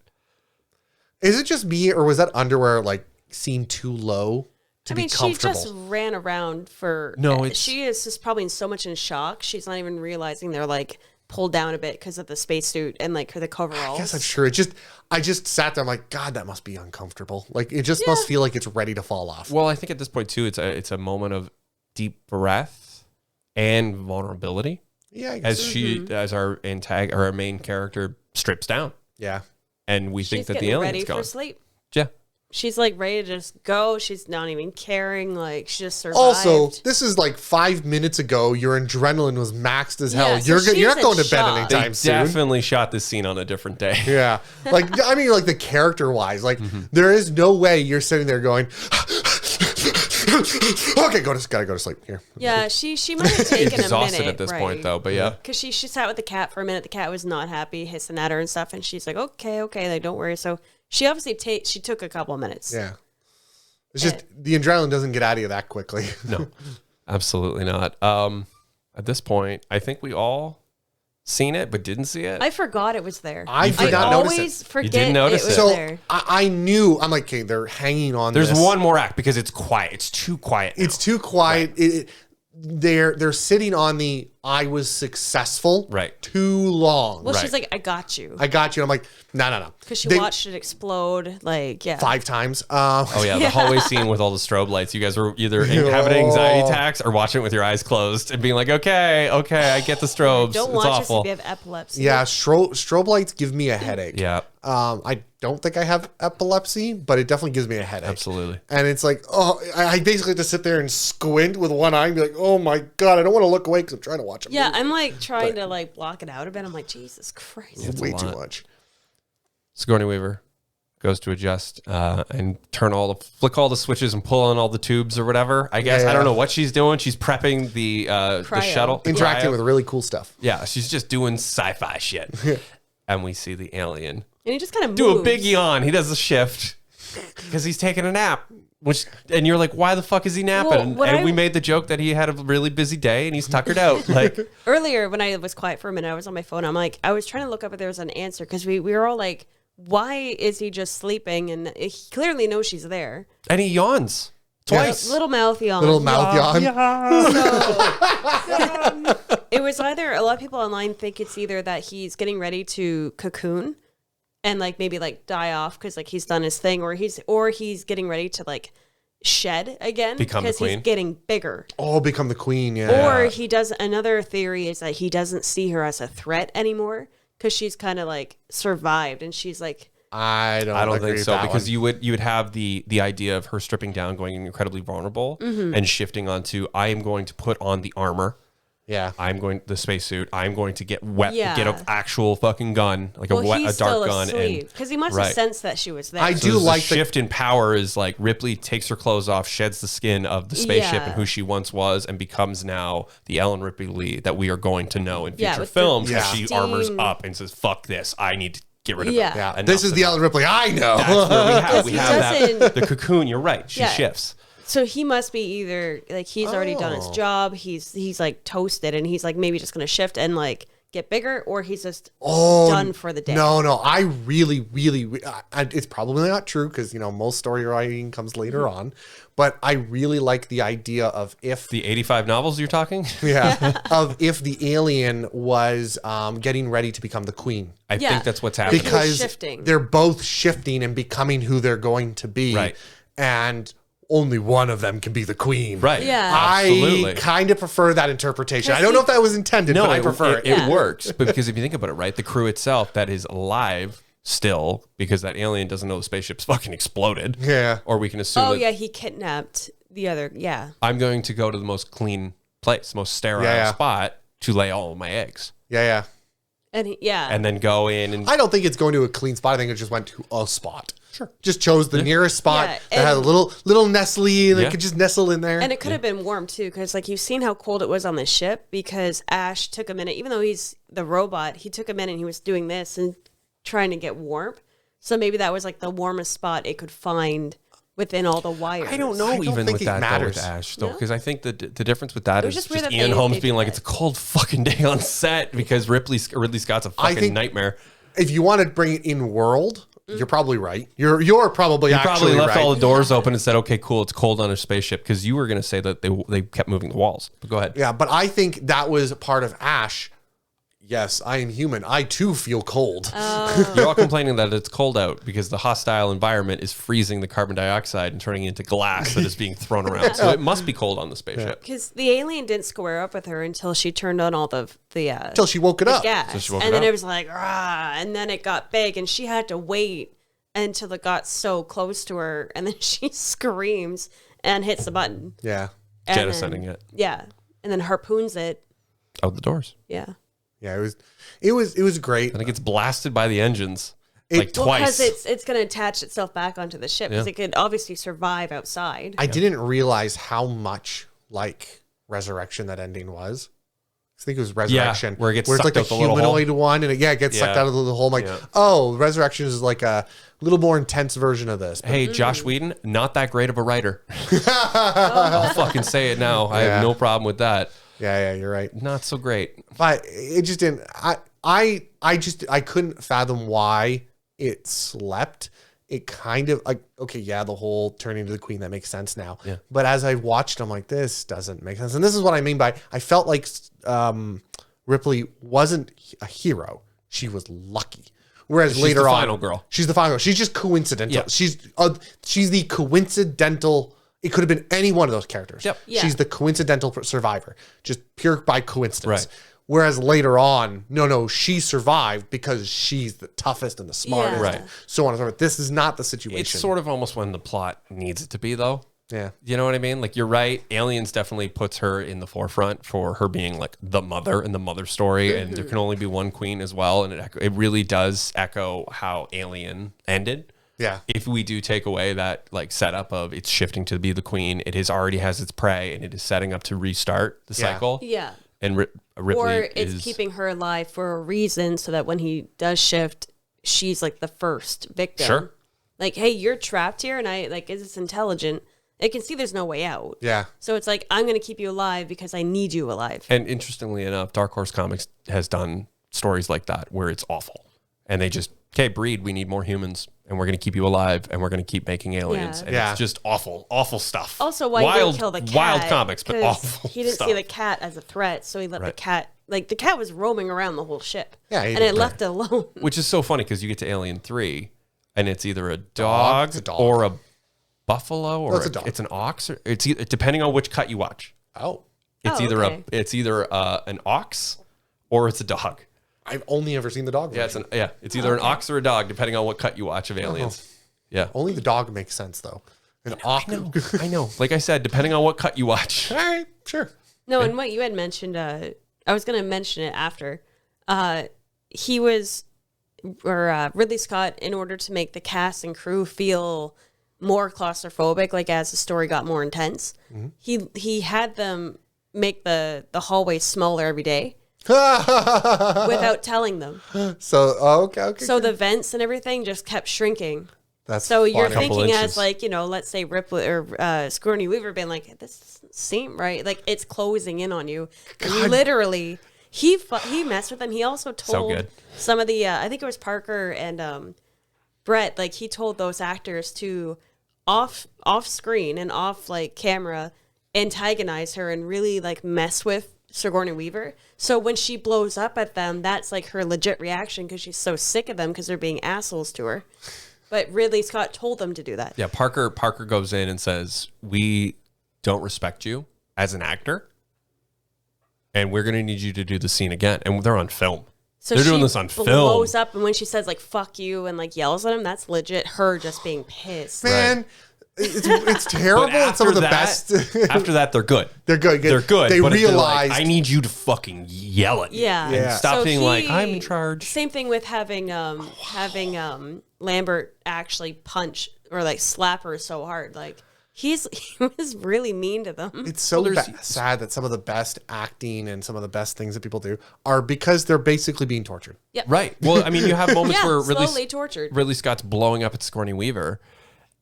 Is it just me, or was that underwear like seemed too low to be she comfortable? just ran around for. No, she is just probably so much in shock. She's not even realizing they're like pulled down a bit because of the spacesuit and like the coveralls. I guess I'm sure. I just sat there. I'm like, God, that must be uncomfortable. Like it just must feel like it's ready to fall off. Well, I think at this point too, it's a moment of deep breath and vulnerability Yeah, I guess. as our main character strips down, Yeah. and we She's think that the getting alien's ready gone. for sleep. Yeah, She's like ready to just go. She's not even caring. Like she just survived. Also, this is like 5 minutes ago. Your adrenaline was maxed as hell. Yeah, so You're not she's going in to bed shock. anytime they soon. definitely shot this scene on a different day. Yeah. Like, I mean, like the character wise, like there is no way you're sitting there going, okay, gotta go to sleep here. Yeah, she might have taken a Exhausted minute at this right? point, though. But yeah, Because she sat with the cat for a minute. The cat was not happy, hissing at her and stuff. And she's like, okay, like, don't worry. So she obviously she took a couple of minutes. Yeah. It's just the adrenaline doesn't get out of you that quickly. no, absolutely not. At this point, I think we all seen it, but didn't see it. I forgot it was there. I did not notice it. always forget didn't notice it was it. So there. I knew, I'm like, okay, they're hanging on There's this. one more act because it's quiet. It's too quiet. Now. It's too quiet. They're sitting on the I was successful Right. too long. Well, right. she's like, I got you. I got you. I'm like, no. Because she They- watched it explode. Like, yeah. 5 times. Oh yeah, the hallway scene with all the strobe lights. You guys were either having anxiety attacks or watching it with your eyes closed and being like, okay, I get the strobes. Don't it's watch awful. this if you have epilepsy. Yeah, strobe lights give me a headache. Yeah, I don't think I have epilepsy, but it definitely gives me a headache. absolutely. And it's like, oh, I basically have to sit there and squint with one eye and be like, oh my God, I don't want to look away because I'm trying to watch a Yeah, movie. I'm like trying to like block it out a bit. I'm like, Jesus Christ. It's way a too lot. much. Sigourney Weaver goes to adjust and flick all the switches and pull on all the tubes or whatever. I guess Yeah. I don't know what she's doing. She's prepping the Cryo. shuttle, Interacting cryo. with really cool stuff. Yeah, she's just doing sci-fi shit. And we see the alien And he just kind of do a big yawn. He does a shift because he's taking a nap. And you're like, why the fuck is he napping? Well, and we made the joke that he had a really busy day and he's tuckered out. Like, Earlier, when I was quiet for a minute, I was on my phone. I'm like, I was trying to look up if there was an answer because we were all like, why is he just sleeping? And he clearly knows she's there. and he yawns twice. Little mouth yawn. Little mouth yawn. It was either, a lot of people online think it's either that he's getting ready to cocoon and like maybe like die off because like he's done his thing, or he's getting ready to like shed again Become the because he's queen? getting bigger. Oh, become the queen. Yeah. Or he does another theory is that he doesn't see her as a threat anymore because she's kind of like survived and she's like I don't I don't agree think with so that because one. you would have the idea of her stripping down, going incredibly vulnerable, Mm-hmm. and shifting onto I am going to put on the armor. Yeah. I'm going the spacesuit. I'm going to get wet, Yeah. get an actual fucking gun, like a he's dark still gun, asleep and because he must right. have sensed that she was there. I so do the like the shift in power is like Ripley takes her clothes off, sheds the skin of the spaceship Yeah. and who she once was, and becomes now the Ellen Ripley that we are going to know in Yeah, future with the films. Yeah. She armors up and says, "Fuck this! I need to get rid of Yeah. it." Yeah. Enough This is of the that. Ellen Ripley I know. That's where we he have that doesn't- the cocoon. You're right. She Yeah. shifts. So he must be either like he's already done his Oh. job. He's like toasted, and he's like maybe just gonna shift and like get bigger, or he's just done for the day. No, I really, it's probably not true because, most story writing comes later Mm-hmm. on, but I really like the idea of if, The 85 novels you're talking. of if the alien was getting ready to become the queen. I Yeah. think that's what's happening. Because shifting. they're both shifting and becoming who they're going to be. Right. And only one of them can be the queen. Right. Yeah. Absolutely. I kind of prefer that interpretation. I don't know if that was intended, but I prefer it. It works, but because if you think about it, right, the crew itself that is alive still, because that alien doesn't know the spaceship's fucking exploded. Yeah. Or we can assume Oh that yeah, he kidnapped the other. Yeah. I'm going to go to the most clean place, most sterile Yeah. spot to lay all of my eggs, Yeah. And and then go in and I don't think it's going to a clean spot. I think it just went to a spot. Sure. Just chose the nearest spot Yeah, that had a and- little Nestle and Yeah. it could just nestle in there. And it could have been warm too, because like you've seen how cold it was on the ship. Because Ash took a minute, even though he's the robot, he took a minute and he was doing this and trying to get warm. So maybe that was like the warmest spot it could find within all the wires. I don't know I don't even think with it that though, matters. with Ash though, No? because I think the difference with that It was is just weird just that Ian they Holmes did being like that. it's a cold fucking day on set because Ridley Scott's a fucking think- nightmare. If you want to bring it in world, you're probably right. You're probably You actually probably left right. all the doors open and said, "Okay, cool, it's cold on a spaceship." Because you were going to say that they kept moving the walls. But go ahead. Yeah, but I think that was part of Ash. Yes, I am human. I too feel cold. You're all complaining that it's cold out because the hostile environment is freezing the carbon dioxide and turning it into glass that is being thrown around. So it must be cold on the spaceship. Because the alien didn't square up with her until she turned on all the Until she woke it up. gas, So she woke and it then up. it was like, rah, and then it got big, and she had to wait until it got so close to her, and then she screams and hits the button, Yeah. and Jettisoning then- it yeah, and then harpoons it, out the doors. yeah. Yeah, it was great. I think it's blasted by the engines like Well, twice. because it's going to attach itself back onto the ship because Yeah. it could obviously survive outside. I didn't realize how much like Resurrection that ending was. I think it was Resurrection. where it gets it's sucked like out the the little hole. humanoid one, and it gets sucked Yeah. out of the hole. I'm like, Yeah. oh, Resurrection is like a little more intense version of this. But Hey, Josh Whedon, not that great of a writer. I'll fucking say it now. I Yeah. have no problem with that. yeah, you're right. Not so great. But it just didn't. I couldn't fathom why it slept. It kind of like, okay, yeah, the whole turning to the queen, that makes sense now. Yeah. But as I watched, I'm like, this doesn't make sense. And this is what I mean by I felt like Ripley wasn't a hero. She was lucky. Whereas She's later the on, final girl. she's the final girl. She's just coincidental. Yeah. She's the coincidental. It could have been any one of those characters. Yep. Yeah. She's the coincidental survivor, just pure by coincidence. Right. Whereas later on, no, she survived because she's the toughest and the smartest, Yeah. and Right. so on and so forth. This is not the situation. It's sort of almost when the plot needs it to be, though. yeah. You know what I mean? Like, you're right. Aliens definitely puts her in the forefront for her being like the mother and the mother story. And there can only be one queen as well. And it really does echo how Alien ended. Yeah. If we do take away that like setup of it's shifting to be the queen, it already has its prey and it is setting up to restart the Yeah. cycle. Yeah. And Ripley Or it's is keeping her alive for a reason so that when he does shift, she's like the first victim. Sure. Like, hey, you're trapped here, and I like, is this intelligent? It can see there's no way out. Yeah. So it's like, I'm going to keep you alive because I need you alive. And interestingly enough, Dark Horse Comics has done stories like that where it's awful. And they just, okay, breed, we need more humans and we're going to keep you alive and we're going to keep making aliens. Yeah. And Yeah. it's just awful, awful stuff. Also, why he didn't kill the cat? Wild comics, but 'cause awful He didn't stuff. see the cat as a threat, so he let the Right. cat, like, the cat was roaming around the whole ship. Yeah, he And did. it left it alone. Which is so funny because you get to Alien 3 and it's either a dog, It's a dog. or a buffalo or it's a dog. it's an ox. Or it's depending on which cut you watch. Oh, It's either an ox or it's a dog. I've only ever seen the dog version. It's either an ox or a dog, depending on what cut you watch of Aliens. Yeah. Only the dog makes sense, though. An ox. I know. Like I said, depending on what cut you watch. All right, sure. No, and what you had mentioned, I was going to mention it after. Ridley Scott, in order to make the cast and crew feel more claustrophobic, like as the story got more intense, he had them make the hallway smaller every day without telling them. So okay. So the vents and everything just kept shrinking. That's so you're funny. thinking as like, let's say Ripley or Sigourney Weaver being like, this doesn't seem right. Like it's closing in on you. Literally, he messed with them. He also told some of the, I think it was Parker and Brett, like he told those actors to off screen and off like camera antagonize her and really like mess with Sigourney Weaver. So when she blows up at them, that's like her legit reaction because she's so sick of them because they're being assholes to her. But Ridley Scott told them to do that. Yeah, Parker goes in and says, "We don't respect you as an actor, and we're going to need you to do the scene again." And they're on film. So they're doing this on film. film. Blows up, and when she says like "fuck you" and like yells at him, that's legit her just being pissed. Man, it's terrible. It's some of the best. After that, they're good. They're good. They're good. They realize I need you to fucking yell at me. Yeah. And stop So being like, I'm in charge. Same thing with having Lambert actually punch or like slap her so hard. Like he was really mean to them. It's so sad that some of the best acting and some of the best things that people do are because they're basically being tortured. Yep. Right. Well, I mean, you have moments where slowly tortured. Ridley Scott's blowing up at Sigourney Weaver,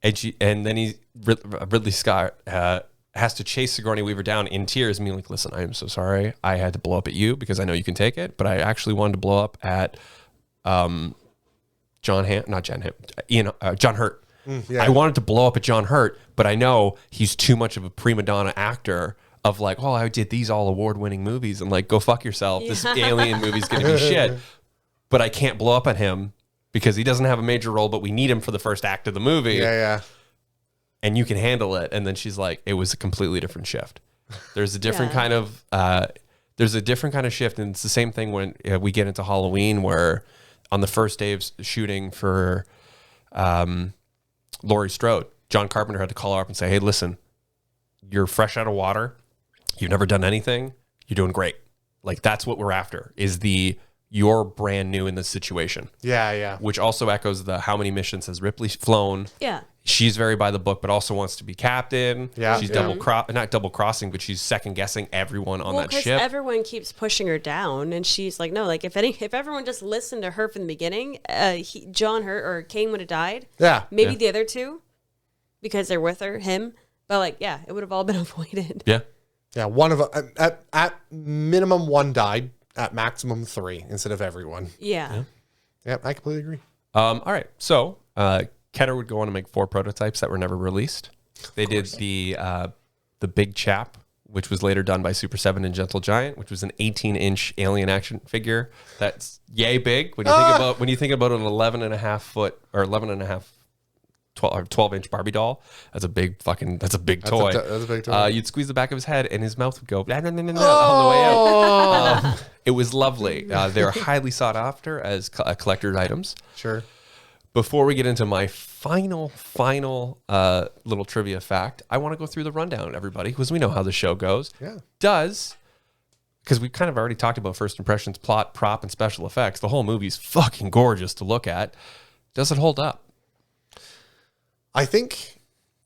and then Ridley Scott has to chase Sigourney Weaver down in tears and be like, "Listen, I am so sorry. I had to blow up at you because I know you can take it, but I actually wanted to blow up at John Hurt. Yeah. I wanted to blow up at John Hurt, but I know he's too much of a prima donna actor of like, oh, I did these all award-winning movies and like, go fuck yourself. This alien movie's going to be shit. But I can't blow up at him because he doesn't have a major role, but we need him for the first act of the movie. Yeah. And you can handle it." And then she's like, it was a completely different shift. There's a different kind of shift. And it's the same thing when we get into Halloween, where on the first day of shooting for Laurie Strode, John Carpenter had to call her up and say, "Hey, listen, you're fresh out of water. You've never done anything. You're doing great. Like that's what we're after is you're brand new in this situation." Yeah. Which also echoes the how many missions has Ripley flown. Yeah. She's very by the book, but also wants to be captain. Yeah. She's not double crossing, but she's second guessing everyone on that because ship. everyone keeps pushing her down, and she's like, no, like if everyone just listened to her from the beginning, John Hurt or Kane would have died. Yeah. Maybe the other two, because they're with him. But like, yeah, it would have all been avoided. Yeah. Yeah. One of at minimum one died. At maximum 3 instead of everyone. Yeah. Yep, I completely agree. All right. So Ketter would go on to make 4 prototypes that were never released. They did the Big Chap, which was later done by Super 7 and Gentle Giant, which was an 18-inch alien action figure that's yay big. When you think about an 11.5 foot or 12-inch Barbie doll, that's a big toy. That's a big toy. You'd squeeze the back of his head and his mouth would go on the way out. It was lovely. They're highly sought after as collector's items. Sure. Before we get into my final little trivia fact, I want to go through the rundown, everybody, because we know how the show goes. Yeah. Because we've kind of already talked about first impressions, plot, prop, and special effects. The whole movie's fucking gorgeous to look at. Does it hold up? I think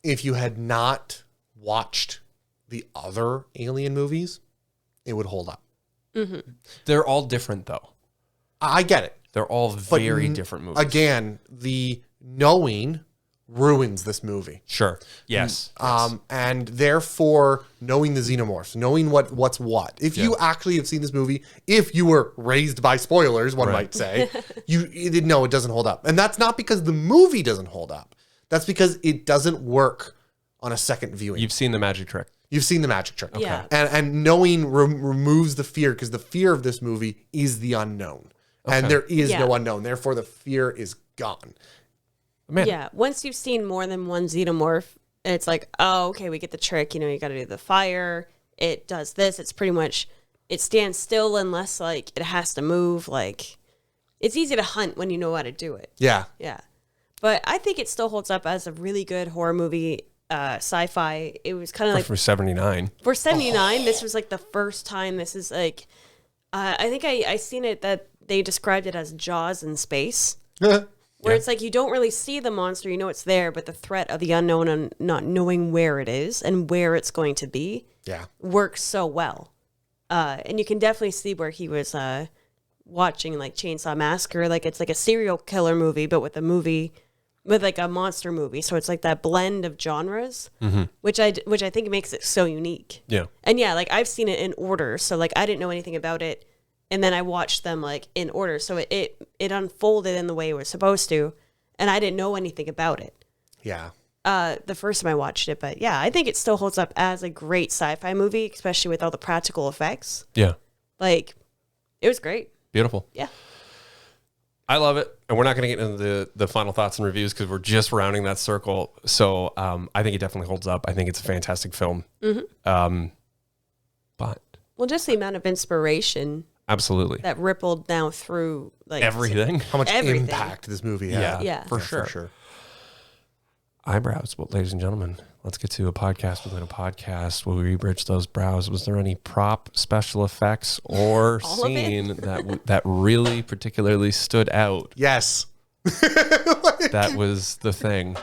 if you had not watched the other Alien movies, it would hold up. Mm-hmm. They're all different, though. I get it. They're all very different movies. Again, the knowing ruins this movie. Sure. Yes. And therefore, knowing the xenomorphs, knowing what's what. If you actually have seen this movie, if you were raised by spoilers, one might say, you didn't know it doesn't hold up. And that's not because the movie doesn't hold up. That's because it doesn't work on a second viewing. You've seen the magic trick. You've seen the magic trick. Okay. Yeah. And knowing removes the fear, because the fear of this movie is the unknown. Okay. And there is no unknown. Therefore, the fear is gone. Man. Yeah. Once you've seen more than one xenomorph, And it's like, oh, okay, we get the trick. You know, you got to do the fire. It does this. It's pretty much, it stands still unless, like, it has to move. Like, it's easy to hunt when you know how to do it. Yeah. Yeah. But I think it still holds up as a really good horror movie, sci-fi. It was kind of like... For 79. For 79, this was, like, the first time this is, like... I think I seen it that they described it as Jaws in space. Where it's like you don't really see the monster, you know it's there, but the threat of the unknown and not knowing where it is and where it's going to be works so well. And you can definitely see where he was watching like Chainsaw Massacre. Like it's like a serial killer movie, but with like a monster movie. So it's like that blend of genres, which I think makes it so unique. Yeah. And yeah, like I've seen it in order. So like I didn't know anything about it. And then I watched them like in order. So it unfolded in the way it was supposed to. And I didn't know anything about it. Yeah. The first time I watched it. But yeah, I think it still holds up as a great sci-fi movie, especially with all the practical effects. Yeah. Like, it was great. Beautiful. Yeah. I love it. And we're not going to get into the final thoughts and reviews because we're just rounding that circle. So I think it definitely holds up. I think it's a fantastic film. But Well, just the amount of inspiration absolutely that rippled now through like everything. How much Everything. impact this movie had. Yeah. For sure. Eyebrows. Well, ladies and gentlemen, let's get to a podcast within a podcast where we rebridge those brows. Was there any prop, special effects, or All of it? scene that really particularly stood out? Yes. That was the thing.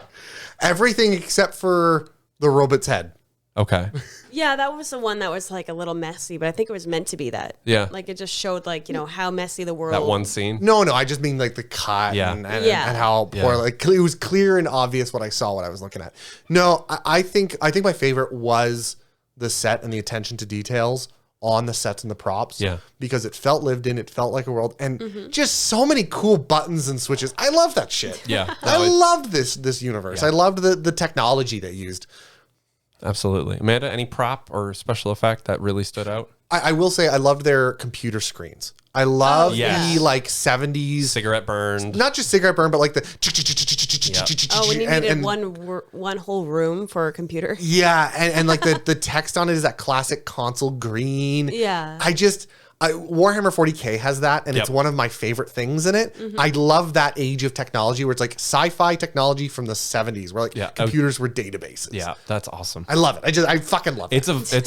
Everything except for the robot's head. Okay. Yeah, that was the one that was like a little messy, but I think it was meant to be that. Yeah. Like it just showed like, you know, how messy the world. That one scene. No, I just mean like the cut and how poor, like it was clear and obvious what I saw, what I was looking at. No, I think my favorite was the set and the attention to details on the sets and the props. Yeah. Because it felt lived in, it felt like a world, and just so many cool buttons and switches. I love that shit. Yeah. I loved this universe. Yeah. I loved the technology they used. Absolutely. Amanda, any prop or special effect that really stood out? I will say I loved their computer screens. I love yes. the like 70s Cigarette burned. not just cigarette burn, but like the Oh, when you needed one whole room for a computer. yeah, and like the text on it is that classic console green. Yeah. Warhammer 40K has that, and it's one of my favorite things in it. I love that age of technology where it's like sci-fi technology from the 70s, where like computers were databases. Yeah, that's awesome. I love it. I fucking love it. It's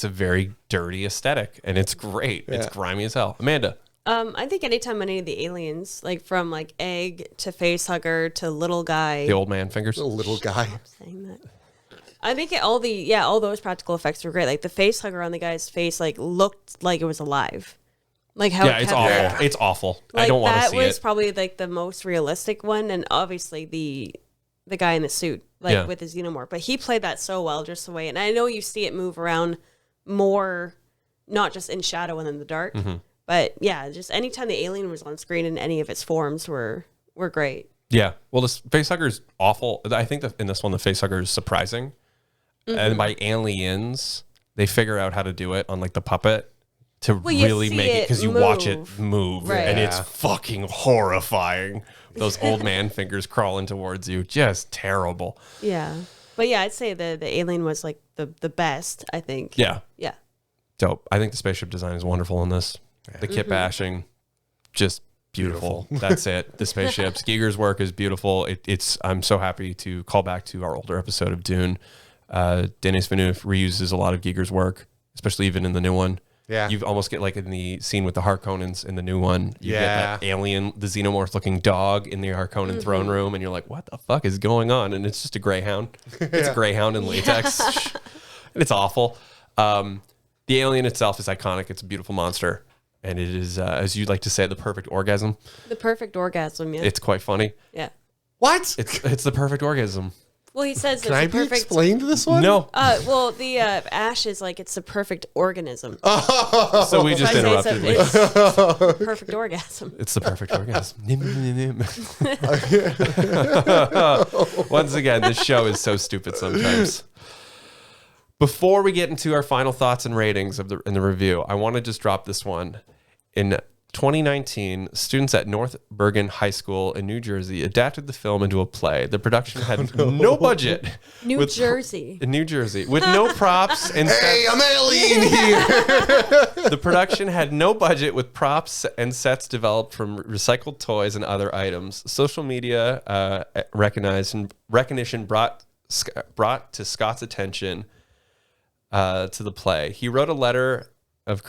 a very dirty aesthetic, and it's great. It's grimy as hell. Amanda. I think anytime any of the aliens, like from like Egg to Facehugger to Little Guy. The old man fingers. The little guy. Saying that. I think all those practical effects were great. Like the face hugger on the guy's face, like looked like it was alive. Like how it's awful. It's awful. Like, I don't want to see it. That was probably like the most realistic one, and obviously the guy in the suit, like with the xenomorph. But he played that so well, just the way. And I know you see it move around more, not just in shadow and in the dark. But yeah, just anytime the alien was on screen in any of its forms were great. Yeah. Well, this facehugger is awful. I think that in this one, the facehugger is surprising. And by aliens, they figure out how to do it on like the puppet to really make it, because you watch it move, and it's fucking horrifying. Those old man fingers crawling towards you, just terrible. Yeah, but yeah, I'd say the alien was like the best. I think. Yeah. Yeah. Dope. I think the spaceship design is wonderful in this. The kit bashing, just beautiful. That's it. The spaceships. Giger's work is beautiful. I'm so happy to call back to our older episode of Dune. Denis Villeneuve reuses a lot of Giger's work, especially even in the new one. Yeah. You almost get like in the scene with the Harkonnens in the new one. You get that alien, the xenomorph looking dog in the Harkonnen throne room, and you're like, what the fuck is going on? And it's just a greyhound. It's a greyhound in latex. And it's awful. The alien itself is iconic. It's a beautiful monster. And it is, as you'd like to say, the perfect orgasm. The perfect orgasm, yeah. It's quite funny. Yeah. What? It's the perfect orgasm. Well, he says Can it's I the be perfect. explained this one? No. Well, the ash is like it's the perfect organism. So we just So I say interrupted. it's the perfect orgasm. It's the perfect orgasm. Once again, this show is so stupid sometimes. Before we get into our final thoughts and ratings in the review, I want to just drop this one. 2019, students at North Bergen High School in New Jersey adapted the film into a play. The production had no budget. New Jersey. In New Jersey, with no props and Hey, I'm alien here. the production had no budget, with props and sets developed from recycled toys and other items. Social media recognition brought to Scott's attention to the play. He wrote a letter of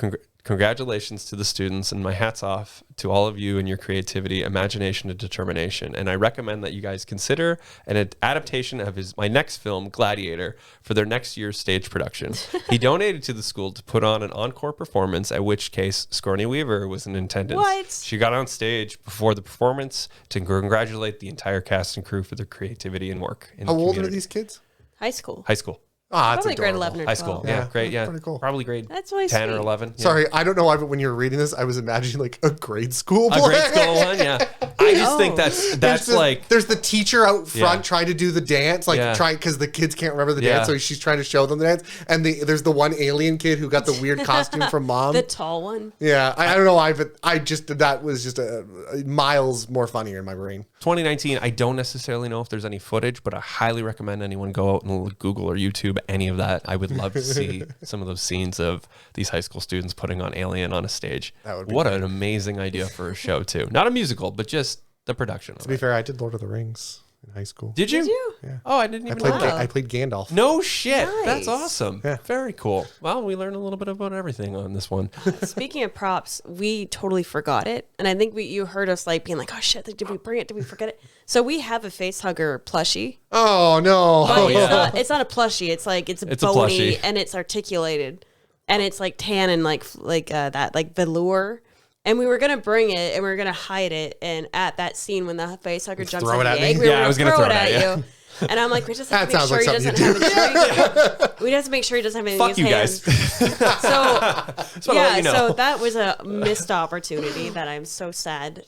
congratulations to the students, and my hat's off to all of you and your creativity, imagination, and determination. And I recommend that you guys consider an adaptation of my next film, Gladiator, for their next year's stage production. He donated to the school to put on an encore performance, at which case Sigourney Weaver was in attendance. What? She got on stage before the performance to congratulate the entire cast and crew for their creativity and work. How old are these kids? High school. High school. Ah, that's Probably grade adorable. 11 or 12. High school. Yeah, great. Yeah. Pretty cool. Probably grade That's really 10 or sweet. 11. Yeah. Sorry, I don't know why, but when you were reading this, I was imagining like a grade school A play. grade school one, yeah. I just think There's that's like there's the teacher out front Yeah. trying to do the dance, trying because the kids can't remember the Yeah. dance, so she's trying to show them the dance. And there's the one alien kid who got the weird costume from mom. The tall one. Yeah, I don't know why, but that was just a miles more funnier in my brain. 2019. I don't necessarily know if there's any footage, but I highly recommend anyone go out and Google or YouTube any of that. I would love to see some of those scenes of these high school students putting on Alien on a stage. That would be what great. an amazing idea for a show too. Not a musical, but just the production of To be it. fair, I did Lord of the Rings in high school. Did you? Did you? Yeah. Oh, I didn't I even played know that. I played Gandalf. No shit. Nice. That's awesome. Yeah. Very cool. Well, we learned a little bit about everything on this one. Speaking of props, we totally forgot it. And I think you heard us like being like, oh shit, did we bring it? Did we forget it? So we have a face hugger plushie. Oh no! But yeah. it's not a plushie. It's like it's a bony plushie. and it's articulated. And it's like tan and like that like velour. And we were gonna bring it and we were gonna hide it. And at that scene when the face hugger jumps Throw in it the at me? egg, we Yeah, were I was gonna throw throw it it at at you. And I'm like, we just have That to make sounds sure like he something doesn't you have a tree. We have to make sure he doesn't have anything Fuck in you his guys. hands. So Just wanna let yeah, you know. so that was a missed opportunity that I'm so sad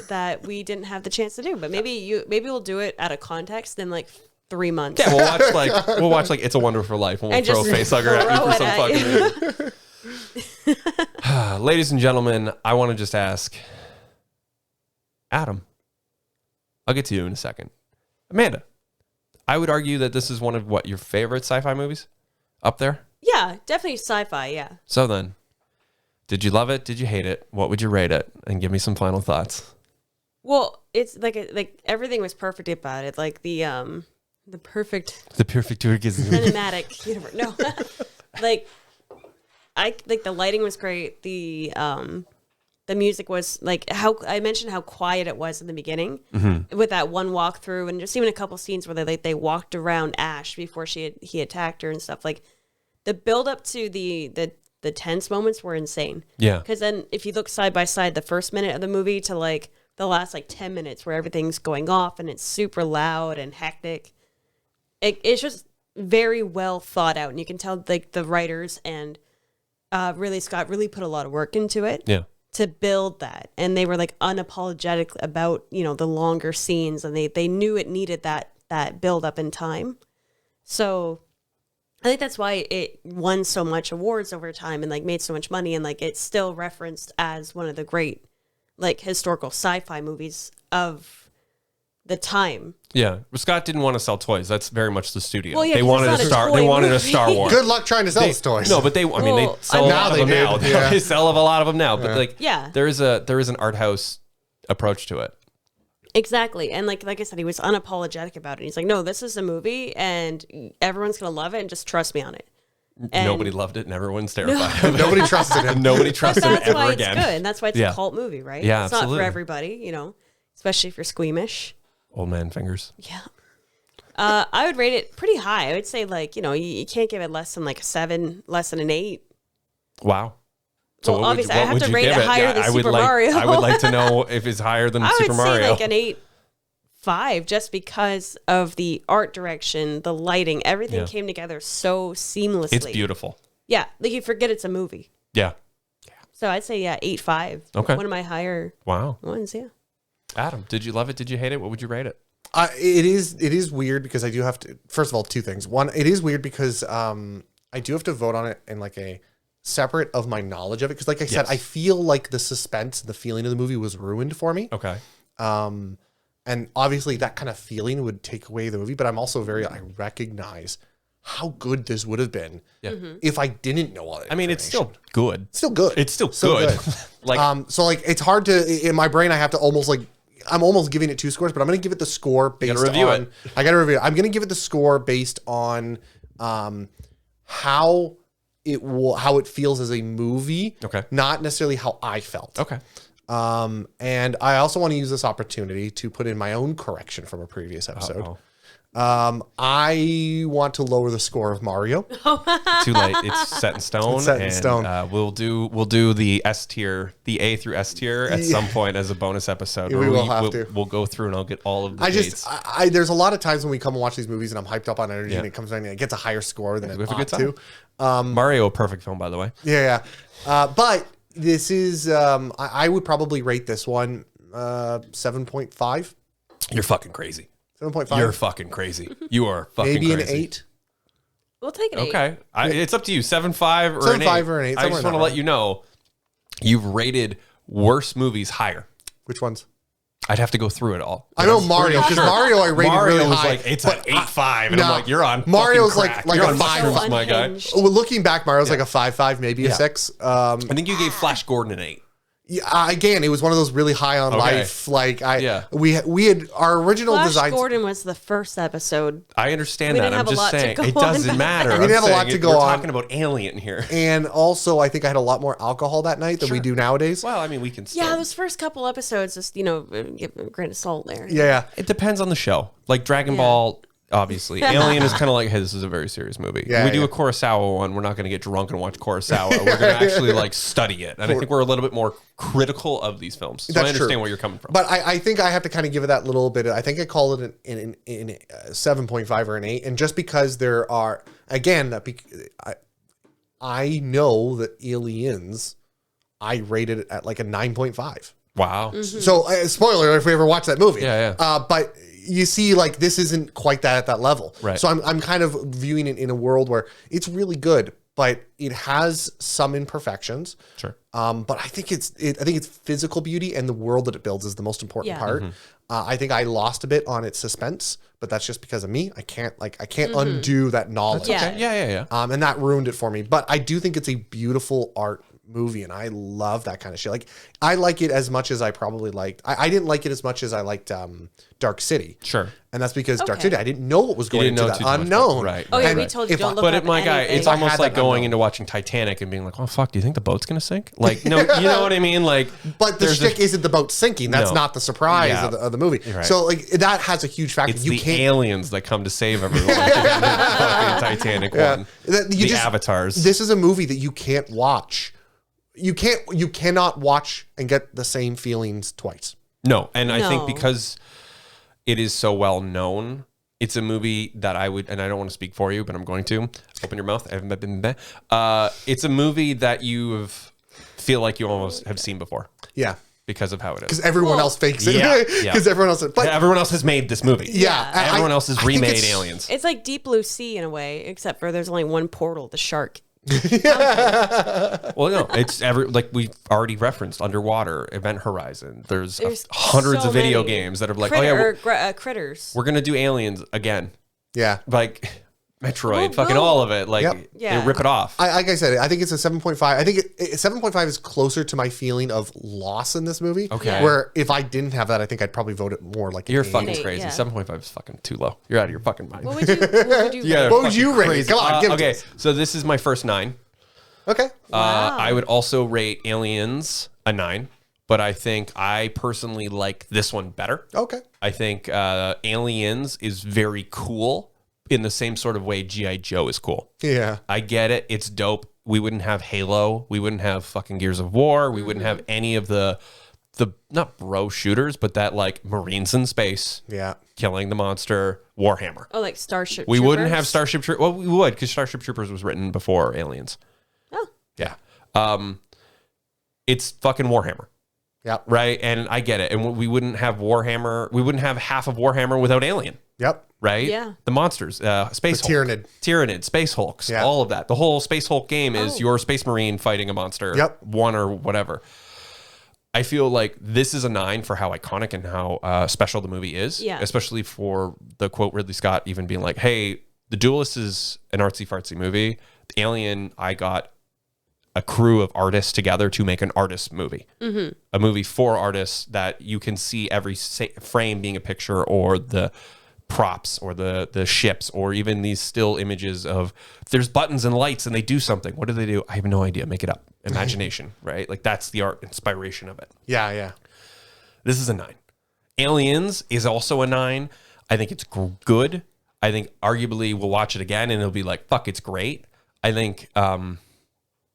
that we didn't have the chance to do. But maybe we'll do it out of context in like 3 months. Yeah, we'll watch like It's a Wonderful Life, and we'll And throw a just face hugger at throw you it for some at fucking reason. Ladies and gentlemen, I want to just ask Adam. I'll get to you in a second. Amanda, I would argue that this is one of your favorite sci-fi movies up there. Yeah, definitely sci-fi. Yeah. So then, did you love it? Did you hate it? What would you rate it? And give me some final thoughts. Well, it's like everything was perfect about it. Like the perfect The perfect orgasm. cinematic universe. No, like the lighting was great. The music was like how I mentioned how quiet it was in the beginning with that one walkthrough, and just even a couple scenes where they walked around Ash before he attacked her and stuff. Like the build up to the tense moments were insane. Yeah. Because then if you look side by side, the first minute of the movie to like the last like 10 minutes where everything's going off and it's super loud and hectic, it's just very well thought out, and you can tell like the writers and Ridley Scott really put a lot of work into it. Yeah. To build that, and they were like unapologetic about the longer scenes, and they knew it needed that build up in time. So I think that's why it won so much awards over time and like made so much money, and like it's still referenced as one of the great like historical sci-fi movies of the time. Yeah. Scott didn't want to sell toys. That's very much the studio. Well, yeah, they 'cause wanted it's a not a Star. toy They wanted a movie. Star Wars. Good luck trying to sell these toys. No, but they Well, sell a now lot of they them now. do, yeah. They sell a lot of them now. But like, Yeah. there is an art house approach to it. Exactly. And like I said, he was unapologetic about it. He's like, no, this is a movie and everyone's gonna love it, and just trust me on it. And Nobody loved it, and everyone's terrified of it. Nobody trusted him. Nobody But trusts him that's ever why again. it's good, and that's why it's Yeah. a cult movie, right? Yeah, it's absolutely. not for everybody, especially if you're squeamish. Old man fingers. Yeah. I would rate it pretty high. I would say like, you can't give it less than like a 7, less than an 8. Wow. Well, what obviously, I what have would to you rate give it higher than I would Super like, Mario. I would like to know if it's higher than I Super would say Mario. like an 8.5 just because of the art direction, the lighting, everything Yeah. came together so seamlessly. It's beautiful. Yeah, like you forget it's a movie. Yeah. So I'd say 8.5. Okay. One of my higher Wow. ones, yeah. Adam, did you love it? Did you hate it? What would you rate it? It is weird because I do have to. First of all, two things. One, it is weird because I do have to vote on it in like a separate of my knowledge of it. Because like I said, Yes. I feel like the suspense, the feeling of the movie was ruined for me. Okay. And obviously that kind of feeling would take away the movie, but I'm also I recognize how good this would have been if I didn't know all that. I mean, it's still good. still good. It's still good. Like, So like it's hard to, in my brain, I have to almost like, I'm almost giving it 2 scores, but I'm going to give it the score based on, review it. I got to review it. I'm going to give it the score based on how it feels as a movie. Okay. Not necessarily how I felt. okay. And I also want to use this opportunity to put in my own correction from a previous episode. I want to lower the score of Mario. Too late. It's set in stone. It's set in and, stone. We'll do the S tier, the A through S tier at some point as a bonus episode. We where will have to. We'll go through and I'll get all of the dates. There's a lot of times when we come and watch these movies and I'm hyped up on energy and it comes in and it gets a higher score than it We have a ought good to. Mario, a perfect film, by the way. Yeah. But this is, I would probably rate this one 7.5. You're fucking crazy. 7.5. You're fucking crazy. You are fucking Maybe crazy. an 8. We'll take an 8. Okay. It's up to you. 7.5 or an 8. 7.5 or an 8. I somewhere just in want to that let you know you've rated worse movies higher. Which ones? I'd have to go through it all. I know Mario, because Mario I rated Mario really was high. like, it's an 8.5. And no, I'm like, you're on Mario's fucking like crack. You're a on 5. mushrooms, my guy. Unhinged. Well, looking back, Mario's like a 5.5, maybe a 6. I think you gave Flash Gordon an 8. Yeah, again, it was one of those really high on life. Like we had our original Flash designs. Gordon was the first episode. I understand We that. didn't I'm have a just lot to saying go it doesn't on. matter. We didn't have a lot to go we're on. talking about Alien here. And also, I think I had a lot more alcohol that night than we do nowadays. Well, I mean, we can still. Yeah, those first couple episodes, just give a grain of salt there. Yeah. It depends on the show. Like Dragon Ball, obviously. Alien is kind of like, hey, this is a very serious movie. Yeah, we do yeah. a Kurosawa one. We're not going to get drunk and watch Kurosawa. We're going to actually like study it. And I think we're a little bit more critical of these films. So I understand where you're coming from. But I think I have to kind of give it that little bit. I think I call it an 7.5 or an 8. And just because there are, again, I know that Aliens, I rated it at like a 9.5. Wow. So, spoiler if we ever watch that movie. Yeah. But you see, like, this isn't quite that at that level. Right. So I'm kind of viewing it in a world where it's really good, but it has some imperfections. Sure. But I think it's physical beauty and the world that it builds is the most important part. I think I lost a bit on its suspense, but that's just because of me. I can't undo that knowledge. Yeah. Okay. Yeah. And that ruined it for me. But I do think it's a beautiful art movie, and I love that kind of shit. Like, I like it as much as I probably liked. I didn't like it as much as I liked Dark City. Sure. And that's because Dark City, I didn't know what was going into that too much, unknown. right. Oh, yeah, And we told you if don't look But up my guy, anything. it's I almost had like that going unknown. into watching Titanic and being like, oh, fuck, do you think the boat's going to sink? Like, no, you know what I mean? Like, But the shtick isn't the boat sinking. That's No. not the surprise Yeah. of the movie. Right. So, like, that has a huge factor. it's You the can't. aliens that come to save everyone. in the fucking Titanic one. The avatars. This is a movie that you can't watch. You cannot watch and get the same feelings twice. No, and I think No. because it is so well known, it's a movie that I would, and I don't want to speak for you, but I'm going to. Open your mouth. It's a movie that you feel like you almost have seen before Yeah. because of how it is. Because everyone else fakes it. Yeah, Because yeah. everyone else. But Everyone else has made this movie. yeah, Everyone else has I think remade it's- Aliens. It's like Deep Blue Sea in a way, except for there's only one portal, the shark. Well, no, it's like we've already referenced Underwater, Event Horizon. There's hundreds so of video many. games that are like, oh yeah, Critters. we're gonna do Aliens again. Yeah. Like Metroid, Well, fucking well, all of it. Like Yep. Yeah. they rip it off. Like I said, I think it's a 7.5. I think 7.5 is closer to my feeling of loss in this movie. Okay. Yeah. Where if I didn't have that, I think I'd probably vote it more like an You're 8. fucking Eight, crazy. yeah. 7.5 is fucking too low. You're out of your fucking mind. What would you Yeah, What would fucking you rate it? crazy. Come on, give it to okay, us. so this is my first 9. Okay. I would also rate Aliens a 9, but I think I personally like this one better. Okay. I think Aliens is very cool in the same sort of way G.I. Joe is cool. Yeah. I get it. It's dope. We wouldn't have Halo. We wouldn't have fucking Gears of War. We wouldn't have any of the not bro shooters, but that like Marines in space. Yeah. Killing the monster, Warhammer. Oh, like Starship We wouldn't have Troopers? Starship Troopers. Well, we would, because Starship Troopers was written before Aliens. Oh. Yeah. It's fucking Warhammer, Yeah. right? And I get it. And we wouldn't have Warhammer. We wouldn't have half of Warhammer without Alien. Yep. right? Yeah. The monsters, Space The Hulk, Tyranid. Tyranid, Space Hulks, Yeah. all of that. The whole Space Hulk game is Oh. your Space Marine fighting a monster, Yep. one or whatever. I feel like this is a 9 for how iconic and how special the movie is, Yeah. especially for the quote Ridley Scott even being like, hey, The Duelist is an artsy-fartsy movie. The Alien, I got a crew of artists together to make an artist movie, a movie for artists that you can see every frame being a picture, or the props, or the ships, or even these still images of there's buttons and lights and they do something. What do they do? I have no idea. Make it up. Imagination, right? Like that's the art inspiration of it. Yeah, yeah. This is a 9. Aliens is also a 9. I think it's good. I think arguably we'll watch it again and it'll be like, fuck, it's great. I think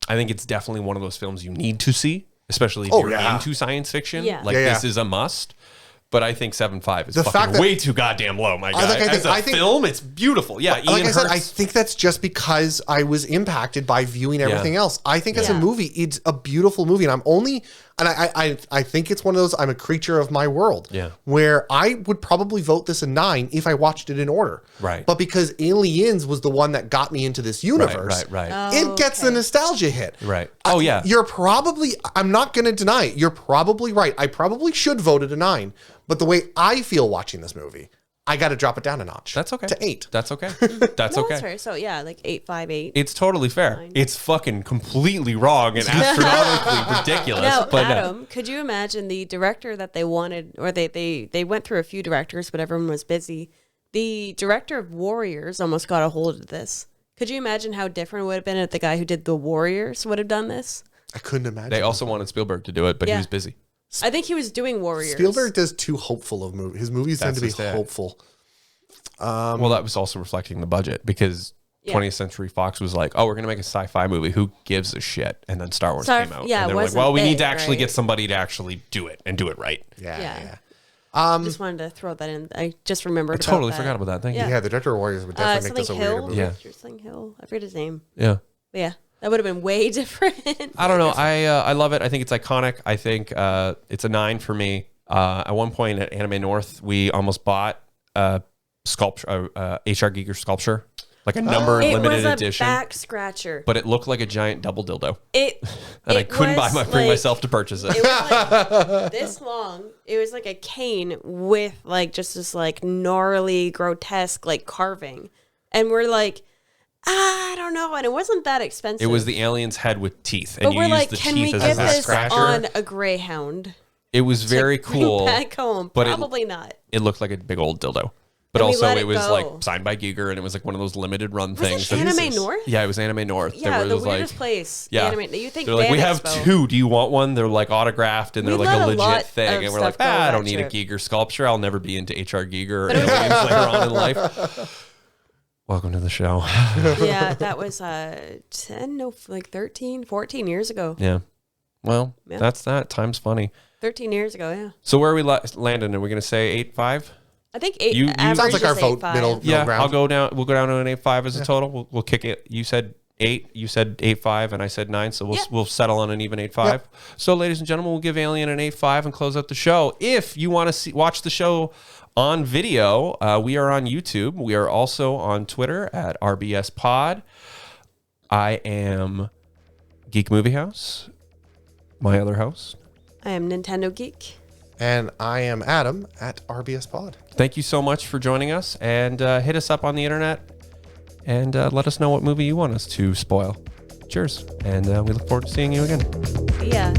it's definitely one of those films you need to see, especially if you're into science fiction. Yeah. Like this is a must. But I think 7.5 is The fact fucking that- way too goddamn low, my guy. I think Film, it's beautiful. Yeah, Like I said, I Hurst. think that's just because I was impacted by viewing everything else. I think as a Yeah. movie, it's a beautiful movie, and I think it's one of those, I'm a creature of my world. Yeah. Where I would probably vote this a 9 if I watched it in order. Right. But because Aliens was the one that got me into this universe, Right. it gets the nostalgia hit. Right. Oh, yeah. You're probably, I'm not going to deny it. You're probably right. I probably should vote it a 9. But the way I feel watching this movie, I got to drop it down a notch. That's okay. To 8. That's okay. That's No, okay. that's fair. So yeah, like 8.58. It's totally fair. It's fucking completely wrong and astronomically ridiculous. Now, but Adam, could you imagine the director that they wanted, or they went through a few directors, but everyone was busy. The director of Warriors almost got a hold of this. Could you imagine how different it would have been if the guy who did the Warriors would have done this? I couldn't imagine. they also wanted Spielberg to do it, but he Yeah. was busy. I think he was doing Warriors. Spielberg does too hopeful of movies. His movies tend That's to be his thing. hopeful. Well, that was also reflecting the budget because Yeah. 20th Century Fox was like, oh, we're going to make a sci-fi movie. Who gives a shit? And then Star Wars came out. yeah, and it they were like, wasn't well, we need big, to actually right? get somebody to actually do it and do it right. Yeah, Yeah. yeah. Just wanted to throw that in. I just remembered. I totally forgot about that. Thank Yeah. Yeah, the director of Warriors would definitely make this a something weirder Hill. movie. Yeah. Something Hill. I forget his name. you. Yeah. But yeah, that would have been way different. I don't know. I love it. I think it's iconic. I think it's a 9 for me. At one point at Anime North, we almost bought a sculpture, H.R. Giger sculpture, like a numbered It limited was a edition. back scratcher. But it looked like a giant double dildo, It and I it couldn't was bring like- myself to purchase it. It was like this long. It was like a cane with like just this like gnarly, grotesque like carving, and we're like, I don't know, and it wasn't that expensive. It was the alien's head with teeth, and But you we're used like, the can we teeth get as a this scratcher. on a Greyhound? It was very Bring cool. back home? but it- Probably not. It looked like a big old dildo. But And we also, let it it was go. like signed by Giger, and it was like one of those limited run Was things. it that- Anime North? Yeah, it was Anime North. Yeah, There the was weirdest like, place. Yeah, Anime. You think they're like, we Fan have Expo. 2. Do you want one? They're like autographed, and they're We like a let a legit lot thing. of And we're like, stuff go I that don't need trip. a Giger sculpture. I'll never be into H.R. Giger or But it was aliens later on in life. Welcome to the show. Yeah, that was 13, 14 years ago. Yeah. Well, Yeah. that's that. Time's funny. 13 years ago, yeah. So where are we landing? Are we going to say 8.5? I think 8. You- average Sounds like our is vote 8.5. middle. Yeah, ground. I'll go down. We'll go down to an 8.5 as a total. We'll kick it. You said 8. You said 8.5, and I said 9. So Yeah. we'll settle on an even 8.5. So, ladies and gentlemen, we'll give Alien an 8.5 and close out the show. If you want to watch the show on video, we are on YouTube. We are also on Twitter at RBS Pod. I am Geek Movie House. My other host. I am Nintendo Geek. And I am Adam at RBS Pod. Thank you so much for joining us, and hit us up on the internet and let us know what movie you want us to spoil. Cheers, and we look forward to seeing you again. See ya.